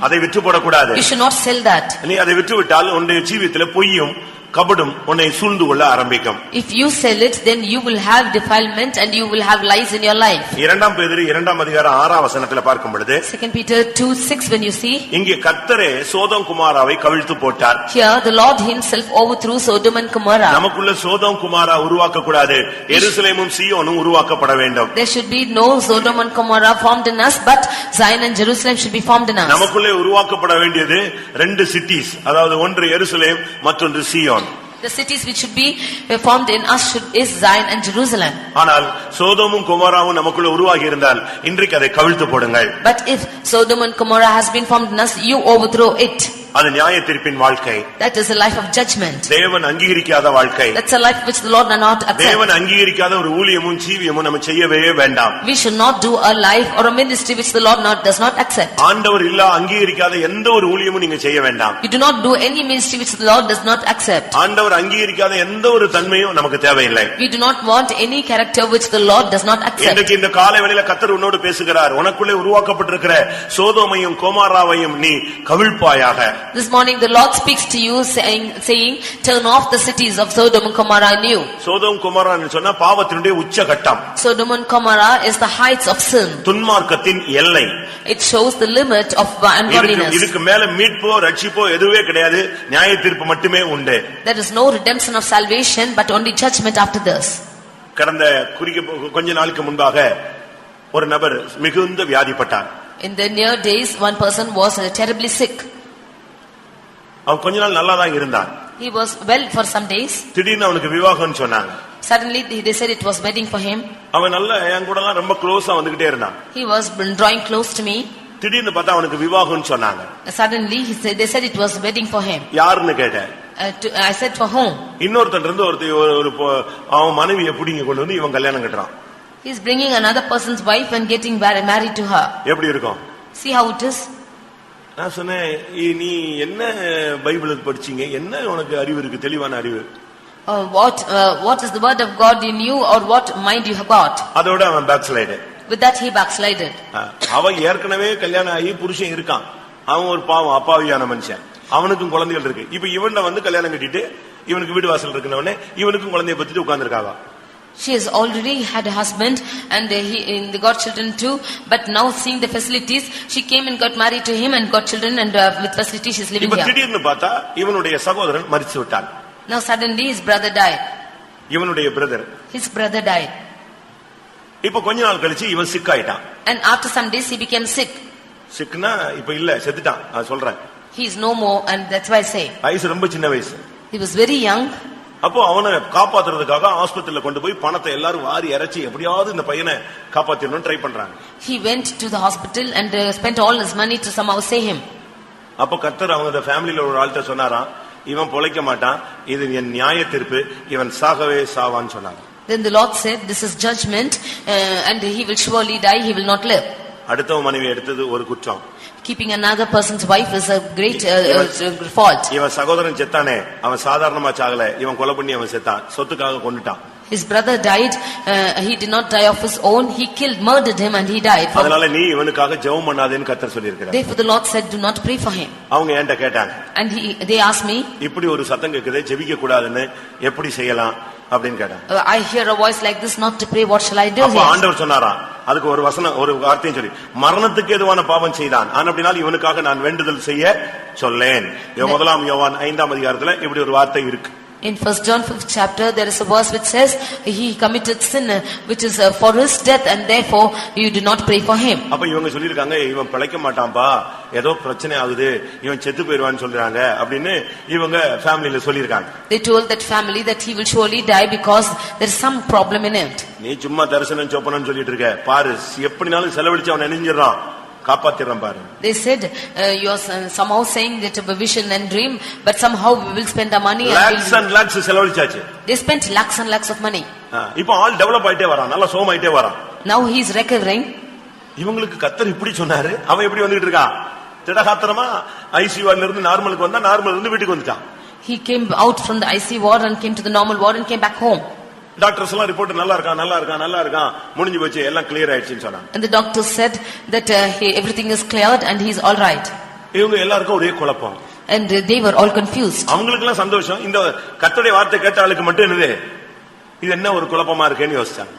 [SPEAKER 1] அதை விற்று போட கூடாது.
[SPEAKER 2] You should not sell that.
[SPEAKER 1] நீ அதை விற்று விட்டால் உன்னுடைய ஜீவிதத்திலே பொய்யும் கபடும் உன்னை சூழ்ந்து கொள்ள ஆரம்பிக்கும்.
[SPEAKER 2] If you sell it, then you will have defilement and you will have lies in your life.
[SPEAKER 1] இரண்டாம் பேதுரு 2ஆம் அதிகாரம் 6ஆம் வசனத்திலே பார்க்கும் பொழுது
[SPEAKER 2] 2 Peter 2:6 when you see,
[SPEAKER 1] இங்கே கர்த்தரே சோதோம் குமாராவை கவிழ்த்து போட்டார்.
[SPEAKER 2] here the Lord himself overthrew Sodom and Gomorrah.
[SPEAKER 1] நமக்குள்ள சோதோம் குமாரா உருவாக்க கூடாது. எருசலேமும் சீயோனும் உருவாக்கப்பட வேண்டும்.
[SPEAKER 2] There should be no Sodom and Gomorrah formed in us, but Zion and Jerusalem should be formed in us.
[SPEAKER 1] நமக்குள்ளே உருவாக்கப்பட வேண்டியது ரெண்டு சிட்டிஸ், அதாவது ஒன்று எருசலேம் மற்றொன்று சீயோன்.
[SPEAKER 2] The cities which should be formed in us is Zion and Jerusalem.
[SPEAKER 1] ஆனால் சோதோமும் கொமோராவும் நமக்குள்ள உருவாகி இருந்தால் இன்றைக்கு அதை கவிழ்த்து போடுங்கள்.
[SPEAKER 2] But if Sodom and Gomorrah has been formed in us, you overthrow it.
[SPEAKER 1] அது நியாயத்தீர்ப்பின் வாழ்க்கை.
[SPEAKER 2] That is a life of judgment.
[SPEAKER 1] தேவன் அங்கீகரிக்காத வாழ்க்கை.
[SPEAKER 2] That's a life which the Lord does not accept.
[SPEAKER 1] தேவன் அங்கீகரிக்காத ஒரு ஊழியமும் ஜீவியமும் நம்ம செய்யவே வேண்டாம்.
[SPEAKER 2] We should not do a life or a ministry which the Lord does not accept.
[SPEAKER 1] ஆண்டவர் இல்ல அங்கீகரிக்காத எந்த ஒரு ஊழியமும் நீங்க செய்ய வேண்டாம்.
[SPEAKER 2] You do not do any ministry which the Lord does not accept.
[SPEAKER 1] ஆண்டவர் அங்கீகரிக்காத எந்த ஒரு தன்மையும் நமக்கு தேவையில்லை.
[SPEAKER 2] We do not want any character which the Lord does not accept.
[SPEAKER 1] இன்றைக்கு இந்த காலைவேளையில கர்த்தர் உன்னோடு பேசுகிறார். உனக்குள்ளே உருவாக்கப்பட்டிருக்கிற சோதோமையும் கொமோராவையும் நீ கவிழ்ப்பாயாக.
[SPEAKER 2] This morning the Lord speaks to you saying turn off the cities of Sodom and Gomorrah in you.
[SPEAKER 1] Sodom கொமோரான்னு சொன்னா பாவத்தினுடைய உச்சகட்டம்.
[SPEAKER 2] Sodom and Gomorrah is the heights of sin.
[SPEAKER 1] துன்மார்க்கத்தின் எல்லை.
[SPEAKER 2] It shows the limit of ungodliness.
[SPEAKER 1] இதுக்கு மேல மீட்போ ரட்சிப்போ எதுவே கிடையாது. நியாயத்தீர்ப்பு மட்டுமே உண்டு.
[SPEAKER 2] There is no redemption of salvation but only judgment after this.
[SPEAKER 1] கடந்த கொஞ்ச நாளுக்கு முன்பாக ஒரு நபர் மிகுந்த வியாதிப்பட்டார்.
[SPEAKER 2] In the near days one person was terribly sick.
[SPEAKER 1] அவன் கொஞ்ச நாள் நல்லா தான் இருந்தான்.
[SPEAKER 2] He was well for some days.
[SPEAKER 1] திடீர்னு அவனுக்கு விவாகம்னு சொன்னாங்க.
[SPEAKER 2] Suddenly they said it was wedding for him.
[SPEAKER 1] அவன் நல்ல என் கூடலாம் ரொம்ப க்ளோஸா வந்துகிட்டே இருந்தான்.
[SPEAKER 2] He was drawing close to me.
[SPEAKER 1] திடீர்னு பார்த்தா அவனுக்கு விவாகம்னு சொன்னாங்க.
[SPEAKER 2] Suddenly they said it was wedding for him.
[SPEAKER 1] யாருன்னு கேட்டேன்.
[SPEAKER 2] I said for whom?
[SPEAKER 1] இன்னொருத்தன் இருந்து ஒரு அவன் மனைவியை புடிங்க கொண்டு வந்து இவன் கல்யாணம் கட்டறான்.
[SPEAKER 2] He is bringing another person's wife and getting married to her.
[SPEAKER 1] எப்படி இருக்கும்?
[SPEAKER 2] See how it is.
[SPEAKER 1] நான் சொன்னேன், நீ என்ன பைபிள் படிச்சீங்க? என்ன உனக்கு அறிவு இருக்கு? தெளிவான அறிவு?
[SPEAKER 2] What is the word of God you knew or what mind you have got?
[SPEAKER 1] அதோட அவன் backslided.
[SPEAKER 2] With that he backslided.
[SPEAKER 1] அவன் ஏற்கனவே கல்யாணம் ஆகி புருஷன் இருக்கான். அவன் ஒரு பாவம் அப்பாவியான மனுஷன். அவனுக்கும் குழந்தைகள் இருக்கு. இப்ப இவனை கல்யாணம் கட்டிட்டு இவனுக்கு வீடு வாசல் இருக்குனவனே இவனுக்கும் குழந்தையை பெத்துட்டு உட்கார்ந்திருக்காங்க.
[SPEAKER 2] She has already had a husband and they got children too, but now seeing the facilities she came and got married to him and got children and with facilities she is living here.
[SPEAKER 1] திடீர்னு பார்த்தா இவனுடைய சகோதரன் மரிச்சு விட்டான்.
[SPEAKER 2] Now suddenly his brother died.
[SPEAKER 1] இவனுடைய brother
[SPEAKER 2] His brother died.
[SPEAKER 1] இப்ப கொஞ்ச நாள் கழிச்சு இவன் சிக் ஆயிட்டான்.
[SPEAKER 2] And after some days he became sick.
[SPEAKER 1] சிக்னா இப்ப இல்ல செத்துட்டான். நான் சொல்றேன்.
[SPEAKER 2] He is no more and that's why I say.
[SPEAKER 1] வயசு ரொம்ப சின்ன வயசு.
[SPEAKER 2] He was very young.
[SPEAKER 1] அப்போ அவனை காப்பாத்துறதுக்காக ஆஸ்பத்திரியில கொண்டு போய் பணத்தை எல்லாரும் வாரி இறைச்சி எப்படியாவது இந்த பையனை காப்பாத்திரணும்னு ட்ரை பண்றாங்க.
[SPEAKER 2] He went to the hospital and spent all his money to somehow save him.
[SPEAKER 1] அப்போ கர்த்தர் அவங்க ஃபேமிலில ஒரு ஆள்கிட்ட சொன்னாராம், இவன் பொழைக்க மாட்டான், இது என் நியாய தீர்ப்பு, இவன் சாகவே சாவான்னு சொன்னாங்க.
[SPEAKER 2] Then the Lord said, this is judgment and he will surely die, he will not live.
[SPEAKER 1] அடுத்தவன் மனைவி எடுத்தது ஒரு குற்றம்.
[SPEAKER 2] Keeping another person's wife is a great fault.
[SPEAKER 1] இவன் சகோதரன் செத்தானே, அவன் சாதாரணமா சாகல, இவன் கொலை பண்ணி அவன் செத்தான், சொத்துக்காக கொன்னுட்டான்.
[SPEAKER 2] His brother died, he did not die of his own, he murdered him and he died.
[SPEAKER 1] அதனால நீ இவனுக்காக ஜெபம் பண்ணாதேன்னு கர்த்தர் சொல்லியிருக்கிறார்.
[SPEAKER 2] Therefore the Lord said, do not pray for him.
[SPEAKER 1] அவங்க என்கிட்ட கேட்டாங்க.
[SPEAKER 2] And they asked me,
[SPEAKER 1] இப்படி ஒரு சத்தம் கேக்குதே, ஜெபிக்க கூடாதுன்னு எப்படி செய்யலாம் அப்படின்னு கேட்டாங்க.
[SPEAKER 2] I hear a voice like this, not to pray, what shall I do?
[SPEAKER 1] அப்ப ஆண்டவர் சொன்னாராம், அதுக்கு ஒரு வசனம் ஒரு வார்த்தையும் சொல்லி, மரணத்துக்கு ஏதுவான பாவம் செய்தான், ஆனபடியால் இவனுக்காக நான் வேண்டுதல் செய்ய சொல்லேன். முதலாம் யோவான் 5ஆம் அதிகாரத்துல இப்படி ஒரு வார்த்தை இருக்கு.
[SPEAKER 2] In 1 John 5th chapter, there is a verse which says, he committed sin which is for his death, and therefore you do not pray for him.
[SPEAKER 1] அப்ப இவங்க சொல்லிருக்காங்க, இவன் பிழைக்க மாட்டான்பா, ஏதோ பிரச்சனை ஆகுது, இவன் செத்து போயிடுவான்னு சொல்றாங்க அப்படின்னு இவங்க ஃபேமிலில சொல்லிருக்காங்க.
[SPEAKER 2] They told that family that he will surely die because there is some problem in it.
[SPEAKER 1] நீ சும்மா தரிசனம் சொப்பனம்னு சொல்லிட்டு இருக்க, பாரு எப்படினாலும் செலவழிச்சு அவன் நினைஞ்சிடறான், காப்பாத்திடுறான் பாரு.
[SPEAKER 2] They said you are somehow saying that a vision and dream, but somehow we will spend the money
[SPEAKER 1] and lakhs செலவழிச்சாச்சு.
[SPEAKER 2] They spent lakhs and lakhs of money.
[SPEAKER 1] இப்போ ஆல் டெவலப் ஆயிட்டே வரான், நல்லா சோமாயிட்டே வரான்.
[SPEAKER 2] Now he is recovering.
[SPEAKER 1] இவங்களுக்கு கர்த்தர் இப்படி சொன்னாரு, அவன் எப்படி வந்துட்டு இருக்கான்? திடகாத்திரமா ஐசியூல இருந்து நார்மலுக்கு வந்தா, நார்மல் இருந்து வீட்டுக்கு வந்துட்டான்.
[SPEAKER 2] He came out from the IC ward and came to the normal ward and came back home.
[SPEAKER 1] Doctors எல்லாம் ரிப்போர்ட் நல்லா இருக்கான் முடிஞ்சு போச்சு, எல்லாம் கிளியர் ஆயிடுச்சுன்னு சொன்னாங்க.
[SPEAKER 2] And the doctor said that everything is cleared and he is all right.
[SPEAKER 1] இவங்க எல்லாருக்கும் ஒரே குழப்பம்.
[SPEAKER 2] And they were all confused.
[SPEAKER 1] அவங்களுக்கு எல்லாம் சந்தோஷம், இந்த கர்த்தருடைய வார்த்தை கேட்ட ஆளுக்கு மட்டும் என்னது இது என்ன ஒரு குழப்பமா இருக்கேன்னு யோசிச்சாங்க.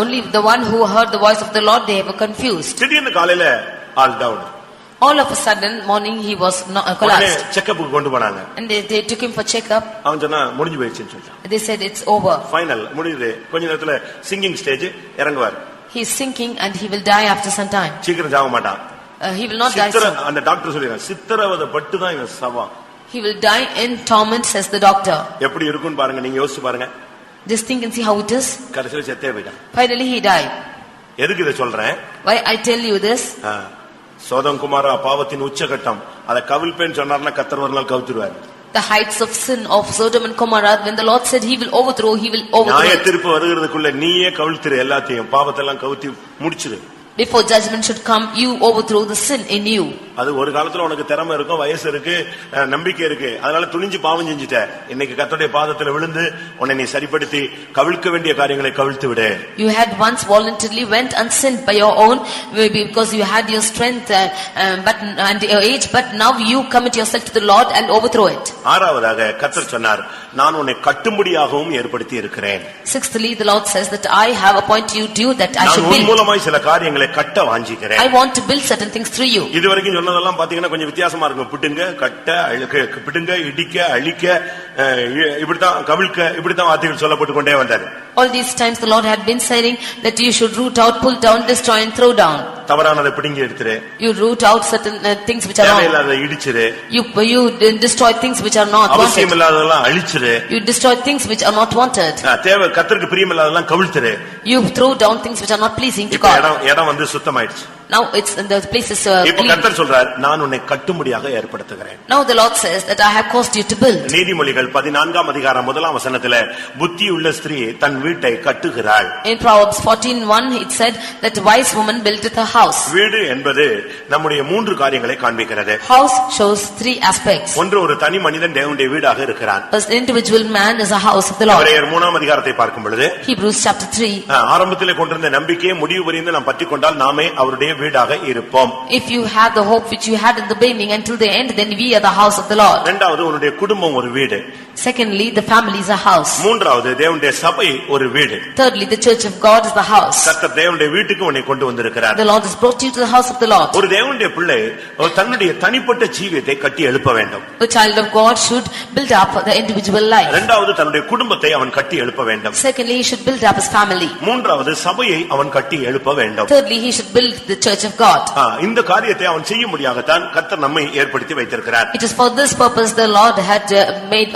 [SPEAKER 2] Only the one who heard the voice of the Lord, they were confused.
[SPEAKER 1] திடீர்னு காலையில all down.
[SPEAKER 2] All of a sudden morning he was collapsed.
[SPEAKER 1] செக்கப்புக்கு கொண்டு போனாங்க.
[SPEAKER 2] And they took him for checkup.
[SPEAKER 1] அவன் சொன்னா முடிஞ்சு போயிடுச்சுன்னு சொல்றான்.
[SPEAKER 2] They said it's over.
[SPEAKER 1] Final முடியுது, கொஞ்ச நேரத்துல சிங்கிங் ஸ்டேஜ் இறங்குவார்.
[SPEAKER 2] He is sinking and he will die after some time.
[SPEAKER 1] சீக்கிரம் சாக மாட்டான்.
[SPEAKER 2] He will not die soon.
[SPEAKER 1] அந்த டாக்டர் சொல்றாங்க, சித்திரவதை பட்டு தான் இவன் சவம்.
[SPEAKER 2] He will die in torment, says the doctor.
[SPEAKER 1] எப்படி இருக்குன்னு பாருங்க, நீங்க யோசிச்சு பாருங்க.
[SPEAKER 2] Just think and see how it is.
[SPEAKER 1] கடைசில செத்தே போயிட்டான்.
[SPEAKER 2] Finally he died.
[SPEAKER 1] எதுக்கு இத சொல்றேன்?
[SPEAKER 2] Why I tell you this?
[SPEAKER 1] சோதம் குமாரா பாவத்தின் உச்சகட்டம், அத கவிழ்ப்பேன்னு சொன்னார்னா கர்த்தர் ஒரு நாள் கவுத்துருவார்.
[SPEAKER 2] The heights of sin of Sodom and Gomorrah, when the Lord said he will overthrow, he will overthrow.
[SPEAKER 1] நியாய தீர்ப்பு வருகிறதுக்குள்ள நீயே கவிழ்த்திரு, எல்லாத்தையும் பாவத்தெல்லாம் கவுத்தி முடிச்சிரு.
[SPEAKER 2] Before judgment should come, you overthrow the sin in you.
[SPEAKER 1] அது ஒரு காலத்துல உனக்கு திறமை இருக்கும், வயசு இருக்கு, நம்பிக்கை இருக்கு, அதனால துணிஞ்சு பாவம் செஞ்சிட்ட. இன்னைக்கு கர்த்தருடைய பாதத்துல விழுந்து உன்னை நீ சரிப்படுத்தி கவிழ்க்க வேண்டிய காரியங்களை கவிழ்த்து விடு.
[SPEAKER 2] You had once voluntarily went and sinned by your own, because you had your strength and your age, but now you commit yourself to the Lord and overthrow it.
[SPEAKER 1] ஆறாவதாக கர்த்தர் சொன்னார், நான் உன்னை கட்டும்படியாகவும் ஏற்படுத்தி இருக்கிறேன்.
[SPEAKER 2] Sixthly, the Lord says that I have appointed you to that I should
[SPEAKER 1] நான்
[SPEAKER 2] build.
[SPEAKER 1] மூலமாய் சில காரியங்களை கட்ட வாஞ்சிக்கிறேன்.
[SPEAKER 2] I want to build certain things through you.
[SPEAKER 1] இதுவரைக்கும் சொன்னதெல்லாம் பாத்தீங்கன்னா கொஞ்சம் வித்தியாசமா இருக்கும். பிடுங்க, கட்ட, பிடுங்க, இடிக்க, அழிக்க, இப்படித்தான் கவிழ்க்க, இப்படித்தான் வார்த்தைகள் சொல்லப்பட்டு கொண்டே வந்தாரு.
[SPEAKER 2] All these times the Lord had been saying that you should root out, pull down, destroy and throw down.
[SPEAKER 1] தவறானதை பிடுங்கி எடுத்துரு.
[SPEAKER 2] You root out certain things which are
[SPEAKER 1] தேவையில்லாத இடிச்சிரு.
[SPEAKER 2] You destroy things which are not wanted.
[SPEAKER 1] அவசியம் இல்லாததெல்லாம் அழிச்சிரு.
[SPEAKER 2] You destroy things which are not wanted.
[SPEAKER 1] தேவை கர்த்தருக்கு பிரியமில்லாததெல்லாம் கவிழ்த்துரு.
[SPEAKER 2] You throw down things which are not pleasing to God.
[SPEAKER 1] இடம் வந்து சுத்தமாயிடுச்சு.
[SPEAKER 2] Now it's in the places
[SPEAKER 1] இப்போ கர்த்தர் சொல்றார், நான் உன்னை கட்டும்படியாக ஏற்படுத்துகிறேன்.
[SPEAKER 2] Now the Lord says that I have caused you to build.
[SPEAKER 1] நீதிமொழிகள் 14ஆம் அதிகாரம் 1ஆம் வசனத்திலே புத்தியுள்ள ஸ்திரீ தன் வீட்டை கட்டுகிறாள்.
[SPEAKER 2] In Proverbs 14:1 it said that wise woman buildeth a house.
[SPEAKER 1] வீடு என்பது நம்முடைய மூன்று காரியங்களை காண்பிக்கிறது.
[SPEAKER 2] House shows three aspects.
[SPEAKER 1] ஒன்று, ஒரு தனி மனிதன் தேவனுடைய வீடாக இருக்கிறான்.
[SPEAKER 2] An individual man is a house of the Lord.
[SPEAKER 1] எபிரேயர் 3ஆம் அதிகாரத்தை பார்க்கும் பொழுது
[SPEAKER 2] Hebrews chapter 3.
[SPEAKER 1] ஆரம்பத்திலே கொண்டிருந்த நம்பிக்கையை முடிவு வரைந்து நாம் பற்றிக்கொண்டால் நாமே அவருடைய வீடாக இருப்போம்.
[SPEAKER 2] If you have the hope which you had in the beginning until the end, then we are the house of the Lord.
[SPEAKER 1] இரண்டாவது, உன்னுடைய குடும்பம் ஒரு வீடு.
[SPEAKER 2] Secondly, the family is a house.
[SPEAKER 1] மூன்றாவது, தேவனுடைய சபை ஒரு வீடு.
[SPEAKER 2] Thirdly, the church of God is the house.
[SPEAKER 1] கர்த்தர் தேவனுடைய வீட்டுக்கு உன்னை கொண்டு வந்திருக்கிறார்.
[SPEAKER 2] The Lord has brought you to the house of the Lord.
[SPEAKER 1] ஒரு தேவனுடைய பிள்ளை தன்னுடைய தனிப்பட்ட ஜீவியத்தை கட்டி எழுப்ப வேண்டும்.
[SPEAKER 2] The child of God should build up the individual life.
[SPEAKER 1] இரண்டாவது, தன்னுடைய குடும்பத்தை அவன் கட்டி எழுப்ப வேண்டும்.
[SPEAKER 2] Secondly, he should build up his family.
[SPEAKER 1] மூன்றாவது, சபையை அவன் கட்டி எழுப்ப வேண்டும்.
[SPEAKER 2] Thirdly, he should build the church of God.
[SPEAKER 1] இந்த காரியத்தை அவன் செய்ய முடியாகத்தான் கர்த்தர் நம்மை ஏற்படுத்தி வைத்திருக்கிறார்.
[SPEAKER 2] It is for this purpose the Lord had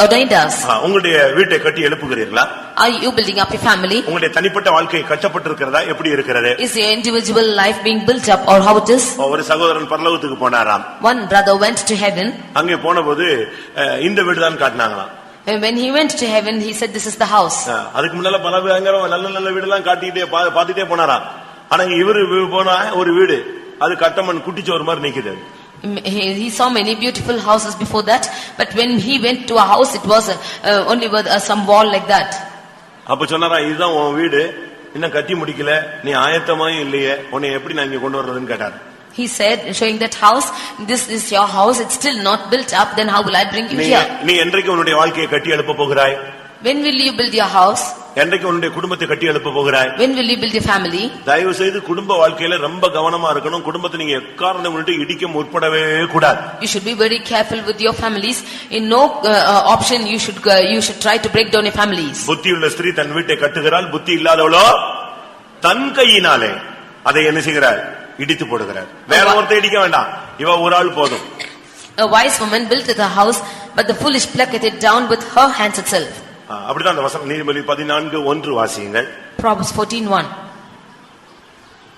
[SPEAKER 2] ordained us.
[SPEAKER 1] உங்களுடைய வீட்டை கட்டி எழுப்புகிறீர்களா?
[SPEAKER 2] Are you building up your family?
[SPEAKER 1] உங்களுடைய தனிப்பட்ட வாழ்க்கை கட்டப்பட்டிருக்கிறதா? எப்படி இருக்கிறது?
[SPEAKER 2] Is your individual life being built up or how it is?
[SPEAKER 1] ஒரு சகோதரன் பரலோகத்துக்கு போனாராம்.
[SPEAKER 2] One brother went to heaven.
[SPEAKER 1] அங்கே போனபோது இந்த வீடு தான் காட்டினாங்களாம்.
[SPEAKER 2] When he went to heaven, he said this is the house.
[SPEAKER 1] அதுக்கு முன்னால பல நல்ல நல்ல வீடெல்லாம் காட்டிட்டே பாத்துட்டே போனாராம். ஆனா இவரு போனா ஒரு வீடு அது கட்டமன் குட்டிச்சோறு மாதிரி நிக்குது.
[SPEAKER 2] He saw many beautiful houses before that, but when he went to a house, it was only with some wall like that.
[SPEAKER 1] அப்ப சொன்னாரா, இதுதான் உன் வீடு, இன்னும் கட்டி முடிக்கல, நீ ஆயத்தமாயும் இல்லையே, உன்னை எப்படி நான் இங்க கொண்டு வர்றதுன்னு கேட்டார்.
[SPEAKER 2] He said, showing that house, this is your house, it's still not built up, then how will I bring you here?
[SPEAKER 1] நீ என்றைக்கு உன்னுடைய வாழ்க்கையை கட்டி எழுப்ப போகிறாய்?
[SPEAKER 2] When will you build your house?
[SPEAKER 1] என்றைக்கு உன்னுடைய குடும்பத்தை கட்டி எழுப்ப போகிறாய்?
[SPEAKER 2] When will you build your family?
[SPEAKER 1] தயவு செய்து குடும்ப வாழ்க்கையில ரொம்ப கவனமா இருக்கணும். குடும்பத்தை நீங்க எக்காரணம் கொண்டு இடிக்க முற்படவே கூடாது.
[SPEAKER 2] You should be very careful with your families. In no option you should try to break down your families.
[SPEAKER 1] புத்தியுள்ள ஸ்திரீ தன் வீட்டை கட்டுகிறாள், புத்தி இல்லாதவளோ தன் கையினாலே அதை என்ன செய்கிறார்? இடித்து போடுகிறார். வேற ஒருத்தர் இடிக்க வேண்டாம், இவ ஒரு ஆள் போதும்.
[SPEAKER 2] A wise woman built her house, but the foolish plucked it down with her hands itself.
[SPEAKER 1] அப்படிதான் அந்த வசனம். நீதிமொழி 14:1 வாசியுங்கள்.
[SPEAKER 2] Proverbs 14:1.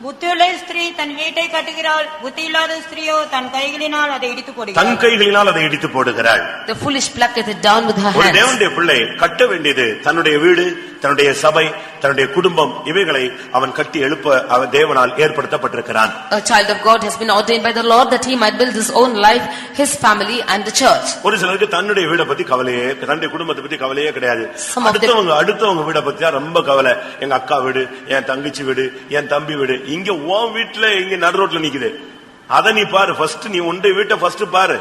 [SPEAKER 3] புத்தியுள்ள ஸ்திரீ தன் வீட்டை கட்டுகிறாள், புத்தி இல்லாத ஸ்திரீயோ தன் கைகளினால் அதை இடித்து போடுகிறாள்.
[SPEAKER 1] தன் கைகளினால் அதை இடித்து போடுகிறாள்.
[SPEAKER 2] The foolish plucketh it down with her hands.
[SPEAKER 1] ஒரு தேவனுடைய பிள்ளை கட்ட வேண்டியது தன்னுடைய வீடு, தன்னுடைய சபை, தன்னுடைய குடும்பம், இவைகளை அவன் கட்டி எழுப்ப அவன் தேவனால் ஏற்படுத்தப்பட்டிருக்கிறான்.
[SPEAKER 2] A child of God has been ordained by the Lord that he might build his own life, his family and the church.
[SPEAKER 1] ஒரு சிலருக்கு தன்னுடைய வீட பத்தி கவலையே, தன்னுடைய குடும்பத்தை பத்தி கவலையே கிடையாது. அடுத்தவங்க வீட பத்தி தான் ரொம்ப கவலை. எங்க அக்கா வீடு, என் தங்கச்சி வீடு, என் தம்பி வீடு, இங்க உன் வீட்டுல இங்க நடு ரோட்ல நிக்குது, அத நீ பாரு. ஃபர்ஸ்ட் நீ உன்னுடைய வீட்டை ஃபர்ஸ்ட் பாரு.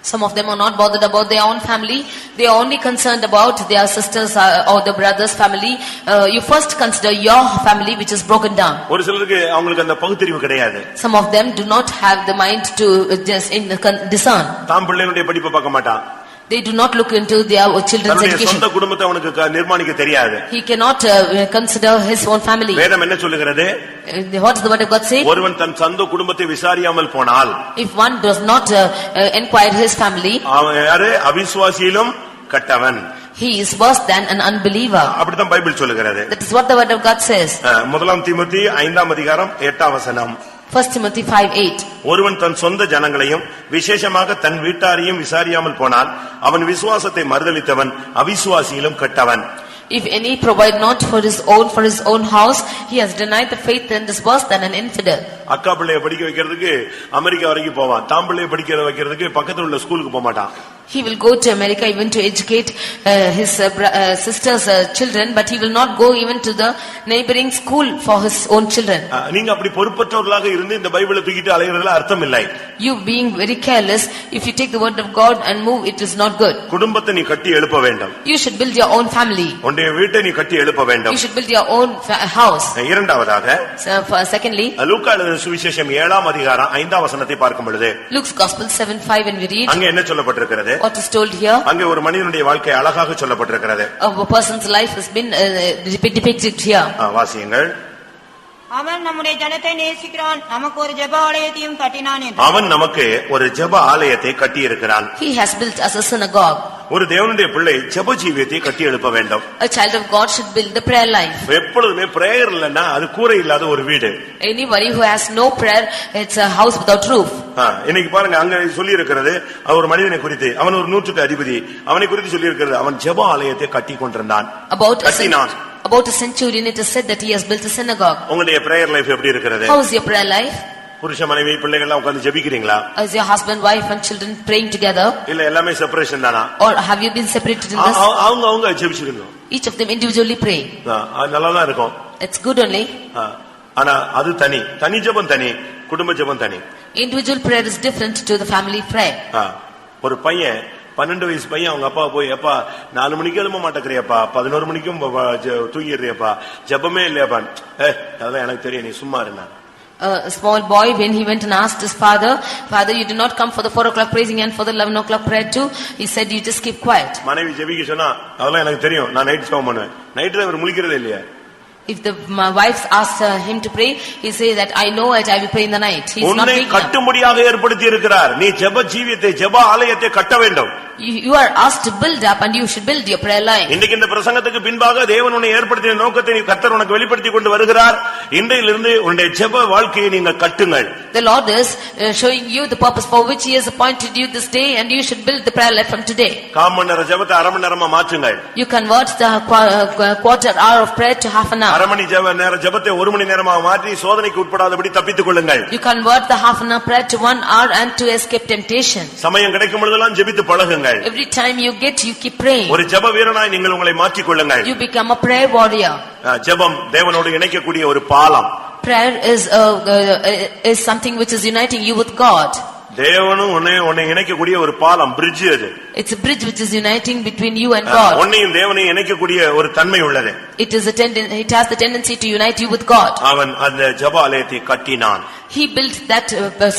[SPEAKER 2] Some of them are not bothered about their own family. They are only concerned about their sisters or the brothers' family. You first consider your family which is broken down.
[SPEAKER 1] ஒரு சிலருக்கு அவங்களுக்கு அந்த பகுத்தறிவு கிடையாது.
[SPEAKER 2] Some of them do not have the mind to just discern.
[SPEAKER 1] தாம் பிள்ளைகளுடைய படிப்பை பார்க்க மாட்டான்.
[SPEAKER 2] They do not look into their children's education.
[SPEAKER 1] சொந்த குடும்பத்தை அவனுக்கு நிர்மாணிக்க தெரியாது.
[SPEAKER 2] He cannot consider his own family.
[SPEAKER 1] வேதம் என்ன சொல்லுகிறது?
[SPEAKER 2] What does the word of God say?
[SPEAKER 1] ஒருவன் தன் சொந்த குடும்பத்தை விசாரியாமல் போனால்,
[SPEAKER 2] if one does not inquire his family,
[SPEAKER 1] அவன் யாரு? அவிசுவாசியிலும் கட்டவன்.
[SPEAKER 2] he is worse than an unbeliever.
[SPEAKER 1] அப்படிதான் பைபிள் சொல்லுகிறது.
[SPEAKER 2] That is what the word of God says.
[SPEAKER 1] முதலாம் தீமோத்தேயு 5:8
[SPEAKER 2] 1 Timothy 5:8.
[SPEAKER 1] ஒருவன் தன் சொந்த ஜனங்களையும் விசேஷமாக தன் வீட்டாரையும் விசாரியாமல் போனால் அவன் விசுவாசத்தை மறுதலித்தவன், அவிசுவாசியிலும் கட்டவன்.
[SPEAKER 2] If any provide not for his own house, he has denied the faith and is worse than an infidel.
[SPEAKER 1] அக்கா பிள்ளைய படிக்க வைக்கிறதுக்கு அமெரிக்கா வரைக்கும் போவான். தாம் பிள்ளைய படிக்க வைக்கிறதுக்கு பக்கத்துல உள்ள ஸ்கூலுக்கு போக மாட்டான்.
[SPEAKER 2] He will go to America even to educate his sister's children, but he will not go even to the neighboring school for his own children.
[SPEAKER 1] நீங்க அப்படி பொறுப்பற்றவர்களாக இருந்து இந்த பைபிளை தூக்கிட்டு அலையறதுல அர்த்தம் இல்லை.
[SPEAKER 2] You being very careless, if you take the word of God and move, it is not good.
[SPEAKER 1] குடும்பத்தை நீ கட்டி எழுப்ப வேண்டும்.
[SPEAKER 2] You should build your own family.
[SPEAKER 1] உன்னுடைய வீட்டை நீ கட்டி எழுப்ப வேண்டும்.
[SPEAKER 2] You should build your own house.
[SPEAKER 1] இரண்டாவதாக,
[SPEAKER 2] secondly,
[SPEAKER 1] லூக்கா எழுதின சுவிசேஷம் 7:5 பார்க்கும் பொழுது,
[SPEAKER 2] Luke's Gospel 7:5 and we read,
[SPEAKER 1] அங்க என்ன சொல்லப்பட்டிருக்கிறது?
[SPEAKER 2] what is told here?
[SPEAKER 1] அங்கே ஒரு மனிதனுடைய வாழ்க்கை அழகாக சொல்லப்பட்டிருக்கிறது.
[SPEAKER 2] A person's life has been depicted here.
[SPEAKER 1] வாசியுங்கள்.
[SPEAKER 3] அவன் நம்முடைய ஜனத்தை நேசிக்கிறான், நமக்கு ஒரு ஜெப ஆலயத்தையும் கட்டினான் என்று.
[SPEAKER 1] அவன் நமக்கு ஒரு ஜெப ஆலயத்தை கட்டி இருக்கிறான்.
[SPEAKER 2] He has built us a synagogue.
[SPEAKER 1] ஒரு தேவனுடைய பிள்ளை ஜெப ஜீவியத்தை கட்டி எழுப்ப வேண்டும்.
[SPEAKER 2] A child of God should build the prayer life.
[SPEAKER 1] எப்பொழுதுமே பிரேயர் இல்லன்னா அது கூரை இல்லாத ஒரு வீடு.
[SPEAKER 2] Anybody who has no prayer, it's a house without roof.
[SPEAKER 1] இன்னைக்கு பாருங்க, அங்க சொல்லி இருக்கிறது ஒரு மனிதனை குறித்து, அவன் ஒரு 100க்கு அதிபதி, அவனை குறித்து சொல்லி இருக்கிறது, அவன் ஜெப ஆலயத்தை கட்டி கொண்டிருந்தான்.
[SPEAKER 2] About a centurion, it is said that he has built a synagogue.
[SPEAKER 1] உங்களுடைய பிரேயர் லைஃப் எப்படி இருக்கிறது?
[SPEAKER 2] How is your prayer life?
[SPEAKER 1] புருஷ மனைவி பிள்ளைகள் எல்லாம் உட்கார்ந்து ஜெபிக்கிறீங்களா?
[SPEAKER 2] Is your husband, wife and children praying together?
[SPEAKER 1] இல்ல எல்லாமே செப்பரேஷன் தானா?
[SPEAKER 2] Or have you been separated in this?
[SPEAKER 1] அவங்க ஜெபிச்சிருங்க.
[SPEAKER 2] Each of them individually pray.
[SPEAKER 1] நல்லா தான் இருக்கும்.
[SPEAKER 2] It's good only.
[SPEAKER 1] ஆனா அது தனி ஜெபம் தனி, குடும்ப ஜெபம் தனி.
[SPEAKER 2] Individual prayer is different to the family prayer.
[SPEAKER 1] ஒரு பையன் 12 வயசு பையன் அவங்க அப்பா போய், அப்பா 4 மணிக்கு எழும்ப மாட்டேங்கிறியப்பா, 11 மணிக்கும் தூங்கிடுறியப்பா, ஜெபமே இல்லையாப்பா. அதெல்லாம் எனக்கு தெரியும், நீ சும்மா இருந்தா.
[SPEAKER 2] A small boy, when he went and asked his father, you did not come for the 4 o'clock praising and for the 11 o'clock prayer too. He said, you just keep quiet.
[SPEAKER 1] மனைவி ஜெபிக்க சொன்னா, அதெல்லாம் எனக்கு தெரியும், நான் நைட் ஜெபம் பண்ணுவேன். நைட்ல அவர் முழிக்கிறதே இல்லையா?
[SPEAKER 2] If the wife asks him to pray, he says that I know it, I will pray in the night. He is not
[SPEAKER 1] உன்னை கட்டும்படியாக ஏற்படுத்தி இருக்கிறார். நீ ஜெப ஜீவியத்தை, ஜெப ஆலயத்தை கட்ட வேண்டும்.
[SPEAKER 2] You are asked to build up and you should build your prayer life.
[SPEAKER 1] இன்றைக்கு இந்த பிரசங்கத்துக்கு பின்பாக தேவன் உன்னை ஏற்படுத்திய நோக்கத்தை கர்த்தர் உனக்கு வெளிப்படுத்தி கொண்டு வருகிறார். இன்றையிலிருந்து உன்னுடைய ஜெப வாழ்க்கையை நீங்கள் கட்டுங்கள்.
[SPEAKER 2] The Lord is showing you the purpose for which he has appointed you this day, and you should build the prayer life from today. 1/4 மணி நேர ஜெபத்தை 1/2 மணி நேரமா மாற்றுங்கள். You convert the quarter hour of prayer to half an hour. 1/2 மணி நேர ஜெபத்தை 1 மணி நேரமா மாற்றி சோதனைக்கு உட்படாதபடி தப்பித்துக் கொள்ளுங்கள். You convert the half an hour prayer to 1 hour and to escape temptation.
[SPEAKER 1] சமயம் கிடைக்கும் பொழுதெல்லாம் ஜெபித்து பழகுங்கள்.
[SPEAKER 2] Every time you get, you keep praying.
[SPEAKER 1] ஒரு ஜெப வீரனாய் நீங்கள் உங்களை மாற்றிக் கொள்ளுங்கள்.
[SPEAKER 2] You become a prayer warrior.
[SPEAKER 1] ஜெபம் தேவனோடு இணைக்கக்கூடிய ஒரு பாலம்.
[SPEAKER 2] Prayer is something which is uniting you with God.
[SPEAKER 1] தேவனும் உன்னை இணைக்கக்கூடிய ஒரு பாலம், பிரிட்ஜ் அது.
[SPEAKER 2] It's a bridge which is uniting between you and God.
[SPEAKER 1] உன்னையும் தேவனையும் இணைக்கக்கூடிய ஒரு தன்மை உள்ளது.
[SPEAKER 2] It has the tendency to unite you with God.
[SPEAKER 1] அவன் அந்த ஜெப ஆலயத்தை கட்டினான்.
[SPEAKER 2] He built that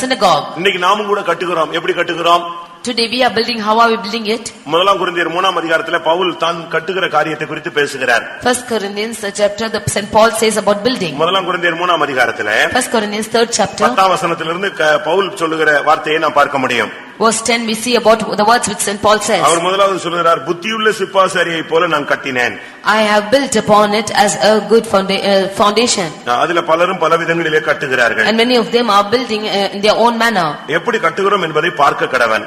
[SPEAKER 2] synagogue.
[SPEAKER 1] இன்னைக்கு நாமும் கூட கட்டுகிறோம். எப்படி கட்டுகிறோம்?
[SPEAKER 2] Today we are building. How are we building it?
[SPEAKER 1] முதலாம் கொரிந்தியர் 3ஆம் அதிகாரத்திலே பவுல் தான் கட்டுகிற காரியத்தை குறித்து பேசுகிறார்.
[SPEAKER 2] First Corinthians chapter, the Saint Paul says about building.
[SPEAKER 1] முதலாம் கொரிந்தியர் 3ஆம் அதிகாரத்திலே
[SPEAKER 2] First Corinthians 3rd chapter,
[SPEAKER 1] 10ஆம் வசனத்திலிருந்து பவுல் சொல்லுகிற வார்த்தையை நாம் பார்க்க முடியும்.
[SPEAKER 2] verse 10, we see about the words which Saint Paul says.
[SPEAKER 1] அவர் முதலாவது சொல்கிறார், புத்தியுள்ள சிப்பாசாரியை போல நான் கட்டினேன்.
[SPEAKER 2] I have built upon it as a good foundation.
[SPEAKER 1] அதுல பலரும் பல விதங்களிலே கட்டுகிறார்கள்.
[SPEAKER 2] And many of them are building in their own manner.
[SPEAKER 1] எப்படி கட்டுகிறோம் என்பதை பார்க்க கடவன்.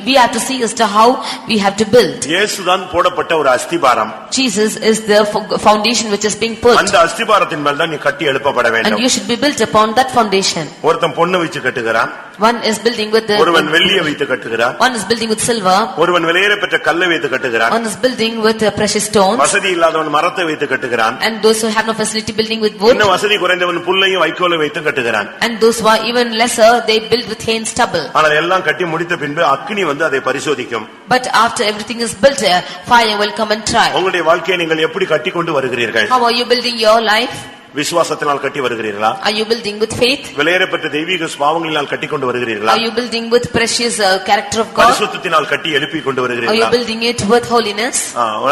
[SPEAKER 2] We have to see as to how we have to build.
[SPEAKER 1] இயேசுதான் போடப்பட்ட ஒரு அஸ்திபாரம்.
[SPEAKER 2] Jesus is the foundation which is being put.
[SPEAKER 1] அந்த அஸ்திபாரத்தின் மேல் தான் நீ கட்டி எழுப்பப்பட வேண்டும்.
[SPEAKER 2] And you should be built upon that foundation.
[SPEAKER 1] ஒருத்தன் பொண்ணு வச்சு கட்டுகிறான்.
[SPEAKER 2] One is building with
[SPEAKER 1] ஒருவன் வெள்ளியை வைத்து கட்டுகிறான்.
[SPEAKER 2] one is building with silver.
[SPEAKER 1] ஒருவன் விலையேற பெற்ற கல்லை வைத்து கட்டுகிறான்.
[SPEAKER 2] One is building with precious stones.
[SPEAKER 1] வசதி இல்லாதவன் மரத்தை வைத்து கட்டுகிறான்.
[SPEAKER 2] And those who have no facility building with wood.
[SPEAKER 1] இன்னும் வசதி குறைந்தவன் புல்லையும் வைக்கோலை வைத்து கட்டுகிறான்.
[SPEAKER 2] And those who are even lesser, they build with hay and stubble.
[SPEAKER 1] ஆனால் எல்லாம் கட்டி முடித்த பின்பு அக்கினி வந்து அதை பரிசோதிக்கும்.
[SPEAKER 2] But after everything is built, fire will come and try.
[SPEAKER 1] உங்களுடைய வாழ்க்கையை நீங்கள் எப்படி கட்டிக்கொண்டு வருகிறீர்கள்?
[SPEAKER 2] How are you building your life?
[SPEAKER 1] விசுவாசத்தினால் கட்டி வருகிறீர்களா?
[SPEAKER 2] Are you building with faith?
[SPEAKER 1] விலையேறப்பட்ட தெய்வீக சுபாவங்களினால் கட்டிக்கொண்டு வருகிறீர்களா?
[SPEAKER 2] Are you building with precious character of God?
[SPEAKER 1] பரிசுத்தத்தினால் கட்டி எழுப்பி கொண்டு
[SPEAKER 2] Are
[SPEAKER 1] வருகிறீர்களா?
[SPEAKER 2] you building it with holiness?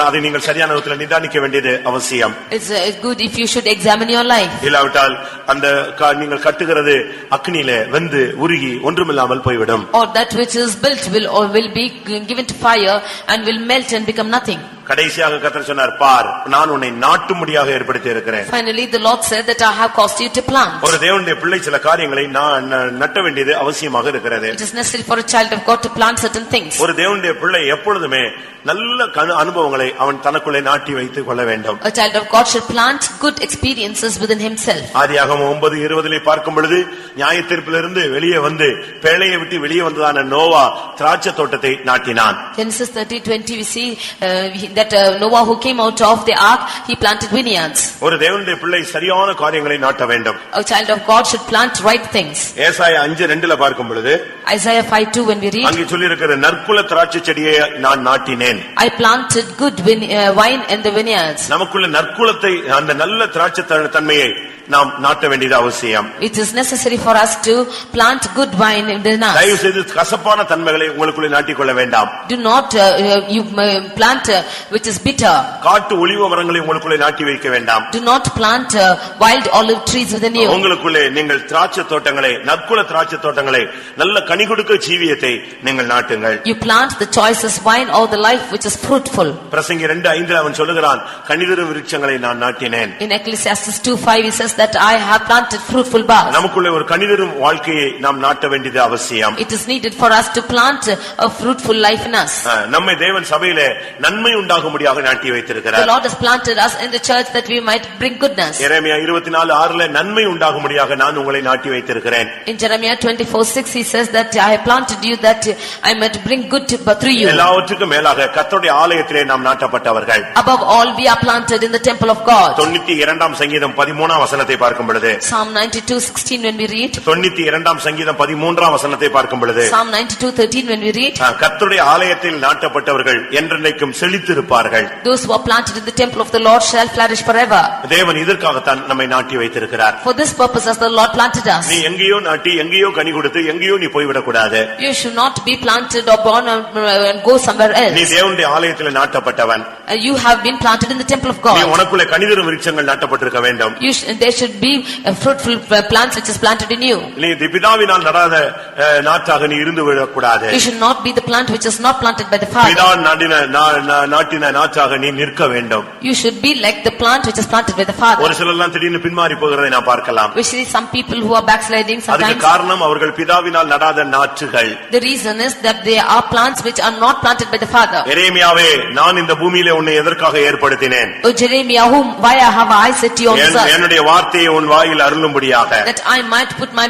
[SPEAKER 1] அதை நீங்கள் சரியான விதத்தில் நிதானிக்க வேண்டியது அவசியம்.
[SPEAKER 2] It's good if you should examine your life.
[SPEAKER 1] இல்லாவிட்டால் அந்த நீங்கள் கட்டுகிறது அக்னியிலே வெந்து உருகி ஒன்றுமில்லாமல் போய்விடும்.
[SPEAKER 2] Or that which is built will be given to fire and will melt and become nothing.
[SPEAKER 1] கடைசியாக கர்த்தர் சொன்னார், பார், நான் உன்னை நாட்டும்படியாக ஏற்படுத்தி இருக்கிறேன்.
[SPEAKER 2] Finally the Lord said that I have caused you to plant.
[SPEAKER 1] ஒரு தேவனுடைய பிள்ளை சில காரியங்களை நட்ட வேண்டியது அவசியமாக இருக்கிறது.
[SPEAKER 2] It is necessary for a child of God to plant certain things.
[SPEAKER 1] ஒரு தேவனுடைய பிள்ளை எப்பொழுதுமே நல்ல அனுபவங்களை அவன் தனக்குள்ளே நாட்டி வைத்துக் கொள்ள வேண்டும்.
[SPEAKER 2] A child of God should plant good experiences within himself.
[SPEAKER 1] ஆதியாகமம் 9:20 பார்க்கும் பொழுது நியாயத்தீர்ப்பிலிருந்து வெளியே வந்து பேழையை விட்டு வெளியே வந்ததான நோவா திராட்சை தோட்டத்தை நாட்டினான்.
[SPEAKER 2] Genesis 30:20 we see that Noah who came out of the ark, he planted vineyards.
[SPEAKER 1] ஒரு தேவனுடைய பிள்ளை சரியான காரியங்களை நாட்ட வேண்டும்.
[SPEAKER 2] A child of God should plant right things.
[SPEAKER 1] ஏசாயா 5:2 பார்க்கும் பொழுது
[SPEAKER 2] Isaiah 5:2 when we read,
[SPEAKER 1] அங்கே சொல்லி இருக்கிற நற்குல திராட்சை செடியை நான் நாட்டினேன்.
[SPEAKER 2] I planted good wine in the vineyards.
[SPEAKER 1] நமக்குள்ள நற்குலத்தை அந்த நல்ல திராட்சை தன்மையை நாம் நாட்ட வேண்டியது அவசியம்.
[SPEAKER 2] It is necessary for us to plant good wine in the nuts.
[SPEAKER 1] தயவு செய்து கசப்பான தன்மைகளை உங்களுக்குள்ளே நாட்டிக்கொள்ள வேண்டாம்.
[SPEAKER 2] Do not you plant which is bitter.
[SPEAKER 1] காட்டு ஒலிவ மரங்களை உங்களுக்குள்ளே நாட்டி வைக்க வேண்டாம்.
[SPEAKER 2] Do not plant wild olive trees within you.
[SPEAKER 1] உங்களுக்குள்ளே நீங்கள் திராட்சை தோட்டங்களை, நற்குல திராட்சை தோட்டங்களை, நல்ல கனி கொடுக்க ஜீவியத்தை நீங்கள் நாட்டுங்கள்.
[SPEAKER 2] You plant the choicest wine or the life which is fruitful.
[SPEAKER 1] பிரசங்கி 2:5 அவன் சொல்லுகிறான், கனிதரும் விருட்சங்களை நான் நாட்டினேன்.
[SPEAKER 2] In Ecclesiastes 2:5 he says that I have planted fruitful boughs.
[SPEAKER 1] நமக்குள்ளே ஒரு கனிதரும் வாழ்க்கையை நாம் நாட்ட வேண்டியது அவசியம்.
[SPEAKER 2] It is needed for us to plant a fruitful life in us.
[SPEAKER 1] நம்மை தேவன் சபையிலே நன்மை உண்டாகும்படியாக நாட்டி வைத்திருக்கிறார்.
[SPEAKER 2] The Lord has planted us in the church that we might bring goodness.
[SPEAKER 1] எரேமியா 24:6 நன்மை உண்டாகும்படியாக நான் உங்களை நாட்டி வைத்திருக்கிறேன்.
[SPEAKER 2] In Jeremiah 24:6 he says that I have planted you that I might bring good through you.
[SPEAKER 1] எல்லாவற்றுக்கும் மேலாக கர்த்தருடைய ஆலயத்திலே நாம் நாட்டப்பட்டவர்கள்.
[SPEAKER 2] Above all we are planted in the temple of God.
[SPEAKER 1] 92ஆம் சங்கீதம் 13ஆம் வசனத்தை பார்க்கும் பொழுது,
[SPEAKER 2] Psalm 92:16 when we read,
[SPEAKER 1] 92ஆம் சங்கீதம் 13ஆம் வசனத்தை பார்க்கும் பொழுது,
[SPEAKER 2] Psalm 92:13 when we read,
[SPEAKER 1] கர்த்தருடைய ஆலயத்தில் நாட்டப்பட்டவர்கள் என்றென்றைக்கும் செழித்திருப்பார்கள்.
[SPEAKER 2] Those who are planted in the temple of the Lord shall flourish forever.
[SPEAKER 1] தேவன் இதற்காகத்தான் நம்மை நாட்டி வைத்திருக்கிறார்.
[SPEAKER 2] For this purpose has the Lord planted us.
[SPEAKER 1] நீ எங்கேயோ நாட்டி எங்கேயோ கனி கொடுத்து எங்கேயோ நீ போய்விடக் கூடாது.
[SPEAKER 2] You should not be planted or born and go somewhere else.
[SPEAKER 1] நீ தேவனுடைய ஆலயத்தில் நாட்டப்பட்டவன்.
[SPEAKER 2] You have been planted in the temple of
[SPEAKER 1] நீ
[SPEAKER 2] God.
[SPEAKER 1] உனக்குள்ளே கனிதரும் விருட்சங்கள் நாட்டப்பட்டிருக்க வேண்டும்.
[SPEAKER 2] There should be a fruitful plants which is planted in you.
[SPEAKER 1] நீ பிதாவினால் நடாத நாற்றாக நீ இருந்து விடக் கூடாது.
[SPEAKER 2] You should not be the plant which is not planted by the Father.
[SPEAKER 1] பிதா நாட்டின நாற்றாக நீ நிற்க வேண்டும்.
[SPEAKER 2] You should be like the plant which is planted by the Father.
[SPEAKER 1] ஒரு சிலர்லாம் திடீர்னு பின்மாறி போகிறதை நான் பார்க்கலாம்.
[SPEAKER 2] We see some people who are backsliding
[SPEAKER 1] அதுக்கு
[SPEAKER 2] sometimes.
[SPEAKER 1] காரணம் அவர்கள் பிதாவினால் நடாத நாற்றுகள்.
[SPEAKER 2] The reason is that they are plants which are not planted by the Father.
[SPEAKER 1] எரேமியாவே, நான் இந்த பூமியிலே உன்னை எதற்காக ஏற்படுத்தினேன்?
[SPEAKER 2] O Jeremiah, why have I set you on this earth?
[SPEAKER 1] என்னுடைய வார்த்தையை உன் வாயில் அருளும்படியாக,
[SPEAKER 2] That I might put my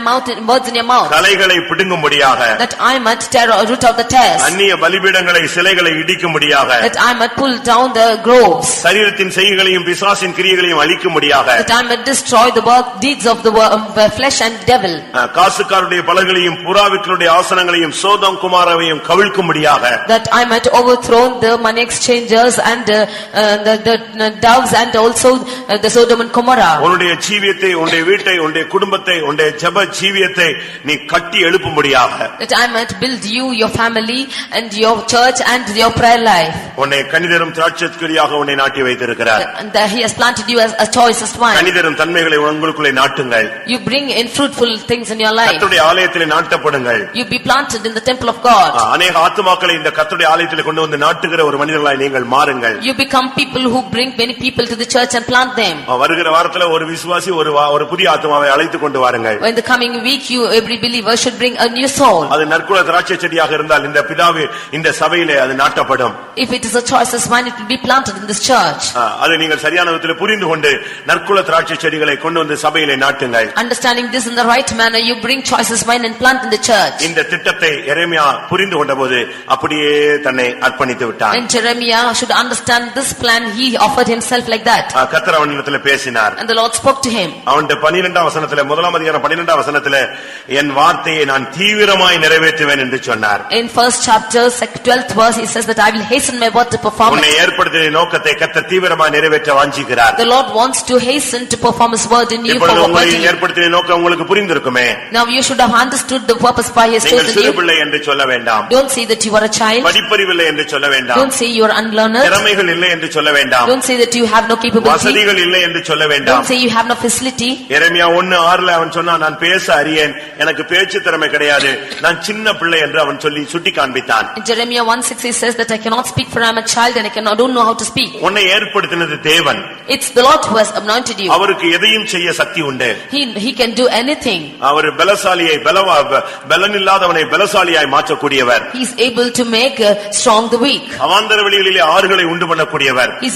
[SPEAKER 2] words in your mouth.
[SPEAKER 1] களைகளை பிடுங்கும்படியாக,
[SPEAKER 2] That I might root out the tares.
[SPEAKER 1] அந்நிய பலிபீடங்களை சிலைகளை இடிக்கும்படியாக,
[SPEAKER 2] That I might might pull down the groves,
[SPEAKER 1] சரீரத்தின் செய்கைகளையும் பிசாசின் கிரியைகளையும் அழிக்கும்படியாக,
[SPEAKER 2] that I might destroy the deeds of the flesh and devil,
[SPEAKER 1] காசுக்காருடைய பலகைகளையும் புறாவிக்களுடைய ஆசனங்களையும் Sodom குமாராவையும் கவிழ்க்கும்படியாக,
[SPEAKER 2] that I might overthrow the money exchangers and the doves and also the Sodom and Gomorrah.
[SPEAKER 1] உன்னுடைய ஜீவியத்தை, உன்னுடைய வீட்டை, உன்னுடைய குடும்பத்தை, உன்னுடைய ஜெப ஜீவியத்தை நீ கட்டி எழுப்பும்படியாக,
[SPEAKER 2] that I might build you, your family and your church and your prayer life.
[SPEAKER 1] உன்னை கனிதரும் திராட்சைக்கொடியாக உன்னை நாட்டி வைத்திருக்கிறார்.
[SPEAKER 2] And that he has planted you as a choicest vine.
[SPEAKER 1] கனிதரும் தன்மைகளை உங்களுக்குள்ளே நாட்டுங்கள்.
[SPEAKER 2] You bring in fruitful things in your life.
[SPEAKER 1] கர்த்தருடைய ஆலயத்திலே நாட்டப்படுங்கள்.
[SPEAKER 2] You be planted in the temple of God.
[SPEAKER 1] அநேக ஆத்துமாக்களை இந்த கர்த்தருடைய ஆலயத்திலே கொண்டு வந்து நாட்டுகிற ஒரு மனிதர்களாய் நீங்கள் மாறுங்கள்.
[SPEAKER 2] You become people who bring many people to the church and plant them.
[SPEAKER 1] வருகிற வாரத்துல ஒரு விசுவாசி ஒரு புதிய ஆத்துமாவை அழைத்து கொண்டு வாருங்கள்.
[SPEAKER 2] In the coming week you every believer should bring a new soul.
[SPEAKER 1] அது நற்குல திராட்சை செடியாக இருந்தால் இந்த பிதாவே இந்த சபையிலே அது நாட்டப்படும்.
[SPEAKER 2] If it is a choicest vine, it will be planted in this church.
[SPEAKER 1] அது நீங்கள் சரியான விதத்தில் புரிந்து கொண்டு நற்குல திராட்சை செடிகளை கொண்டு வந்து சபையிலே நாட்டுங்கள்.
[SPEAKER 2] Understanding this in the right manner, you bring choicest vine and plant in the church.
[SPEAKER 1] இந்த திட்டத்தை எரேமியா புரிந்து கொண்டபோது அப்படியே தன்னை அர்ப்பணித்து விட்டார்.
[SPEAKER 2] And Jeremiah should understand this plan, he offered himself like that.
[SPEAKER 1] கர்த்தர் அவனிடத்தில் பேசினார்.
[SPEAKER 2] And the Lord spoke to him.
[SPEAKER 1] அவனுடைய 12ஆம் வசனத்திலே, முதலாம் அதிகாரம் 12ஆம் வசனத்திலே, என் வார்த்தையை நான் தீவிரமாய் நிறைவேற்றுவேன் என்று சொன்னார்.
[SPEAKER 2] In first chapter 12th verse he says that I will hasten my word to perform it.
[SPEAKER 1] உன்னை ஏற்படுத்திய நோக்கத்தை கர்த்தர் தீவிரமாய் நிறைவேற்ற வாஞ்சிக்கிறார்.
[SPEAKER 2] The Lord wants to hasten to perform his word in you.
[SPEAKER 1] இப்பொழுது உங்களை ஏற்படுத்திய நோக்கம் உங்களுக்கு புரிந்திருக்குமே.
[SPEAKER 2] Now you should have understood the purpose why he has chosen
[SPEAKER 1] நீங்கள் சிறு பிள்ளை என்று சொல்ல வேண்டாம்.
[SPEAKER 2] Don't say that you are a child.
[SPEAKER 1] படிப்பறிவில்லை என்று சொல்ல வேண்டாம்.
[SPEAKER 2] Don't say you are unlearned.
[SPEAKER 1] திறமைகள் இல்லை என்று சொல்ல வேண்டாம்.
[SPEAKER 2] Don't say that you have no capability.
[SPEAKER 1] வசதிகள் இல்லை என்று சொல்ல வேண்டாம்.
[SPEAKER 2] Don't say you have no facility.
[SPEAKER 1] எரேமியா 1:6 அவன் சொன்னா, நான் பேச அறியேன், எனக்கு பேச்சு திறமை கிடையாது, நான் சின்ன பிள்ளை என்று அவன் சொல்லி சுட்டி காண்பித்தான்.
[SPEAKER 2] In Jeremiah 1:6 he says that I cannot speak for I am a child and I don't know how to speak.
[SPEAKER 1] உன்னை ஏற்படுத்தினது தேவன்.
[SPEAKER 2] It's the Lord who has anointed you.
[SPEAKER 1] அவருக்கு எதையும் செய்ய சக்தி உண்டு.
[SPEAKER 2] He can do anything.
[SPEAKER 1] Our பலசாலியை பலனில்லாதவனை பலசாலியாய் மாற்றக்கூடியவர்.
[SPEAKER 2] He is able to make strong the weak.
[SPEAKER 1] அவாந்தர வெளிகளிலே ஆறுகளை உண்டு பண்ணக்கூடியவர்.
[SPEAKER 2] He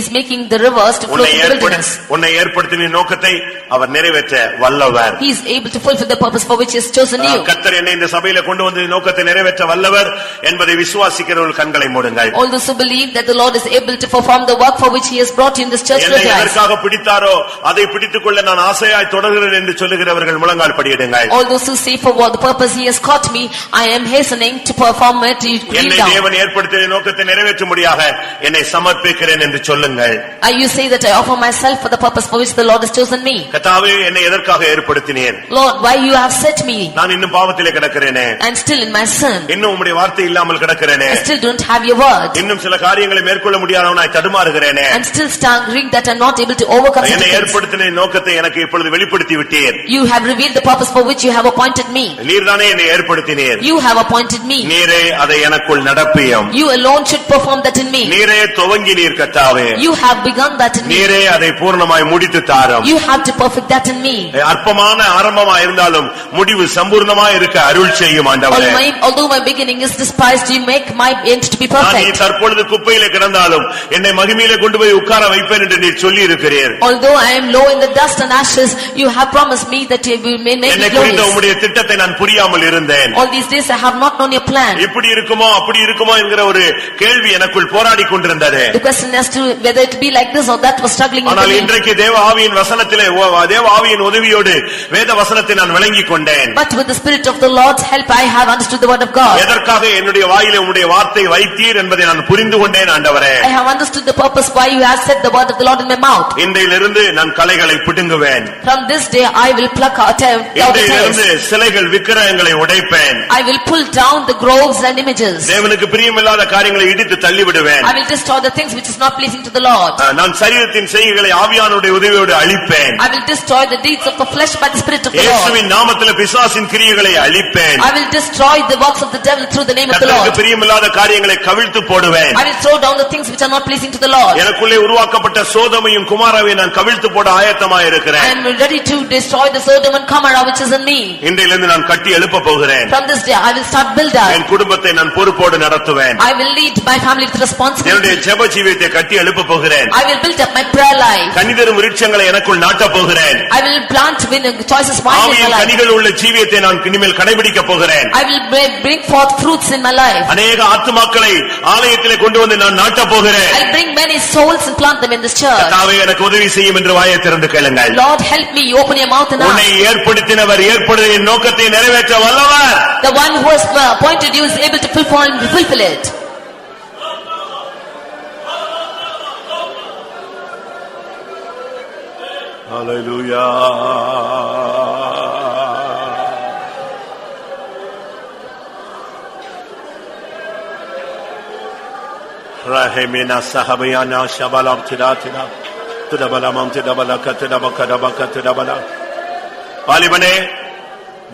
[SPEAKER 2] is making the rivers to flow in the wilderness.
[SPEAKER 1] உன்னை ஏற்படுத்தின நோக்கத்தை அவர் நிறைவேற்ற வல்லவர்.
[SPEAKER 2] He is able to fulfill the purpose for which he has chosen you.
[SPEAKER 1] கர்த்தர் என்னை இந்த சபையில கொண்டு வந்து நோக்கத்தை நிறைவேற்ற வல்லவர் என்பதை விசுவாசிக்கிறவர்கள் கண்களை மூடுங்கள்.
[SPEAKER 2] All those who believe that the Lord is able to perform the work for which he has brought you in this church,
[SPEAKER 1] என்னை எதற்காக பிடித்தாரோ அதை பிடித்துக்கொள்ள நான் ஆசையாய் தொடர்கிறேன் என்று சொல்லுகிறவர்கள் முழங்கால் படியிடுங்கள்.
[SPEAKER 2] All those who say for what the purpose he has caught me, I am hastening to perform it.
[SPEAKER 1] என்னை தேவன் ஏற்படுத்திய நோக்கத்தை நிறைவேற்றும்படியாக என்னை சமர்ப்பிக்கிறேன் என்று சொல்லுங்கள்.
[SPEAKER 2] You say that I offer myself for the purpose for which the Lord has chosen me.
[SPEAKER 1] கர்த்தாவே, என்னை எதற்காக ஏற்படுத்தினீர்?
[SPEAKER 2] Lord, why you have set me?
[SPEAKER 1] நான் இன்னும் பாவத்திலே கிடக்கிறேனே.
[SPEAKER 2] I'm still in my sin.
[SPEAKER 1] இன்னும் உம்முடைய வார்த்தை இல்லாமல் கிடக்கிறேனே.
[SPEAKER 2] I still don't have your word.
[SPEAKER 1] இன்னும் சில காரியங்களை மேற்கொள்ள முடியாதவனாய் தடுமாறுகிறேனே.
[SPEAKER 2] I'm still staggering that I'm not able to overcome
[SPEAKER 1] என்னை
[SPEAKER 2] things.
[SPEAKER 1] ஏற்படுத்தின நோக்கத்தை எனக்கு இப்பொழுது வெளிப்படுத்தி விட்டீர்.
[SPEAKER 2] You have revealed the purpose for which you have appointed me.
[SPEAKER 1] நீர்தானே என்னை ஏற்படுத்தினீர்.
[SPEAKER 2] You have appointed me.
[SPEAKER 1] நீரே அதை எனக்குள் நடப்பியும்.
[SPEAKER 2] You alone should perform that in me.
[SPEAKER 1] நீரே துவங்கினீர் கர்த்தாவே.
[SPEAKER 2] You have begun that in me.
[SPEAKER 1] நீரே அதை பூர்ணமாய் முடித்து தாரும்.
[SPEAKER 2] You have to perfect that in me.
[SPEAKER 1] அற்பமான ஆரம்பமா இருந்தாலும் முடிவு சம்பூர்ணமாய் இருக்க அருள் செய்யும் ஆண்டவரே.
[SPEAKER 2] Although my beginning is despised, you make my end to be
[SPEAKER 1] நான்
[SPEAKER 2] perfect.
[SPEAKER 1] தற்பொழுது குப்பையிலே கிடந்தாலும் என்னை மகிமையிலே கொண்டு போய் உட்கார வைப்பேன் என்று நீர் சொல்லி இருக்கிறீர்.
[SPEAKER 2] Although I am low in the dust and ashes, you have promised me that you will make me
[SPEAKER 1] என்னை குறித்த
[SPEAKER 2] glorious.
[SPEAKER 1] உம்முடைய திட்டத்தை நான் புரியாமல் இருந்தேன்.
[SPEAKER 2] All these days I have not known your plan.
[SPEAKER 1] இப்படி இருக்குமோ அப்படி இருக்குமோ என்கிற ஒரு கேள்வி எனக்குள் போராடி கொண்டிருந்தது.
[SPEAKER 2] The question as to whether it be like this or that was struggling in
[SPEAKER 1] ஆனால்
[SPEAKER 2] me.
[SPEAKER 1] இன்றைக்கு தேவ ஆவியின் வசனத்திலே தேவ ஆவியின் உதவியோடு வேத வசனத்தை நான் விளங்கிக் கொண்டேன்.
[SPEAKER 2] But with the spirit of the Lord's help I have understood the word of God.
[SPEAKER 1] எதற்காக என்னுடைய வாயிலே உம்முடைய வார்த்தை வைத்தீர் என்பதை நான் புரிந்து கொண்டேன் ஆண்டவரே.
[SPEAKER 2] I have understood the purpose why you have set the word of the Lord in my mouth.
[SPEAKER 1] இன்றையிலிருந்து நான் களைகளை பிடுங்குவேன்.
[SPEAKER 2] From this day I will pluck out the
[SPEAKER 1] இன்றையிலிருந்து சிலைகள் விக்கிரகங்களை உடைப்பேன்.
[SPEAKER 2] I will pull down the groves and images.
[SPEAKER 1] தேவனுக்கு பிரியமில்லாத காரியங்களை இடித்து தள்ளி விடுவேன்.
[SPEAKER 2] I will destroy the things which is not pleasing to the Lord.
[SPEAKER 1] நான் சரீரத்தின் செய்கைகளை ஆவியானுடைய உதவியோடு அழிப்பேன்.
[SPEAKER 2] I will destroy the deeds of the flesh by the spirit of the Lord.
[SPEAKER 1] இயேசுவின் நாமத்திலே பிசாசின் கிரியைகளை அழிப்பேன்.
[SPEAKER 2] I will destroy the works of the devil through the name of the Lord.
[SPEAKER 1] கர்த்தருக்கு பிரியமில்லாத காரியங்களை கவிழ்த்து போடுவேன்.
[SPEAKER 2] I will throw down the things which are not pleasing to the Lord.
[SPEAKER 1] எனக்குள்ளே உருவாக்கப்பட்ட சோதோமையும் குமாராவையும் நான் கவிழ்த்து போட ஆயத்தமாய் இருக்கிறேன்.
[SPEAKER 2] I am ready to destroy the Sodom and Gomorrah which is in me.
[SPEAKER 1] இன்றையிலிருந்து நான் கட்டி எழுப்ப போகிறேன்.
[SPEAKER 2] From this day I will start build up.
[SPEAKER 1] என் குடும்பத்தை நான் பொறுப்போடு நடத்துவேன்.
[SPEAKER 2] I will lead my family with responsibility.
[SPEAKER 1] என்னுடைய ஜெப ஜீவியத்தை கட்டி எழுப்ப போகிறேன்.
[SPEAKER 2] I will build up my prayer life.
[SPEAKER 1] கனிதரும் விருட்சங்களை எனக்குள் நாட்ட போகிறேன்.
[SPEAKER 2] I will plant with choices wine in my
[SPEAKER 1] ஆவியின்
[SPEAKER 2] life.
[SPEAKER 1] கனிகள் உள்ள ஜீவியத்தை நான் இனிமேல் கடைபிடிக்க போகிறேன்.
[SPEAKER 2] I will bring forth fruits in my life.
[SPEAKER 1] அநேக ஆத்துமாக்களை ஆலயத்தில் சபையிலே கொண்டு வந்து நான் நாட்ட போகிறேன்.
[SPEAKER 2] I bring many souls and plant them in this church.
[SPEAKER 1] கர்த்தாவே எனக்கு உதவி செய்யும் என்று வாயை திறந்து கேளுங்கள்.
[SPEAKER 2] Lord help me, you open your mouth and ask.
[SPEAKER 1] உன்னை ஏற்படுத்தினவர் ஏற்படுத்திய நோக்கத்தை நிறைவேற்ற வல்லவர்.
[SPEAKER 2] The one who has appointed you is able to fulfill it.
[SPEAKER 1] Hallelujah. Rahemina sahabayana shabalam tidatina tudabalamam tidabalaka tidabakadabaka tidabala. வாலிபனே,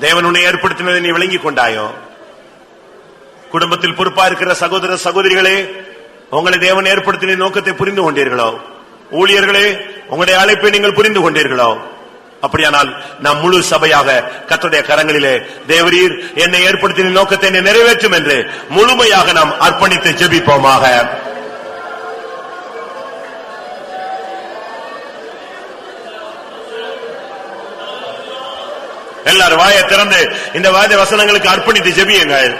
[SPEAKER 1] தேவன் உன்னை ஏற்படுத்தினதை நீ விளங்கிக் கொண்டாயோ? குடும்பத்தில் பொறுப்பா இருக்கிற சகோதர சகோதரிகளே, உங்களை தேவன் ஏற்படுத்தின நோக்கத்தை புரிந்து கொண்டீர்களோ? ஊழியர்களே, உங்களுடைய அழைப்பை நீங்கள் புரிந்து கொண்டீர்களோ? அப்படியானால் நாம் முழு சபையாக கர்த்தருடைய கரங்களிலே, தேவரீர் என்னை ஏற்படுத்தின நோக்கத்தை என்னை நிறைவேற்றும் என்று முழுமையாக நாம் அர்ப்பணித்து ஜெபிப்போமாக. எல்லாரும் வாயை திறந்து இந்த வாத வசனங்களுக்கு அர்ப்பணித்து ஜெபியுங்கள்.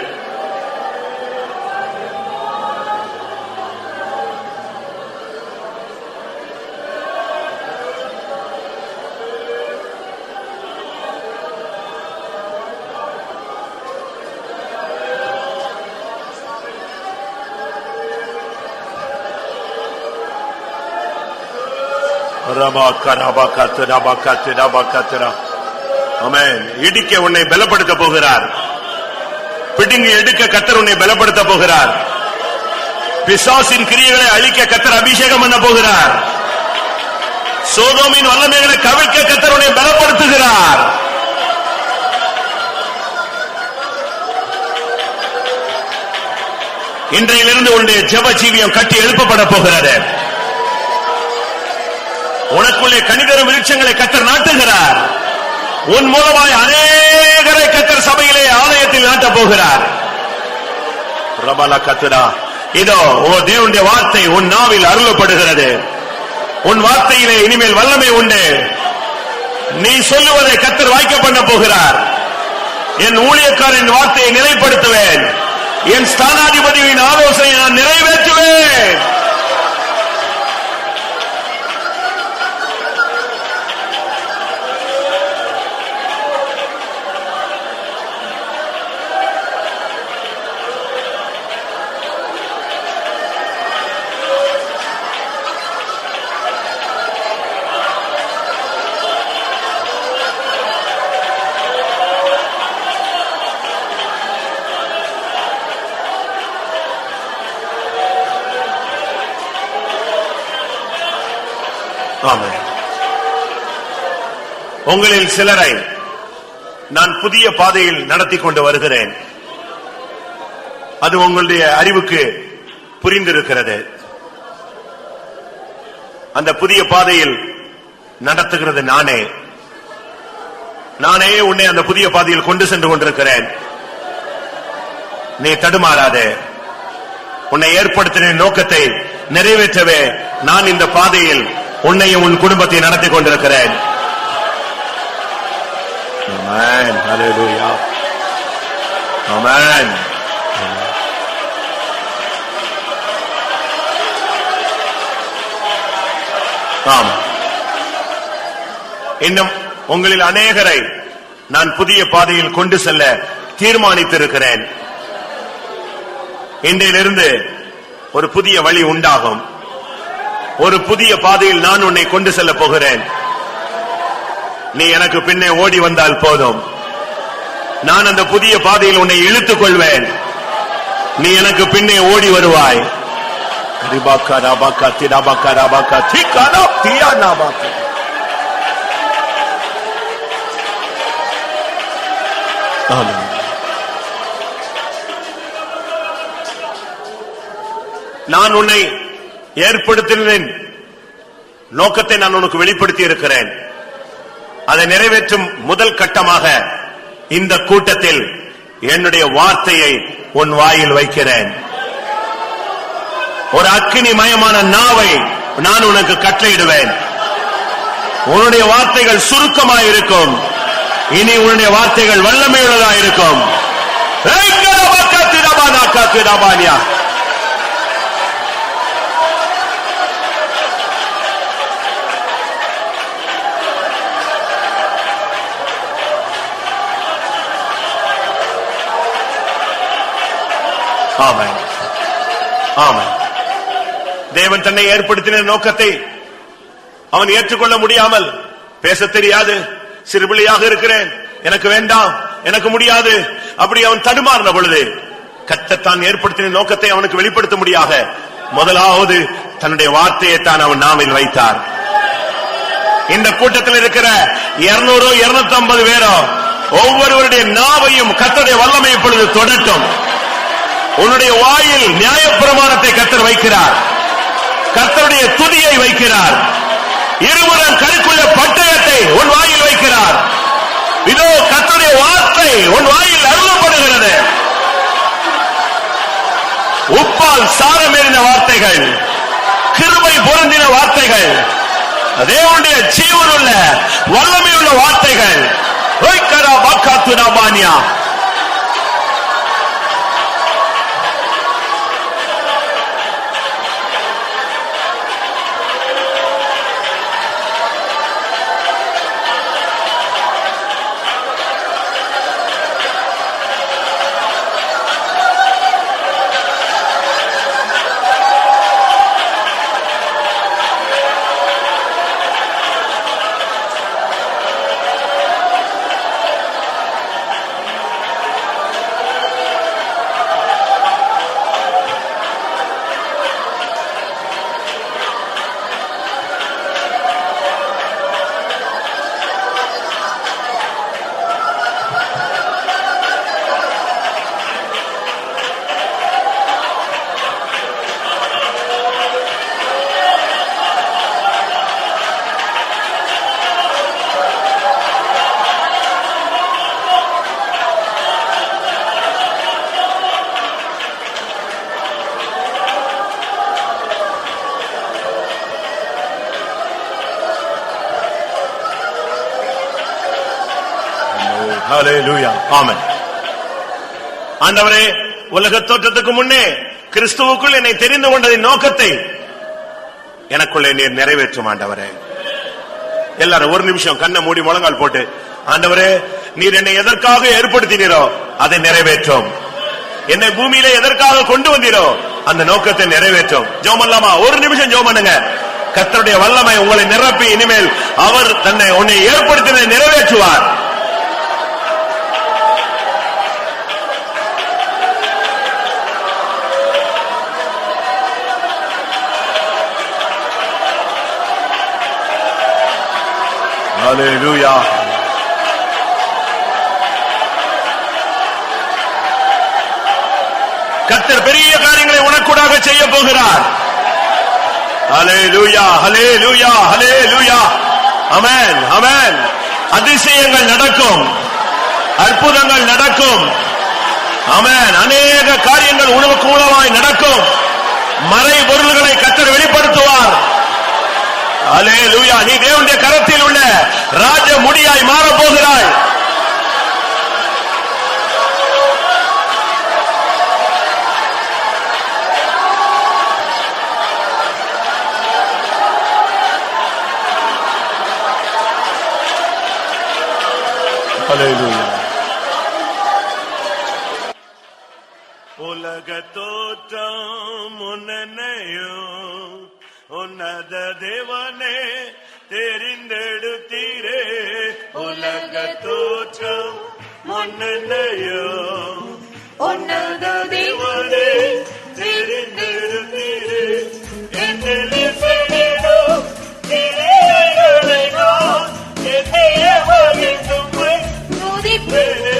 [SPEAKER 1] ஆமென். இடிக்க உன்னை பலப்படுத்த போகிறார். பிடுங்கி எடுக்க கர்த்தர் உன்னை பலப்படுத்த போகிறார். பிசாசின் கிரியைகளை அழிக்க கர்த்தர் அபிஷேகம் பண்ண போகிறார். சோதோமின் வல்லமைகளை கவிழ்க்க கர்த்தர் உன்னை பலப்படுத்துகிறார். இன்றையிலிருந்து உன்னுடைய ஜெப ஜீவியம் கட்டி எழுப்பப்பட போகிறது. உனக்குள்ளே கனிதரும் விருட்சங்களை கர்த்தர் நாட்டுகிறார். உன் மூலமாய் அநேகரை கர்த்தர் சபையிலே ஆலயத்தில் நாட்டப் போகிறார். ரபல கத்ரா, இதோ ஓ தேவனுடைய வார்த்தை உன் நாவில் அருளப்படுகிறது. உன் வார்த்தையிலே இனிமேல் வல்லமை உண்டு. நீ சொல்லுவதை கர்த்தர் வாய்க்க பண்ண போகிறார். என் ஊழியக்காரன் வார்த்தையை நிலைப்படுத்துவேன். என் ஸ்தானாதிபதியின் ஆலோசனை நான் நிறைவேற்றுவேன். உங்களில் சிலரை நான் புதிய பாதையில் நடத்தி கொண்டு வருகிறேன். அது உங்களுடைய அறிவுக்கு புரிந்திருக்கிறது. அந்த புதிய பாதையில் நடத்துகிறது நானே உன்னை அந்த புதிய பாதையில் கொண்டு சென்று கொண்டிருக்கிறேன். நீ தடுமாறாதே. உன்னை ஏற்படுத்தின நோக்கத்தை நிறைவேற்றவே நான் இந்த பாதையில் உன்னையும் உன் குடும்பத்தை நடத்தி கொண்டிருக்கிறேன். Amen. Hallelujah. Amen. ஆம். இன்னும் உங்களில் அநேகரை நான் புதிய பாதையில் கொண்டு செல்ல தீர்மானித்திருக்கிறேன். இன்றையிலிருந்து ஒரு புதிய வழி உண்டாகும். ஒரு புதிய பாதையில் நான் உன்னை கொண்டு செல்ல போகிறேன். நீ எனக்கு பின்னே ஓடி வந்தால் போதும். நான் அந்த புதிய பாதையில் உன்னை இழுத்துக் கொள்வேன். நீ எனக்கு பின்னே ஓடி வருவாய். நான் உன்னை ஏற்படுத்தினேன். நோக்கத்தை நான் உனக்கு வெளிப்படுத்தி இருக்கிறேன். அதை நிறைவேற்றும் முதல் கட்டமாக இந்த கூட்டத்தில் என்னுடைய வார்த்தையை உன் வாயில் வைக்கிறேன். ஒரு அக்கினிமயமான நாவை நான் உனக்கு கட்டளையிடுவேன். உன்னுடைய வார்த்தைகள் சுருக்கமாயிருக்கும். இனி உன்னுடைய வார்த்தைகள் வல்லமையுள்ளதாயிருக்கும். ஆமென் ஆமென். தேவன் தன்னை ஏற்படுத்தின நோக்கத்தை அவன் ஏற்றுக்கொள்ள முடியாமல், பேச தெரியாது, சிறுபிள்ளையாக இருக்கிறேன், எனக்கு வேண்டாம், எனக்கு முடியாது, அப்படி அவன் தடுமாறின பொழுது கர்த்தர் தான் ஏற்படுத்தின நோக்கத்தை அவனுக்கு வெளிப்படுத்த முடியாக முதலாவது தன்னுடைய வார்த்தையை தான் அவன் நாவில் வைத்தார். இந்த கூட்டத்தில் இருக்கிற 200 250 பேரோ ஒவ்வொருவருடைய நாவையும் கர்த்தருடைய வல்லமை இப்பொழுது தொடட்டும். உன்னுடைய வாயில் நியாயப்பிரமாணத்தை கர்த்தர் வைக்கிறார், கர்த்தருடைய துதியை வைக்கிறார், இருவரும் கருக்குள்ள பட்டயத்தை உன் வாயில் வைக்கிறார். இதோ கர்த்தருடைய வார்த்தை உன் வாயில் அருளப்படுகிறது. உப்பால் சாரமேறின வார்த்தைகள், கிருபை பொருந்தின வார்த்தைகள், தேவனுடைய ஜீவனுள்ள வல்லமையுள்ள வார்த்தைகள். ஹல்லேலூயா ஆமென். ஆண்டவரே, உலக தோற்றத்துக்கு முன்னே கிறிஸ்துவுக்குள் என்னை தெரிந்து கொண்டதின் நோக்கத்தை எனக்குள்ளே நீர் நிறைவேற்றும் ஆண்டவரே. எல்லாரும் ஒரு நிமிஷம் கண்ணை மூடி முழங்கால் போட்டு, ஆண்டவரே நீர் என்னை எதற்காக ஏற்படுத்தினீரோ அதை நிறைவேற்றும். என்னை பூமியிலே எதற்காக கொண்டு வந்தீரோ அந்த நோக்கத்தை நிறைவேற்றும். ஜெபம் பண்ணலாமா? ஒரு நிமிஷம் ஜெபம் பண்ணுங்க. கர்த்தருடைய வல்லமை உங்களை நிரப்பி இனிமேல் அவர் உன்னை ஏற்படுத்தினதை நிறைவேற்றுவார். ஹல்லேலூயா. கர்த்தர் பெரிய காரியங்களை உனக்கூடாக செய்ய போகிறார். ஹல்லேலூயா ஹல்லேலூயா ஹல்லேலூயா. ஆமென் ஆமென். அதிசயங்கள் நடக்கும், அற்புதங்கள் நடக்கும். ஆமென். அநேக காரியங்கள் உனக்கு மூலமாய் நடக்கும். மறை பொருள்களை கர்த்தர் வெளிப்படுத்துவார். ஹல்லேலூயா. நீ தேவனுடைய கரத்தில் உள்ள ராஜ முடியாய் மாறப் போகிறாய். ஹல்லேலூயா. உலக தோற்றம் முன்னையோ உன்னத தேவனே தெரிந்தெடுத்தீரே. உலக தோற்றம் முன்னையோ உன்னத தேவனே தெரிந்தெடுத்தீரே. என்னில் செய்திடும் கிரியைகளை நான் எண்ணிய வகைக்கும்மை துதிப்பேனே.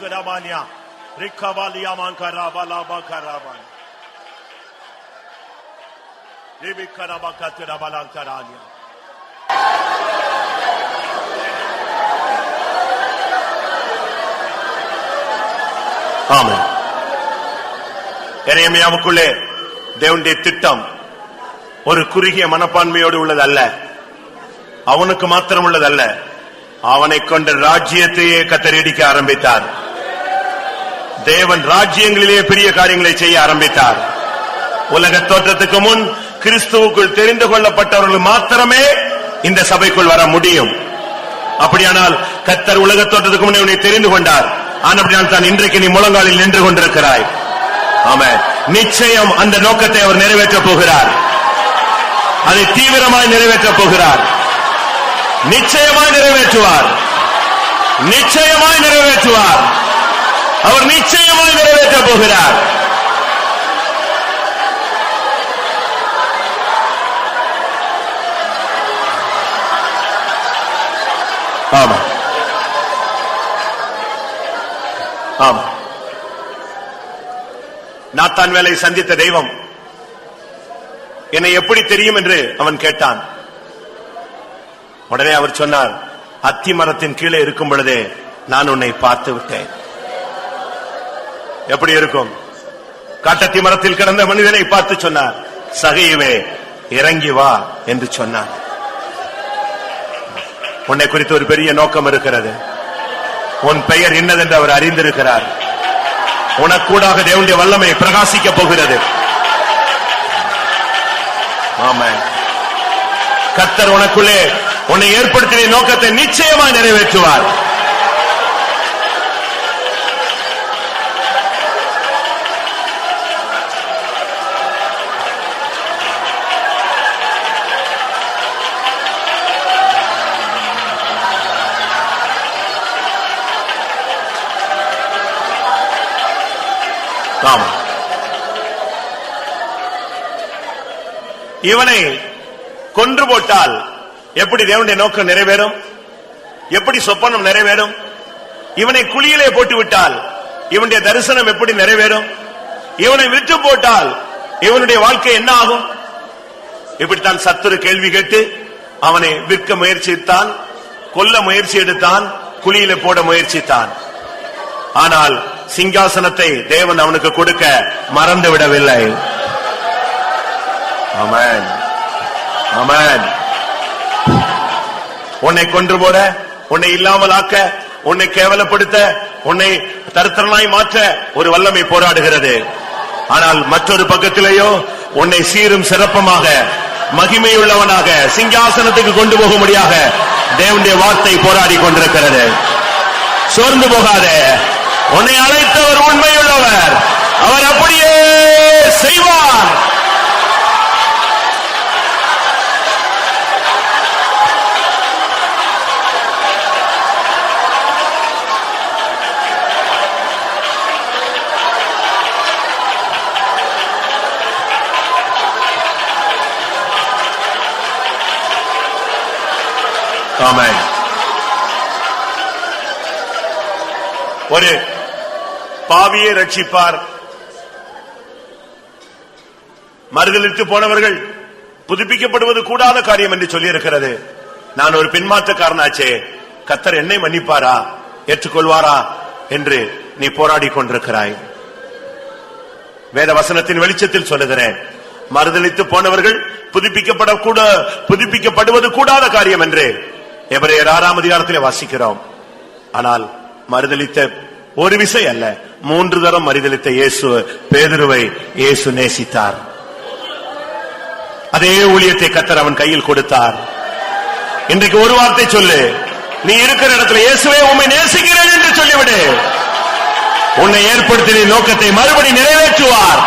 [SPEAKER 1] துரபானியா ரிக்கபாலியா மாங்கராபாலாபா கராபான் ரிபிக்கராபா துரபாலா கரானியா. ஆமென். எரேமியாவுக்குள்ளே தேவனுடைய திட்டம் ஒரு குறுகிய மனப்பான்மையோடு உள்ளதல்ல, அவனுக்கு மாத்திரம் உள்ளதல்ல, அவனை கொண்ட ராஜ்யத்தையே கர்த்தர் இடிக்க ஆரம்பித்தார். தேவன் ராஜ்யங்களிலே பெரிய காரியங்களை செய்ய ஆரம்பித்தார். உலக தோற்றத்துக்கு முன் கிறிஸ்துவுக்குள் தெரிந்து கொள்ளப்பட்டவர்கள் மாத்திரமே இந்த சபைக்குள் வர முடியும். அப்படியானால் கர்த்தர் உலக தோற்றத்துக்கு முன்னே உன்னை தெரிந்து கொண்டார். ஆனபடியால் தான் இன்றைக்கு நீ முழங்காலில் நின்று கொண்டிருக்கிறாய். ஆமென். நிச்சயம் அந்த நோக்கத்தை அவர் நிறைவேற்றப் போகிறார். அதை தீவிரமாய் நிறைவேற்றப் போகிறார். நிச்சயமாய் நிறைவேற்றுவார். நிச்சயமாய் நிறைவேற்றுவார். அவர் நிச்சயமாய் நிறைவேற்றப் போகிறார். ஆமா ஆமா. நாத்தான் வேலை சந்தித்த தெய்வம் என்னை எப்படி தெரியும் என்று அவன் கேட்டான். உடனே அவர் சொன்னார், அத்தி மரத்தின் கீழே இருக்கும் பொழுதே நான் உன்னை பார்த்து விட்டேன். எப்படி இருக்கும்? காட்டத்தி மரத்தில் கிடந்த மனிதனை பார்த்து சொன்னார், சகையுவே இறங்கி வா என்று சொன்னார். உன்னை குறித்து ஒரு பெரிய நோக்கம் இருக்கிறது. உன் பெயர் என்னதென்று அவர் அறிந்திருக்கிறார். உனக்கூடாக தேவனுடைய வல்லமை பிரகாசிக்க போகிறது. ஆமென். கர்த்தர் உனக்குள்ளே உன்னை ஏற்படுத்திய நோக்கத்தை நிச்சயமாய் நிறைவேற்றுவார். இவனை கொன்று போட்டால் எப்படி தேவனுடைய நோக்கம் நிறைவேறும்? எப்படி சொப்பனம் நிறைவேறும்? இவனை குழியிலே போட்டு விட்டால் இவனுடைய தரிசனம் எப்படி நிறைவேறும்? இவனை விட்டு போட்டால் இவனுடைய வாழ்க்கை என்ன ஆகும்? இப்படித்தான் சத்துரு கேள்வி கேட்டு அவனை விற்க முயற்சித்தான், கொல்ல முயற்சி எடுத்தான், குழியிலே போட முயற்சித்தான். ஆனால் சிங்காசனத்தை தேவன் அவனுக்கு கொடுக்க மறந்து விடவில்லை. ஆமென் ஆமென். உன்னை கொன்று போட, உன்னை இல்லாமல் ஆக்க, உன்னை கேவலப்படுத்த, உன்னை தரித்திரனாய் மாற்ற ஒரு வல்லமை போராடுகிறது. ஆனால் மற்றொரு பக்கத்திலேயோ உன்னை சீரும் சிறப்பமாக மகிமையுள்ளவனாக சிங்காசனத்துக்கு கொண்டு போகும்படியாக தேவனுடைய வார்த்தை போராடி கொண்டிருக்கிறது. சோர்ந்து போகாதே. உன்னை அழைத்தவர் உண்மையுள்ளவர். அவர் அப்படியே செய்வார். ஆமென். ஒரு பாவியை ரட்சிப்பார். மறுதலித்து போனவர்கள் புதுப்பிக்கப்படுவது கூடாத காரியம் என்று சொல்லி இருக்கிறது. நான் ஒரு பின்மாற்றக்காரனாச்சே, கர்த்தர் என்னை மன்னிப்பாரா, ஏற்றுக்கொள்வாரா என்று நீ போராடி கொண்டிருக்கிறாய். வேத வசனத்தின் வெளிச்சத்தில் சொல்லுகிறேன், மறுதலித்து போனவர்கள் புதுப்பிக்கப்படுவது கூடாத காரியம் என்று எபிரேயர் 6ஆம் அதிகாரத்திலே வாசிக்கிறோம். ஆனால் மறுதலித்த ஒரு விசை அல்ல, 3 தரம் மறுதலித்த இயேசு பேதுருவை இயேசு நேசித்தார். அதே ஊழியத்தை கர்த்தர் அவன் கையில் கொடுத்தார். இன்றைக்கு ஒரு வார்த்தை சொல்லு, நீ இருக்கிற இடத்துல இயேசுவே உம்மை நேசிக்கிறேன் என்று சொல்லிவிடு. உன்னை ஏற்படுத்திய நோக்கத்தை மறுபடி நிறைவேற்றுவார்.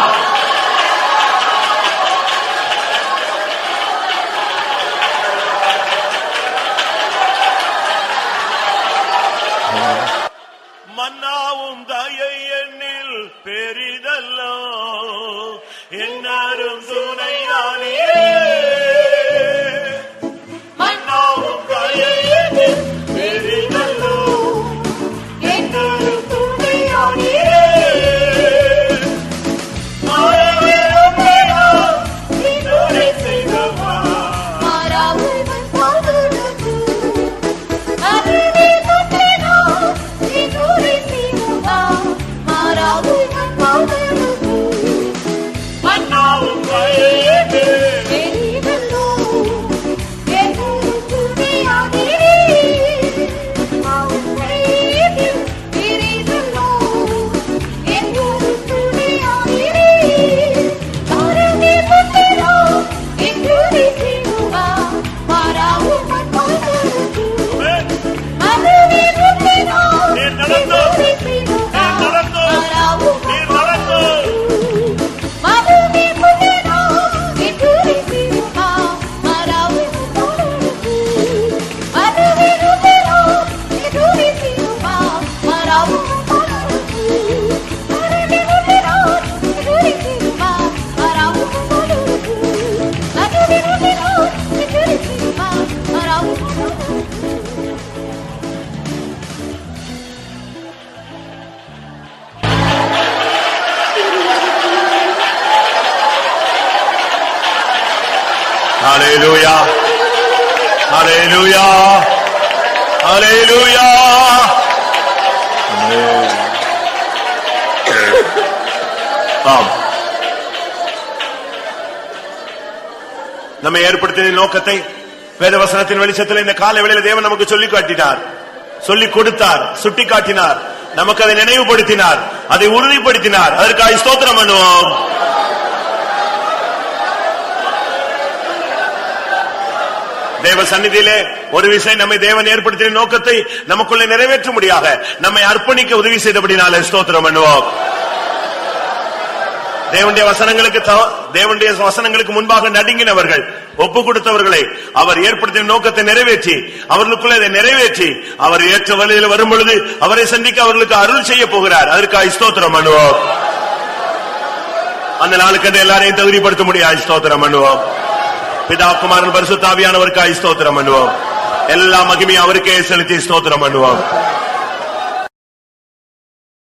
[SPEAKER 1] மன்னாவும் தயை எண்ணில் பெரிதல்லோ, என்னாரும் துணையானே. மன்னாவும் தயை எண்ணில் பெரிதல்லோ, என்னாரும் துணை ஹalleluya ஹalleluya ஹalleluya. ஆம், நம்மை ஏற்படுத்தின நோக்கத்தை வேதவசனத்தின் வெளிச்சத்தில் இந்த காலை வேளையில தேவன் நமக்கு சொல்லி காட்டினார், சொல்லி கொடுத்தார், சுட்டி காட்டினார், நமக்கு அதை நினைவுபடுத்தினார், அதை உறுதிப்படுத்தினார். அதற்காக ஸ்தோத்திரம் பண்ணுவோம். தேவ சந்நிதியிலே ஒரு விஷயம், நம்மை தேவன் ஏற்படுத்தின நோக்கத்தை நமக்குள்ளே நிறைவேற்ற முடியாக நம்மை அர்ப்பணிக்க உதவி செய்தபடினாலே ஸ்தோத்திரம் பண்ணுவோம். தேவனுடைய வசனங்களுக்கு முன்பாக நடுங்கினவர்கள், ஒப்பு கொடுத்தவர்களை அவர் ஏற்படுத்தின நோக்கத்தை நிறைவேற்றி, அவர்களுக்குள்ள இதை நிறைவேற்றி அவர் ஏற்ற வழியில் வரும் பொழுது அவரை சந்திக்க அவர்களுக்கு அருள் செய்ய போகிறார். அதற்காக ஸ்தோத்திரம் பண்ணுவோம். அந்த நாளுக்கு எல்லாரையும் தகுதிப்படுத்த முடியாது. ஸ்தோத்திரம் பண்ணுவோம். பிதா குமாரன் பரிசுத்த ஆவியானவருக்காக ஸ்தோத்திரம் பண்ணுவோம். எல்லா மகிமையும் அவருக்கே செலுத்தி ஸ்தோத்திரம் பண்ணுவோம்.